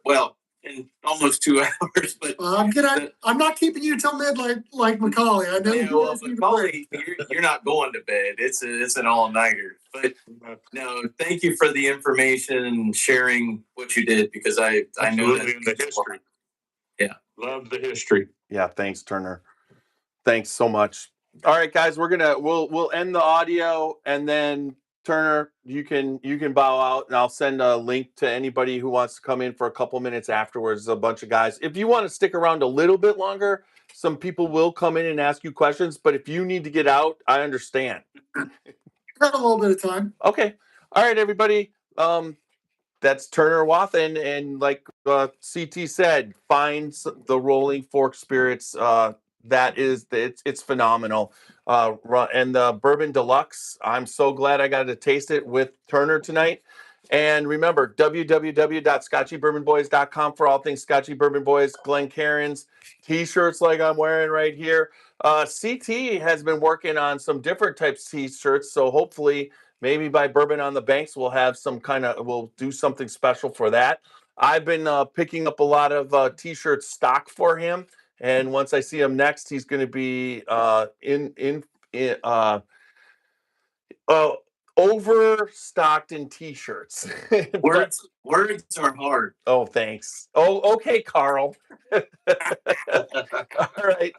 in almost 2 hours. But I'm not keeping you till midnight like Macaulay. I know yeah, you well, guys need to Macaulay, you're not going to bed. It's an all nighter. But no, thank you for the information and sharing what you did, because I know that in the history. Yeah, love the history. Yeah, thanks, Turner. Thanks so much. All right, guys, we'll end the audio, and then Turner, you can bow out, and I'll send a link to anybody who wants to come in for a couple minutes afterwards. A bunch of guys. If you want to stick around a little bit longer, some people will come in and ask you questions. But if you need to get out, I understand. Got a little bit of time. Okay. All right, everybody. That's Turner Wathan, and like CT said, find the Rolling Fork Spirits. It's phenomenal. And the Bourbon Deluxe. I'm so glad I got to taste it with Turner tonight. And remember, www.scotchybourbonboys.com for all things Scotchy Bourbon Boys, Glencairns, t-shirts like I'm wearing right here. CT has been working on some different types of t-shirts, so hopefully maybe by Bourbon on the Banks, we'll do something special for that. I've been picking up a lot of t-shirt stock for him. And once I see him next, he's going to be overstocked in t-shirts. words are hard. Oh, thanks. Oh, okay, Carl. All right.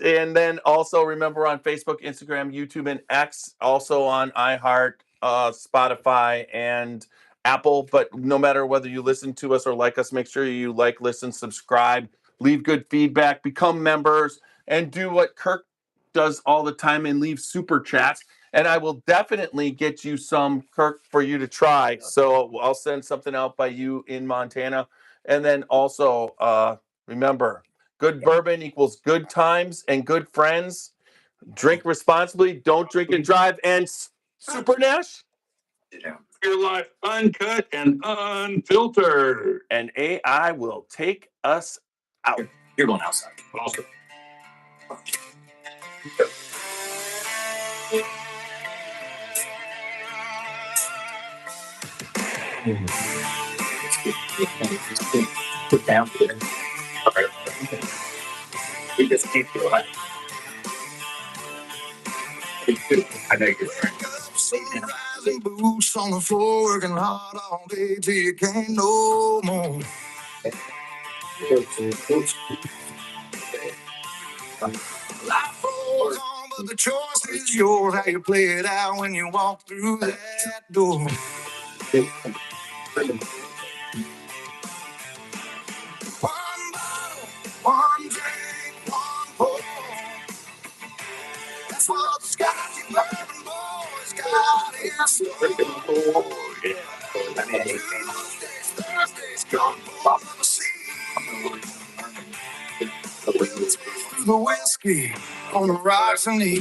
And then also remember on Facebook, Instagram, YouTube, and X, also on iHeart, Spotify, and Apple. But no matter whether you listen to us or like us, make sure you like, listen, subscribe, leave good feedback, become members, and do what Kirk does all the time and leave super chats. And I will definitely get you some, Kirk, for you to try. So I'll send something out by you in Montana. And then also, remember, good bourbon equals good times and good friends. Drink responsibly. Don't drink and drive. And Super Nash, Your life uncut and unfiltered. and AI will take us out. You're going outside. Awesome. Put down there. All right. We just keep going. I know you're Rising boots on the floor, working hard all day till you can't no more. Life goes on, but the choice is yours. How you play it out when you walk through that door. One bottle, one drink, one pour. That's what the Scotchy Bourbon Boys got in store. Tuesdays, Thursdays, come for the scene. The whiskey on the rocks and the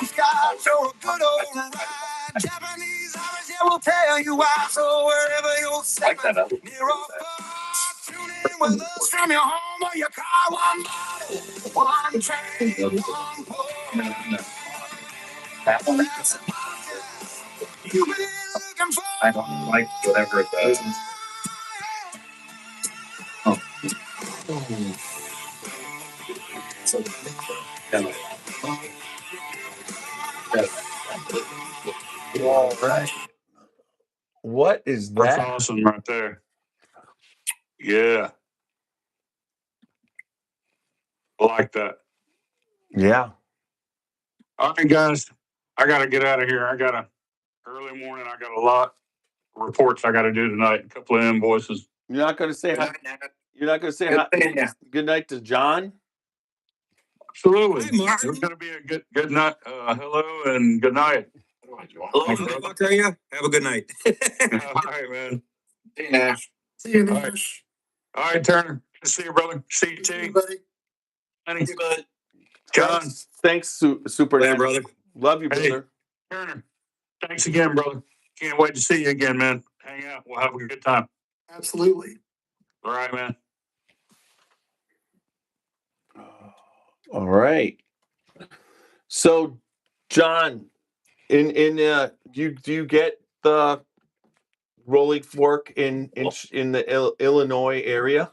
Scotch or a good old ride. Japanese Irish, yeah, will tell you why. So wherever you're stepping, near or far, tune in with us from your home or your car. One bottle, one drink, one pour. That's a podcast you've been looking for. I don't like whatever it does. All right. What is That's that? awesome right there. Yeah. I like that. Yeah. All right, guys, I got to get out of here. Early morning. I got a lot of reports I got to do tonight. A couple of invoices. You're not going to say hi. You're not going to say hi. Good night to John. Absolutely. Hi, Martin. It's going to be a good night. Hello and good night. Hello, how the fuck are you? Have a good night. All right, man. Hey, Nash. See you, All right. Nash. All right, Turner. Good to see you, brother. See you, See you, T. buddy. Honey. Bud. John. Thanks, Super. Yeah, brother. Love you, Hey. brother. Turner. Thanks again, brother. Can't wait to see you again, man. Hang out. We'll have a good time. Absolutely. All right, man. All right. So, John, do you get the rolling fork in the Illinois area?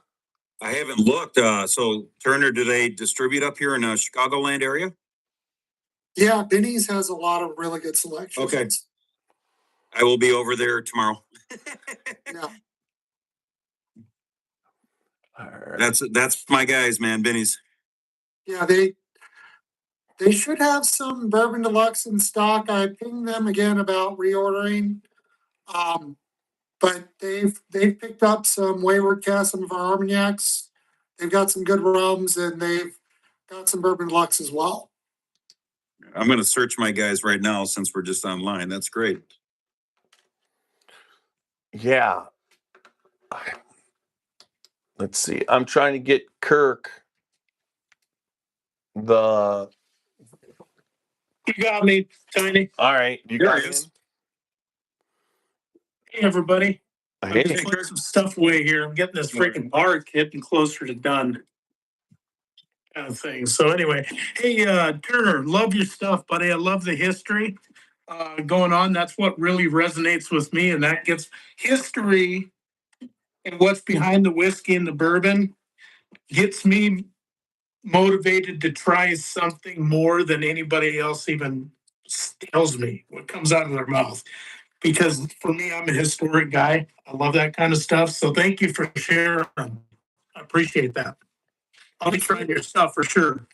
I haven't looked. So Turner, do they distribute up here in the Chicagoland area? Yeah, Benny's has a lot of really good selections. Okay. I will be over there tomorrow. Yeah. All right. That's my guys, man. Benny's. Yeah, they should have some Bourbon Deluxe in stock. I pinged them again about reordering. But they've picked up some Wayward Cask, some of our Armagnacs. They've got some good rums, and they've got some Bourbon Deluxe as well. I'm going to search my guys right now since we're just online. That's great. Yeah. Let's see. I'm trying to get Kirk the. You got me, Tiny. All right, you There got he him. is. Hey, everybody. I'm Hey. just putting some stuff away here. I'm getting this freaking bar getting closer to done. Kind of thing. So anyway, hey, Turner, love your stuff, buddy. I love the history going on. That's what really resonates with me, and that gets history and what's behind the whiskey and the bourbon gets me motivated to try something more than anybody else even tells me what comes out of their mouth. Because for me, I'm a historic guy. I love that kind of stuff. So thank you for sharing. I appreciate that. I'll be trying your stuff for sure.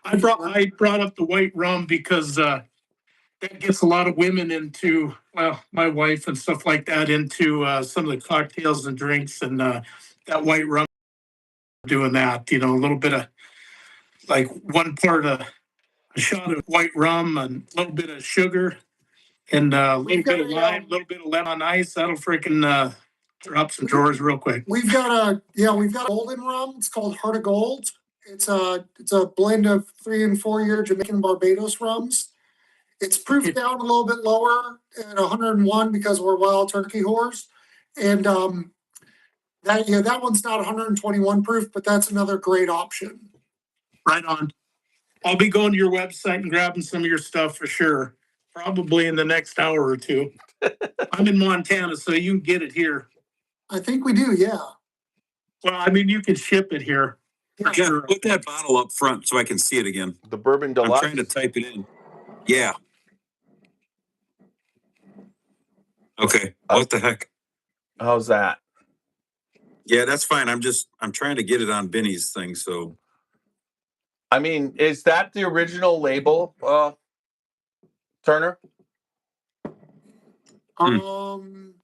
I brought up the white rum because that gets a lot of women into, well, my wife and stuff like that, into some of the cocktails and drinks, and that white rum doing that. You know, a little bit of like a shot of white rum and a little bit of sugar and a little bit of lime, a little bit of lemon on ice. That'll freaking drop some drawers real quick. We've got a golden rum. It's called Heart of Gold. It's a blend of 3 and 4 year Jamaican Barbados rums. It's proofed down a little bit lower at 101 because we're wild turkey whores. And that one's not 121 proof, but that's another great option. Right on. I'll be going to your website and grabbing some of your stuff for sure. Probably in the next hour or two. I'm in Montana, so you can get it here. I think we do, yeah. Well, I mean, you can ship it here. For Yeah, sure. put that bottle up front so I can see it again. The Bourbon Deluxe. I'm trying to type it in. Yeah. Okay. What the heck? How's that? Yeah, that's fine. I'm trying to get it on Benny's thing. So I mean, is that the original label, Turner? Um,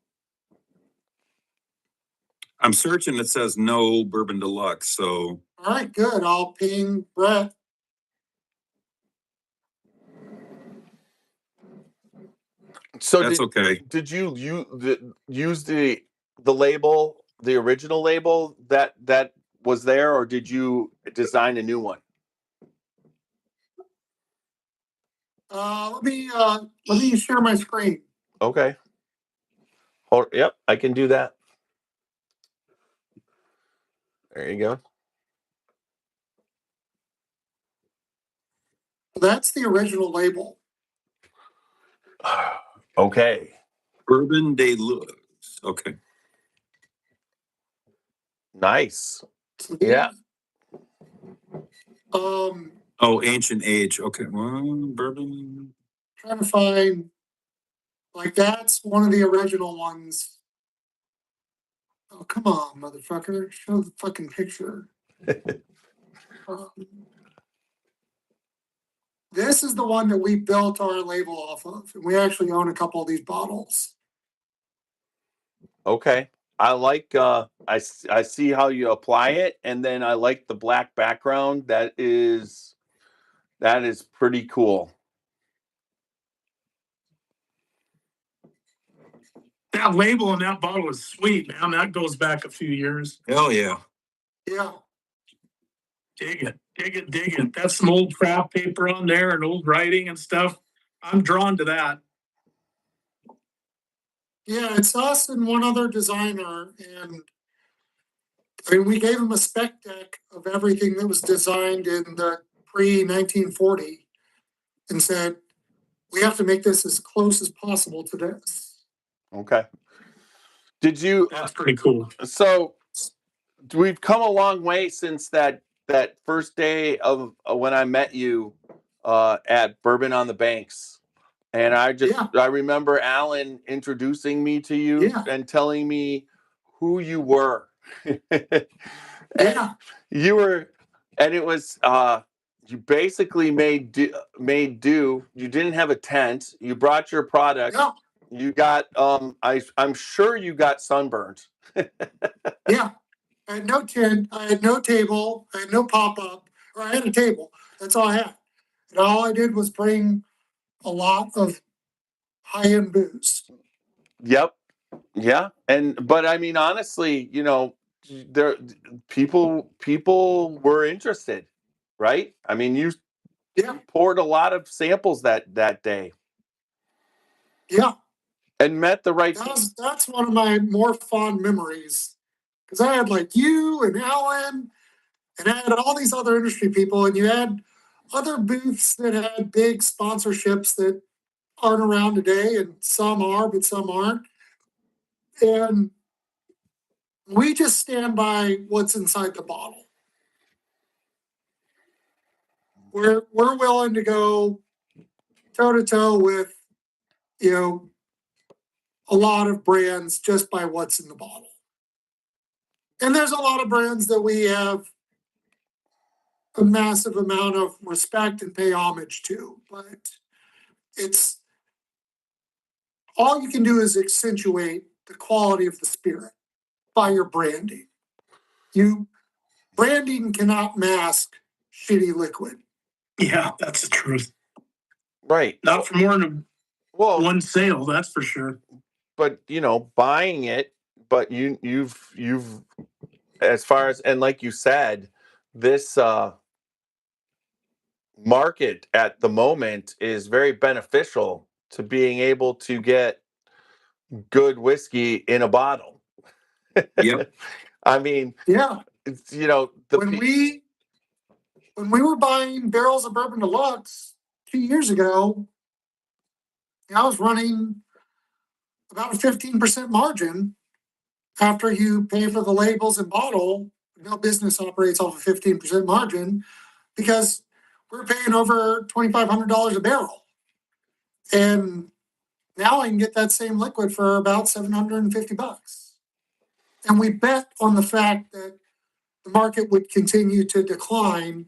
I'm searching. It says no Bourbon Deluxe. So all right, good. I'll ping Brett. So that's okay. Did you use the label, the original label that was there, or did you design a new one? Let me share my screen. Okay. Yep, I can do that. There you go. That's the original label. Okay. Bourbon Deluxe. Okay. Nice. Yeah. Oh, ancient age. Okay. Well, bourbon. Trying to find, like, that's one of the original ones. Oh, come on, motherfucker. Show the fucking picture. This is the one that we built our label off of. And we actually own a couple of these bottles. Okay. I like I see how you apply it, and then I like the black background. That is pretty cool. That label on that bottle is sweet, man. That goes back a few years. Hell yeah. Yeah. Dig it, dig it, dig it. That's some old craft paper on there and old writing and stuff. I'm drawn to that. Yeah, it's us and one other designer, and I mean, we gave him a spec deck of everything that was designed in the pre-1940 and said, we have to make this as close as possible to this. Okay. Did you? That's pretty cool. So we've come a long way since that first day of when I met you at Bourbon on the Banks. And I remember Alan introducing me to you and telling me who you were. Yeah. You were, and it was you basically made do. You didn't have a tent. You brought your product. Yeah. You got I'm sure you got sunburned. Yeah. I had no tent, I had no table, I had no pop-up, or I had a table. That's all I had. And all I did was bring a lot of high-end booze. Yep. Yeah. But I mean, honestly, you know, there people were interested, right? I mean, you poured a lot of samples that day. Yeah. And met the right that's one of my more fond memories. Because I had like you and Alan, and I had all these other industry people, and you had other booths that had big sponsorships that aren't around today, and some are, but some aren't. And we just stand by what's inside the bottle. We're willing to go toe to toe with, you know, a lot of brands just by what's in the bottle. And there's a lot of brands that we have a massive amount of respect and pay homage to, but it's all you can do is accentuate the quality of the spirit by your branding. Branding cannot mask shitty liquid. Yeah, that's the truth. Right. Not for more than one sale, that's for sure. But you know, buying it, but you've as far as, and like you said, this market at the moment is very beneficial to being able to get good whiskey in a bottle. Yep. I mean, yeah, it's, you know, when we were buying barrels of Bourbon Deluxe 2 years ago, I was running about a 15% margin after you pay for the labels and bottle. No business operates off a 15% margin because we're paying over $2,500 a barrel. And now I can get that same liquid for about $750. And we bet on the fact that the market would continue to decline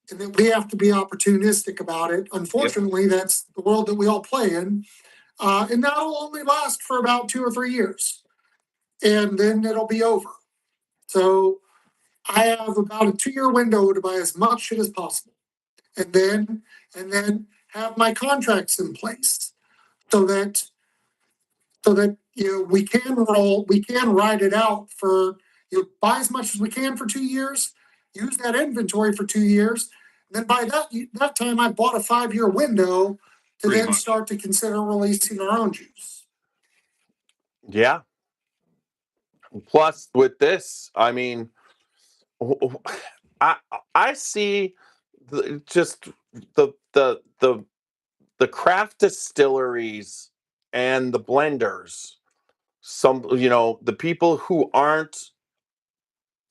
and that we have to be opportunistic about it. Unfortunately, that's the world that we all play in. And that'll only last for about 2 or 3 years. And then it'll be over. So I have about a 2-year window to buy as much shit as possible. And then have my contracts in place so that you know we can ride it out for buy as much as we can for 2 years, use that inventory for 2 years, and then by that time I bought a 5-year window to Pretty then much. start to consider releasing our own juice. Yeah. Plus with this, I mean, I see just the craft distilleries and the blenders, some, you know, the people who aren't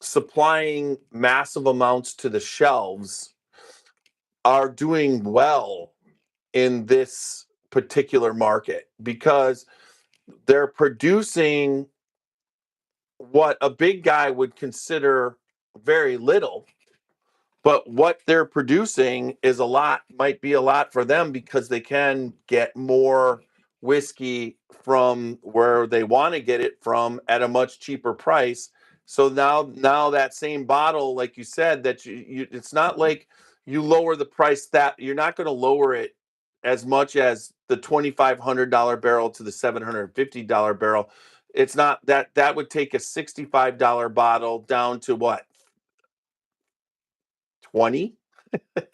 supplying massive amounts to the shelves are doing well in this particular market because they're producing what a big guy would consider very little, But what they're producing is might be a lot for them because they can get more whiskey from where they want to get it from at a much cheaper price. So now that same bottle, like you said, that you it's not like you lower the price, that you're not going to lower it as much as the $2,500 barrel to the $750 barrel. It's not that would take a $65 bottle down to what? 20?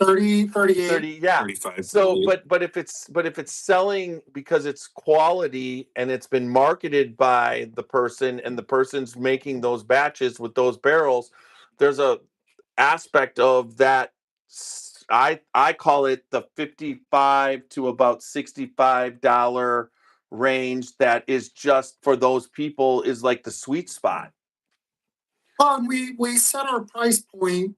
30, 38. 30, yeah. 35. So but if it's selling because it's quality and it's been marketed by the person and the person's making those batches with those barrels, there's a aspect of that. I call it the 55 to about $65 range that is just for those people is like the sweet spot. Well, we set our price point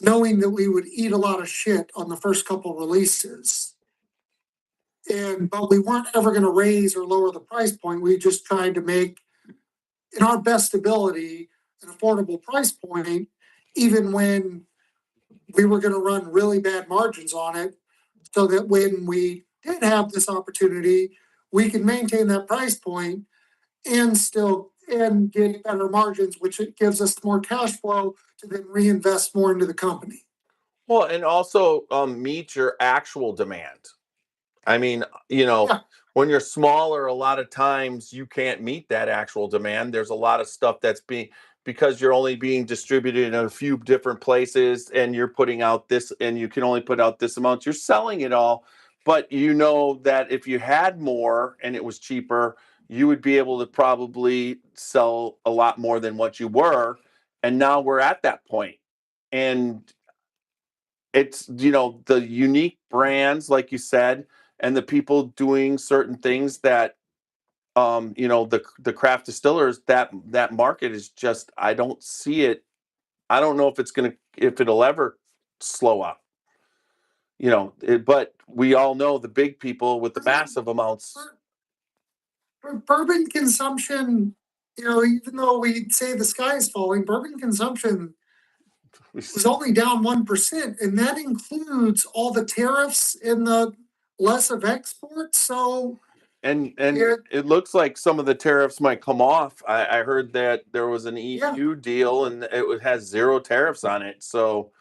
knowing that we would eat a lot of shit on the first couple releases. But we weren't ever going to raise or lower the price point. We just tried to make, in our best ability, an affordable price point, even when we were going to run really bad margins on it, so that when we did have this opportunity, we could maintain that price point and get better margins, which it gives us more cash flow to then reinvest more into the company. Well, and also meet your actual demand. I mean, Yeah. when you're smaller, a lot of times you can't meet that actual demand. There's a lot of stuff that's because you're only being distributed in a few different places and you're putting out this and you can only put out this amount. You're selling it all, but you know that if you had more and it was cheaper, you would be able to probably sell a lot more than what you were. And now we're at that point. And it's, the unique brands, like you said, and the people doing certain things that the craft distillers, that market is just, I don't see it. I don't know if it'll ever slow up. But we all know the big people with the massive amounts. For bourbon consumption, even though we say the sky is falling, bourbon consumption was only down 1%, and that includes all the tariffs and the less of exports. So And it looks like some of the tariffs might come off. I heard that there was an EU deal and it has 0 tariffs on it. So,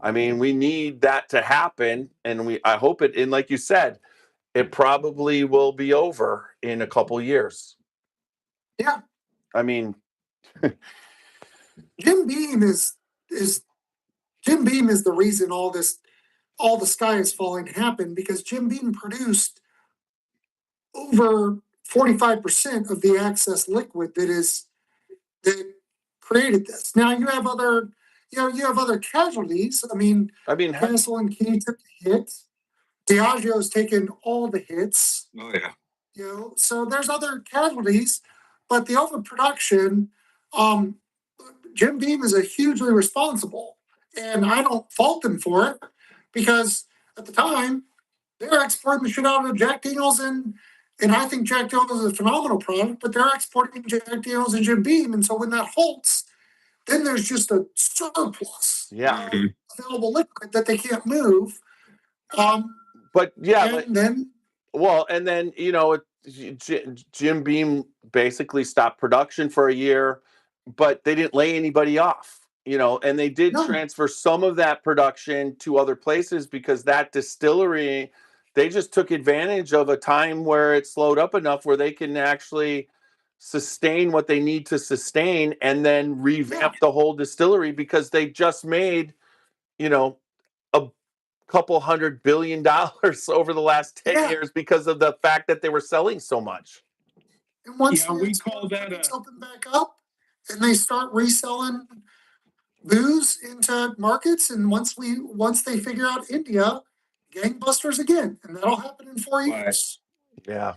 I mean, we need that to happen, and I hope it. And like you said, it probably will be over in a couple years. Yeah, I mean, Jim Beam is the reason all the sky is falling happened, because Jim Beam produced over 45% of the excess liquid that created this. Now you have other casualties. I mean, Castle and Key took the hits. Diageo's taken all the hits. Oh yeah. So there's other casualties, but the overproduction, Jim Beam is a hugely responsible, and I don't fault them for it, because at the time they're exporting the shit out of Jack Daniels, and I think Jack Daniels is a phenomenal product, but they're exporting Jack Daniels and Jim Beam, and so when that halts, then there's just a surplus of available liquid that they can't move. But yeah, and then Jim Beam basically stopped production for a year, but they didn't lay anybody off. And they did transfer some of that production to other places, because that distillery, they just took advantage of a time where it slowed up enough where they can actually sustain what they need to sustain and then revamp the whole distillery, because they just made, a couple $100 billion over the last 10 years because of the fact that they were selling so much. And once we call that open back up and they start reselling booze into markets, and once they figure out India, gangbusters again, and that'll happen in 4 years. Yeah.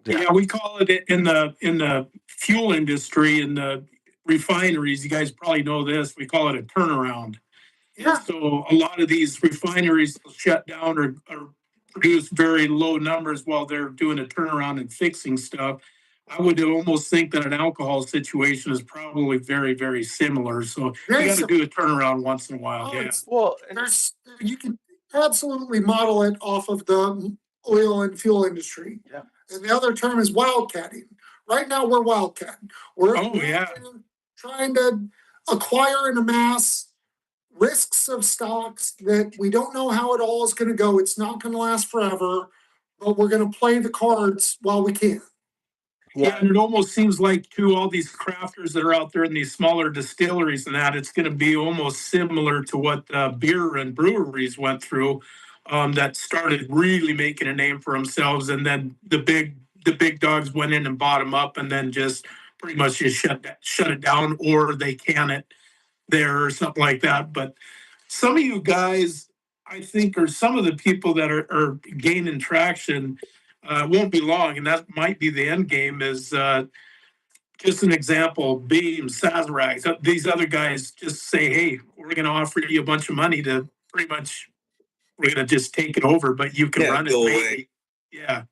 Yeah, we call it in the fuel industry, in the refineries. You guys probably know this. We call it a turnaround. Yeah. So a lot of these refineries will shut down or produce very low numbers while they're doing a turnaround and fixing stuff. I would almost think that an alcohol situation is probably very, very similar. So Very you got to similar. do a turnaround once in a while. Oh, Yeah. it's- Well, and you can absolutely model it off of the oil and fuel industry. Yeah. And the other term is wildcatting. Right now, we're wildcatting. We're Oh, yeah. trying to acquire and amass risks of stocks that we don't know how it all is going to go. It's not going to last forever, but we're going to play the cards while we can. Yeah, and it almost seems like too, all these crafters that are out there in these smaller distilleries and that, it's going to be almost similar to what beer and breweries went through, that started really making a name for themselves, and then the big dogs went in and bought them up, and then just pretty much just shut it down, or they can it there or something like that. But some of you guys, I think, are some of the people that are gaining traction. Won't be long, and that might be the end game. Is just an example, Beam, Sazerac, these other guys just say, hey, we're going to offer you a bunch of money to pretty much, we're going to just take it over, but you can run it. Go Maybe. away. Yeah,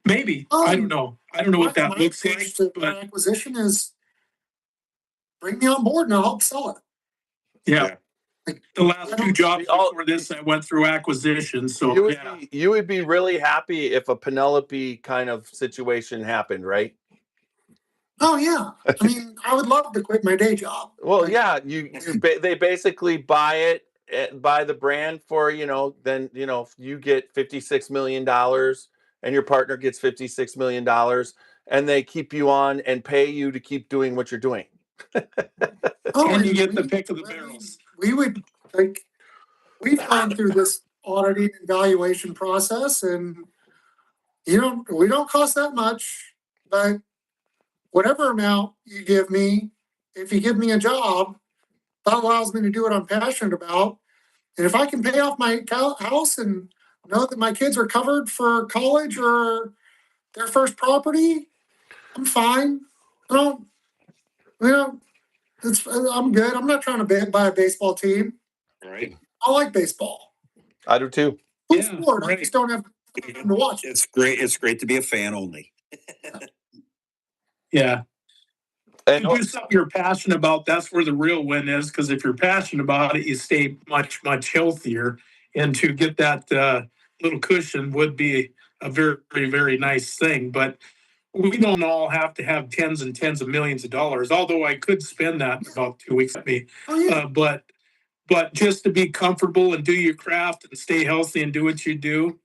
maybe. I don't know. I don't know what that looks like. But acquisition is bring me on board and I'll help sell it. Yeah. The last two jobs before this, I went through acquisition. So you would be really happy if a Penelope kind of situation happened, right? Oh yeah, I mean, I would love to quit my day job. Well, yeah, they basically buy the brand for, then you get $56 million and your partner gets $56 million, and they keep you on and pay you to keep doing what you're doing. And you get the pick of the barrels. We would we've gone through this auditing and valuation process, and we don't cost that much, but whatever amount you give me, if you give me a job, that allows me to do what I'm passionate about. And if I can pay off my house and know that my kids are covered for college or their first property, I'm fine. I'm good. I'm not trying to buy a baseball team. Right. I like baseball. I do too. Good sport. I just don't have time to watch it. It's great. It's great to be a fan only. Yeah. And do something you're passionate about, that's where the real win is, because if you're passionate about it, you stay much, much healthier. And to get that little cushion would be a very, very, very nice thing. But we don't all have to have tens and tens of millions of dollars, although I could spend that in about 2 weeks at me. But just to be comfortable and do your craft and stay healthy and do what you do,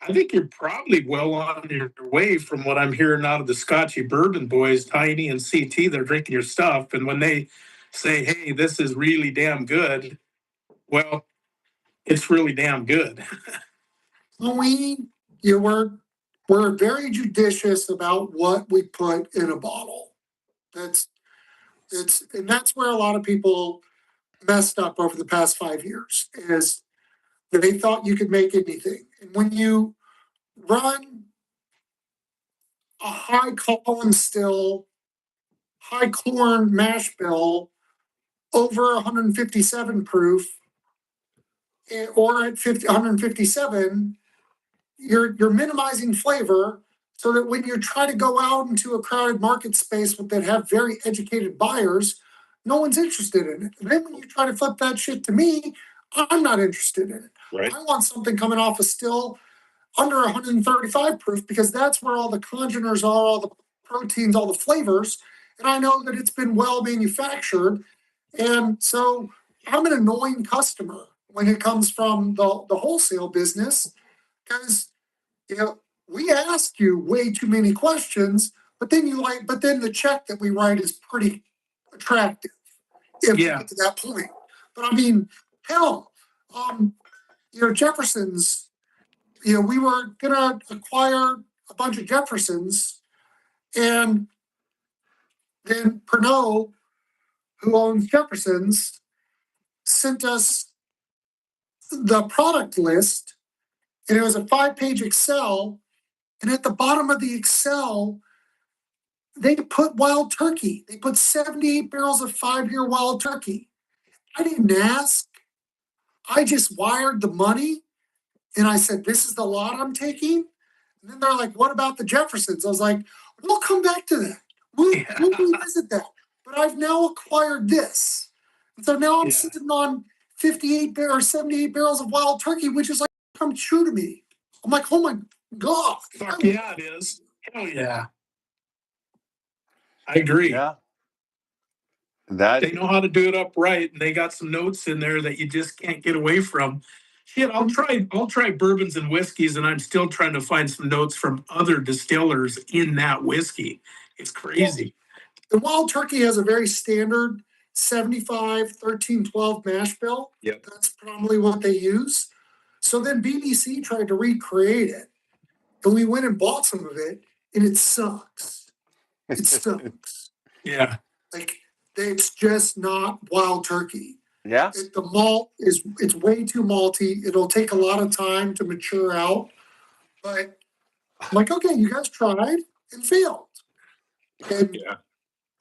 I think you're probably well on your way from what I'm hearing out of the Scotchy bourbon boys, Tiny and CT. They're drinking your stuff. And when they say, hey, this is really damn good, well, it's really damn good. We're very judicious about what we put in a bottle. That's where a lot of people messed up over the past 5 years, is they thought you could make anything. And when you run a high column still, high corn mash bill over 157 proof, or at 157, you're minimizing flavor, so that when you try to go out into a crowded market space that have very educated buyers, no one's interested in it. And then when you try to flip that shit to me, I'm not interested in it. Right. I want something coming off a still under 135 proof, because that's where all the congeners are, all the proteins, all the flavors. And I know that it's been well manufactured. And so I'm an annoying customer when it comes from the wholesale business, because we ask you way too many questions, but then the check that we write is pretty attractive if we get to that point. But I mean, hell, Jefferson's, we were gonna acquire a bunch of Jeffersons, and then Pernod, who owns Jefferson's, sent us the product list, and it was a 5-page Excel. And at the bottom of the Excel, they put wild turkey. They put 78 barrels of 5-year wild turkey. I didn't ask. I just wired the money, and I said, this is the lot I'm taking. And then they're like, what about the Jeffersons? I was like, We'll come back to that. We'll revisit that. But I've now acquired this. And so now I'm Yeah. sitting on 58 or 78 barrels of wild turkey, which is like come true to me. I'm like, oh my God. Fuck yeah, it is. Hell yeah. I agree. Yeah. That They know how to do it upright, and they got some notes in there that you just can't get away from. Shit, I'll try bourbons and whiskeys, and I'm still trying to find some notes from other distillers in that whiskey. It's crazy. The wild turkey has a very standard 75, 13, 12 mash bill. Yep. That's probably what they use. So then BBC tried to recreate it. And we went and bought some of it, and it sucks. It sucks. Yeah. Like, it's just not wild turkey. yeah. The malt it's way too malty. It'll take a lot of time to mature out. But I'm like, okay, you guys tried and failed. And Yeah.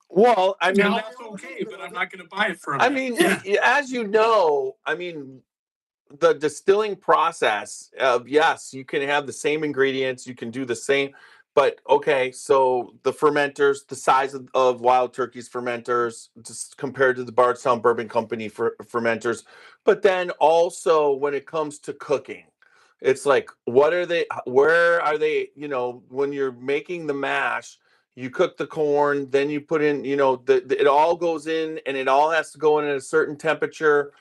Well, I mean, Now that's okay, but I'm not going to buy it from I you. mean, Yeah. as you know, I mean, the distilling process of yes, you can have the same ingredients, you can do the same, but okay, so the fermenters, the size of Wild Turkey's fermenters, just compared to the Bardstown Bourbon Company fermenters, but then also when it comes to cooking, it's like, what are they? Where are they? You know, when you're making the mash. You cook the corn, then you put in, you know, it all goes in and it all has to go in at a certain temperature.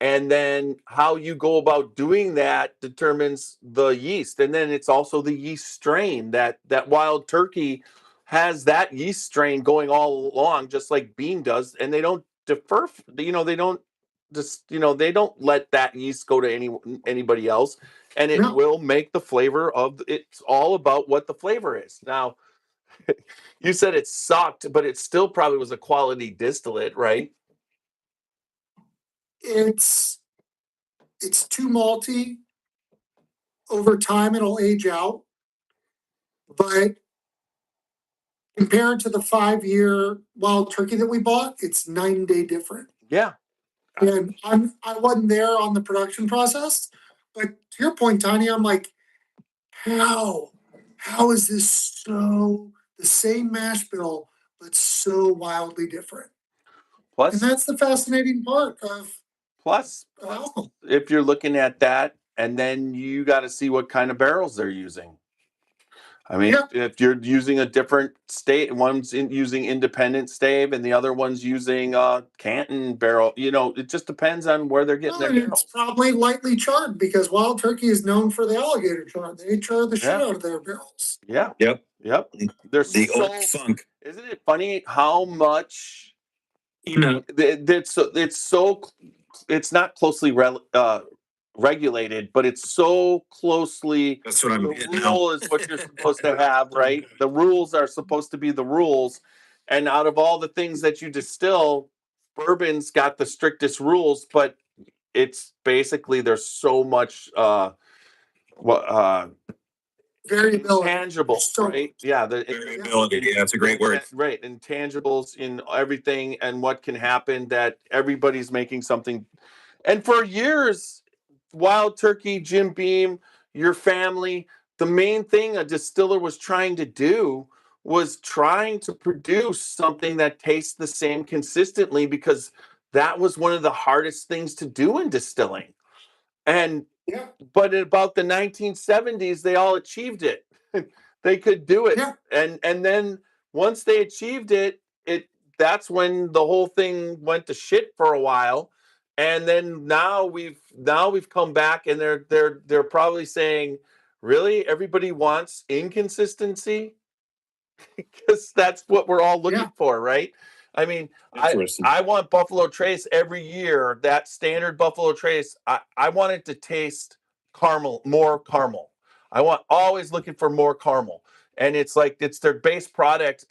And then how you go about doing that determines the yeast. And then it's also the yeast strain that wild turkey has that yeast strain going all along, just like bean does. And they don't defer, you know, they don't just, you know, they don't let that yeast go to anybody else. And it no, will make the flavor of it's all about what the flavor is. Now, you said it sucked, but it still probably was a quality distillate, right? it's too malty. Over time, it'll age out. But compared to the 5-year wild turkey that we bought, it's 9-day different. Yeah. And I wasn't there on the production process, but to your point, Tanya, I'm like, how is this so the same mash bill, but so wildly different? And Plus, that's the fascinating part of plus, alcohol. if you're looking at that, and then you got to see what kind of barrels they're using. I mean, Yeah. if you're using a different state, one's using independent stave and the other one's using Canton barrel, you know, it just depends on where they're getting Well, their and it's barrels. probably lightly charred because wild turkey is known for the alligator char. They char the shit Yeah. out of their barrels. Yeah. Yep. Yep. They're The so, old funk. isn't it funny how much You know, it's not closely regulated, but it's so closely. That's what I'm The getting now. rule is what you're supposed to have, right? The rules are supposed to be the rules, and out of all the things that you distill, bourbon's got the strictest rules, but it's basically there's so much Variability. intangibles, So right? Yeah, Variability. Yeah, that's a great word. Right, intangibles in everything and what can happen that everybody's making something. And for years, Wild Turkey, Jim Beam, your family, the main thing a distiller was trying to do was trying to produce something that tastes the same consistently because that was one of the hardest things to do in distilling. And yeah, but in about the 1970s, they all achieved it. They could do it. Yeah. And then once they achieved it, that's when the whole thing went to shit for a while. And then now we've come back and they're probably saying, really, everybody wants inconsistency? Because that's what we're all looking Yeah. for, right? I mean, Interesting. I want Buffalo Trace every year. That standard Buffalo Trace, I want it to taste more caramel. I want always looking for more caramel, and it's like it's their base product.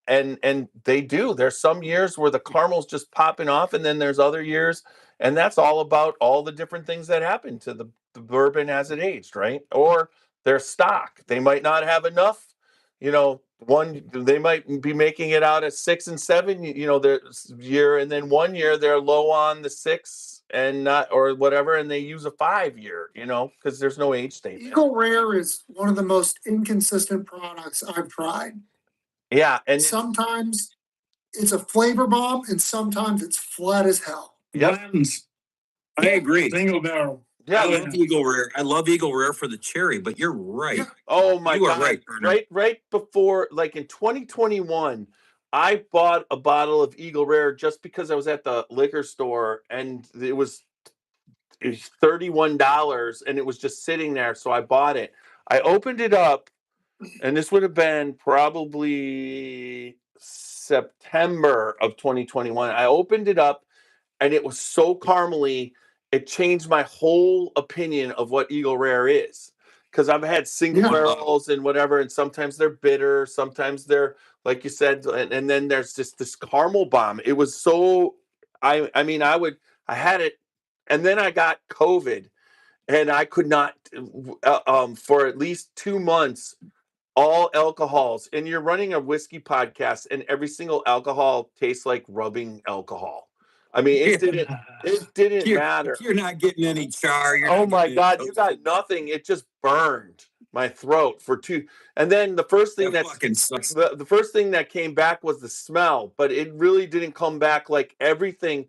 And they do. There's some years where the caramel's just popping off, and then there's other years, and that's all about all the different things that happen to the bourbon as it aged, right? Or their stock. They might not have enough. You know, they might be making it out at 6 and 7, you know, their year, and then one year they're low on the 6 and not or whatever, and they use a 5-year, you know, because there's no age statement. Eagle Rare is one of the most inconsistent products I've tried. Yeah, and Sometimes it's a flavor bomb, and sometimes it's flat as hell. Blanton's I agree. single barrel. yeah, I love Eagle Rare. I love Eagle Rare for the cherry, but you're right. Yeah. oh my You are God. right, Turner. Right before, like in 2021, I bought a bottle of Eagle Rare just because I was at the liquor store and it was $31 and it was just sitting there. So I bought it. I opened it up, and this would have been probably September of 2021. I opened it up and it was so caramely, it changed my whole opinion of what Eagle Rare is. Because I've had single Yeah. barrels and whatever, and sometimes they're bitter, sometimes they're like you said, and then there's just this caramel bomb. It was so I mean I had it, and then I got COVID, and I could not for at least 2 months all alcohols, and you're running a whiskey podcast, and every single alcohol tastes like rubbing alcohol. I mean, it didn't matter. You're not getting any char. You're Oh not my getting God, any- you got nothing. It just burned my throat for 2. And then the first thing That fucking sucks. the first thing that came back was the smell, but it really didn't come back. Like everything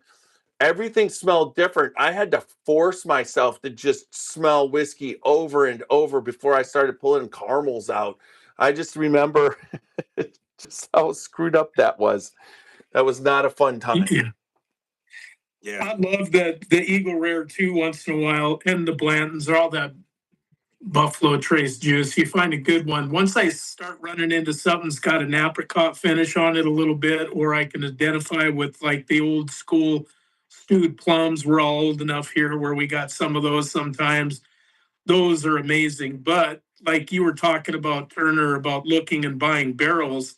smelled different. I had to force myself to just smell whiskey over and over before I started pulling caramels out. I just remember just how screwed up that was. That was not a fun time. Yeah. Yeah. I love the Eagle Rare too once in a while, and the Blantons, all that Buffalo Trace juice. You find a good one. Once I start running into something's got an apricot finish on it a little bit, or I can identify with like the old school stewed plums. We're all old enough here where we got some of those sometimes. Those are amazing. But like you were talking about, Turner, about looking and buying barrels,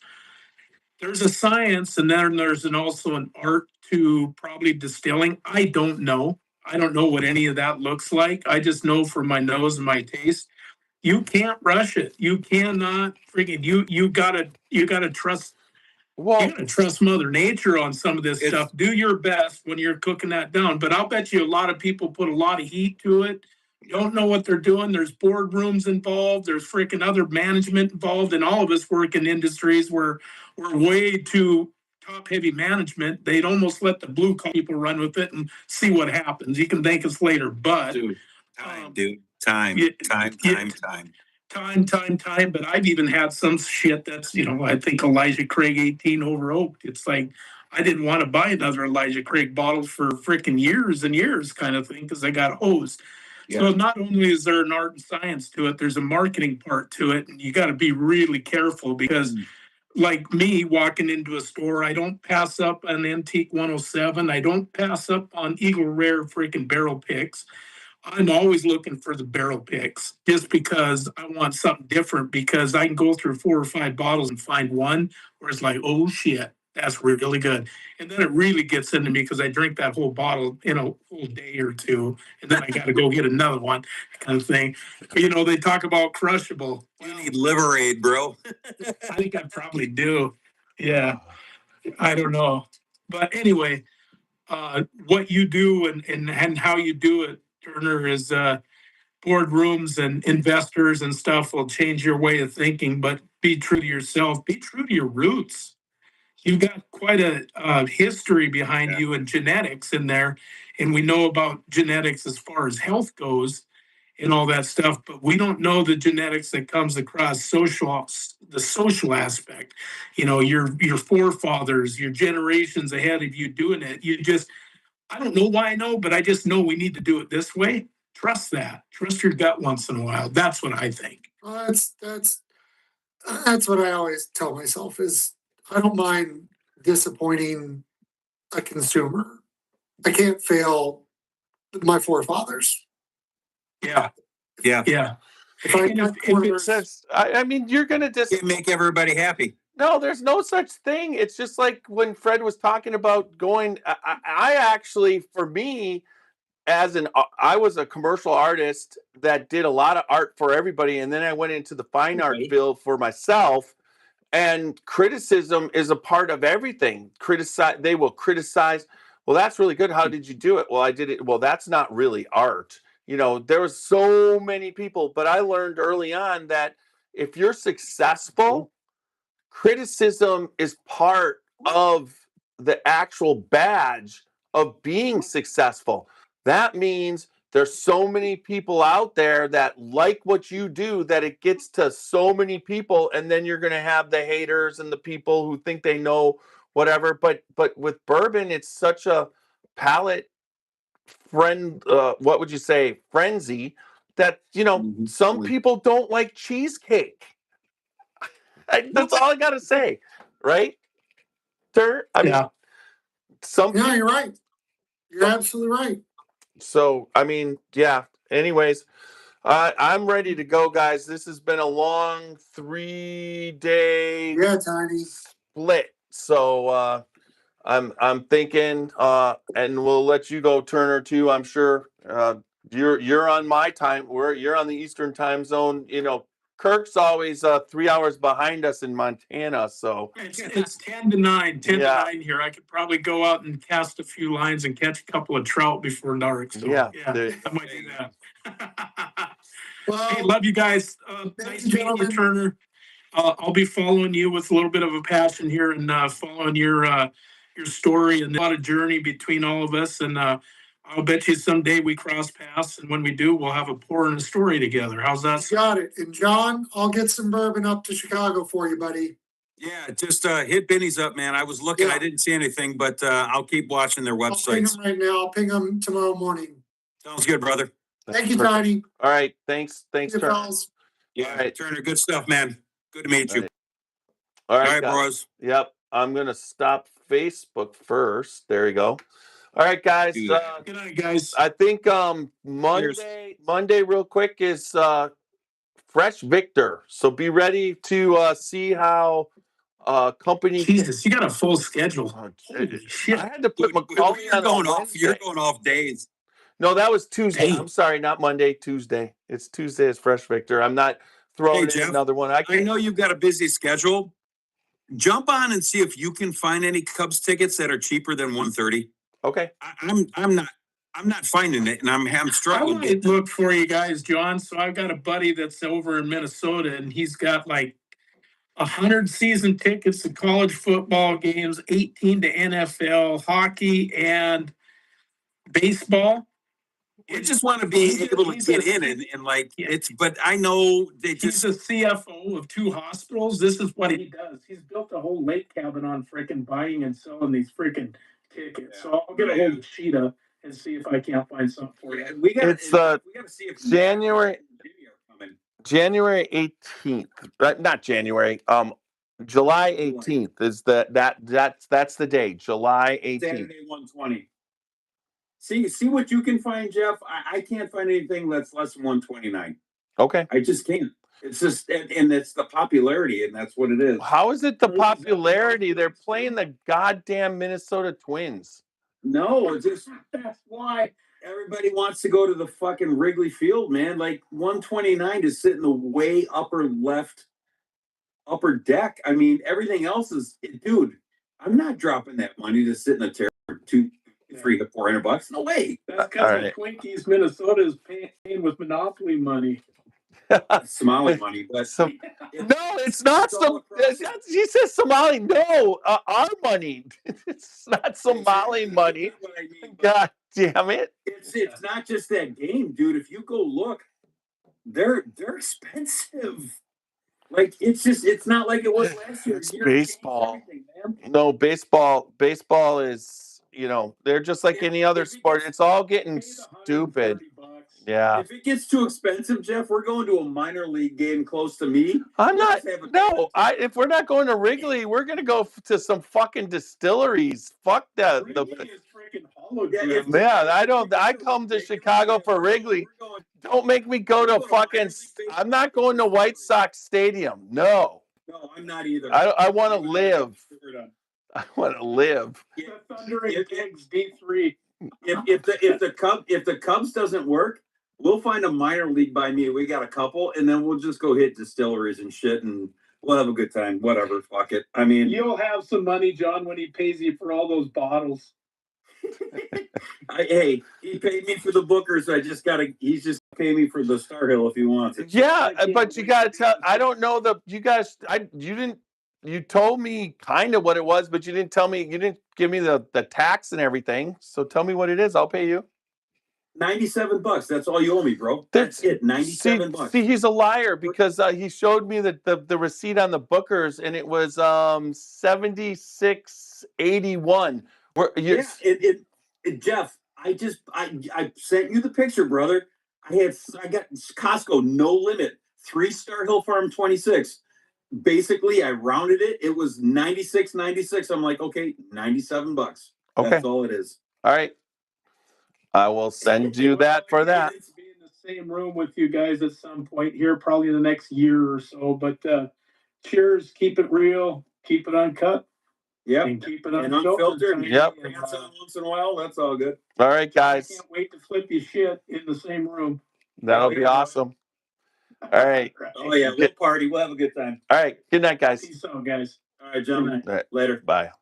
there's a science, and then there's also an art to probably distilling. I don't know. I don't know what any of that looks like. I just know from my nose and my taste. You can't rush it. You cannot freaking you gotta trust Well, you gotta trust Mother Nature on some of this stuff. Do your best when you're cooking that down. But I'll bet you a lot of people put a lot of heat to it. Don't know what they're doing. There's boardrooms involved. There's freaking other management involved, and all of us work in industries where we're way too top heavy management. They'd almost let the blue collar people run with it and see what happens. You can thank us later, but Dude, time. But I've even had some shit that's, I think Elijah Craig 18 over oaked. It's like, I didn't want to buy another Elijah Craig bottle for freaking years and years kind of thing because I got hosed. Yeah. So not only is there an art and science to it, there's a marketing part to it. And you got to be really careful because like me walking into a store, I don't pass up an Antique 107. I don't pass up on Eagle Rare freaking barrel picks. I'm always looking for the barrel picks just because I want something different because I can go through 4 or 5 bottles and find one where it's like, oh shit, that's really good. And then it really gets into me because I drink that whole bottle in a whole day or two. And then I got to go get another one kind of thing. They talk about crushable. You need Liberade, bro. I think I probably do. Yeah. I don't know. But anyway, what you do and how you do it, Turner, is boardrooms and investors and stuff will change your way of thinking, but be true to yourself, be true to your roots. You've got quite a history behind you and genetics in there. And we know about genetics as far as health goes and all that stuff, but we don't know the genetics that comes across the social aspect. Your forefathers, your generations ahead of you doing it. I don't know why I know, but I just know we need to do it this way. Trust that. Trust your gut once in a while. That's what I think. That's what I always tell myself is I don't mind disappointing a consumer. I can't fail my forefathers. Yeah. Yeah. Yeah. If I if got it corners, says, I mean, you're gonna Can't make everybody happy. No, there's no such thing. It's just like when Fred was talking about going. I actually, for me, I was a commercial artist that did a lot of art for everybody, and then I went into the fine art field for myself. And criticism is a part of everything. They will criticize. Well, that's really good. How did you do it? Well, I did it. Well, that's not really art. There was so many people, but I learned early on that if you're successful, criticism is part of the actual badge of being successful. That means there's so many people out there that like what you do that it gets to so many people, and then you're going to have the haters and the people who think they know whatever. But with bourbon, it's such a palate what would you say, frenzy, that some people don't like cheesecake. That's all I gotta say, right? Sir, I mean, Yeah. Yeah, you're right. You're absolutely right. So I mean, yeah. Anyways, I'm ready to go, guys. This has been a long 3-day Yeah, Tiny. split. So I'm thinking, and we'll let you go, Turner, too. I'm sure you're on my time. You're on the Eastern time zone. Kirk's always 3 hours behind us in Montana. So It's 10 to 9, 10 Yeah. to 9 here. I could probably go out and cast a few lines and catch a couple of trout before dark. So Yeah, yeah, there- I might do that. Well, Hey, love you guys. Nice meeting you, gentlemen. Turner. I'll be following you with a little bit of a passion here and following your story and a lot of journey between all of us. And I'll bet you someday we cross paths, and when we do, we'll have a pour and a story together. How's that? You got it. And John, I'll get some bourbon up to Chicago for you, buddy. Yeah, just hit Benny's up, man. I was looking, Yeah. I didn't see anything, but I'll keep watching their I'll ping websites. them right now. I'll ping them tomorrow morning. Sounds good, brother. Thank you, Perfect. Tiny. All right. Thanks, See you, Turner. fellas. Yeah, All right. Turner, good stuff, man. Good to meet you. All All right, right, guys. bros. Yep. I'm gonna stop Facebook first. There you go. All right, guys. Do that. Good night, guys. I think Monday real quick is Fresh Victor. So be ready to see how company. Jesus, you got a full schedule. Oh, Holy shit. I had to put You're Macaulay on going a off. You're Wednesday. going off days. No, that was Tuesday. Hey. I'm sorry, not Monday. Tuesday. It's Tuesday. It's Fresh Victor. I'm not throwing Hey, in Jeff, another one. I know you've got a busy schedule. Jump on and see if you can find any Cubs tickets that are cheaper than $130. Okay. I'm not finding it, and I'm I struggling. might look for you guys, John. So I've got a buddy that's over in Minnesota, and he's got like 100 season tickets to college football games, 18 to NFL, hockey, and baseball. I just want to be able to get in and like it's. But I know they He's just. a CFO of 2 hospitals. This is what he does. He's built a whole lake cabin on freaking buying and selling these freaking tickets. Yeah. So I'll get a hold of Sheeta and see if I can't find something for you. We got. It's, we got to see if January- Matt and Jimmy are coming. January 18th. Not January. July 18th is that's the day. July 18th. Saturday 120. See what you can find, Jeff. I can't find anything that's less than 129. Okay. I just can't. It's just and it's the popularity, and that's what it is. How is it the popularity? They're playing the goddamn Minnesota Twins. No, it's just that's why everybody wants to go to the fucking Wrigley Field, man. Like 129 to sit in the way upper left upper deck. I mean, everything else is, dude. I'm not dropping that money to sit in a chair for $200, $300, $400. No way. That's because the Twinkies, Minnesota is paying with Monopoly money. Somali money, but No, it's not some. She says Somali. No, our money. It's not Somali money. What I mean, God damn it! it's not just that game, dude. If you go look, they're expensive. Like it's not like it was last year. It's baseball. No, baseball is, they're just like any other sport. It's all getting stupid. Yeah. If it gets too expensive, Jeff, we're going to a minor league game close to me. I'm not. No, if we're not going to Wrigley, we're going to go to some fucking distilleries. Fuck that. Man, I come to Chicago for Wrigley. Don't make me go to fucking. I'm not going to White Sox Stadium. No. No, I'm not either. I want to live. I want to live. D3. If the Cubs doesn't work, we'll find a minor league by me. We got a couple, and then we'll just go hit distilleries and shit, and we'll have a good time. Whatever, fuck it. I mean, you'll have some money, John, when he pays you for all those bottles. Hey, he paid me for the Booker, so he's just paying me for the Star Hill if he wants it. Yeah, but you got to tell. I don't know you guys. You didn't you told me kind of what it was, but you didn't tell me. You didn't give me the tax and everything. So tell me what it is. I'll pay you. $97. That's all you owe me, bro. That's it. $97. See, he's a liar because he showed me the receipt on the Bookers and it was $76.81. Yeah, Jeff, I sent you the picture, brother. I got Costco no limit 3-star Hill Farm 26. Basically, I rounded it. It was 96.96. I'm like, okay, $97. Okay. That's all it is. All right. I will send you that for that. To be in the same room with you guys at some point here, probably in the next year or so. But cheers, keep it real, keep it uncut. Yep. And keep it unfiltered. Yep. Pants on once in a while. That's all good. All right, guys. I can't wait to flip your shit in the same room. That'll be awesome. All right. Oh yeah, we'll party. We'll have a good time. All right. Good night, guys. Peace out, guys. All right, gentlemen. All right. Later. Bye.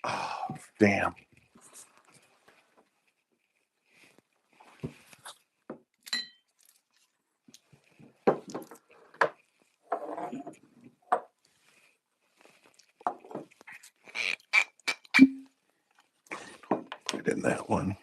Oh, damn. Put it in that one.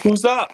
Who's up?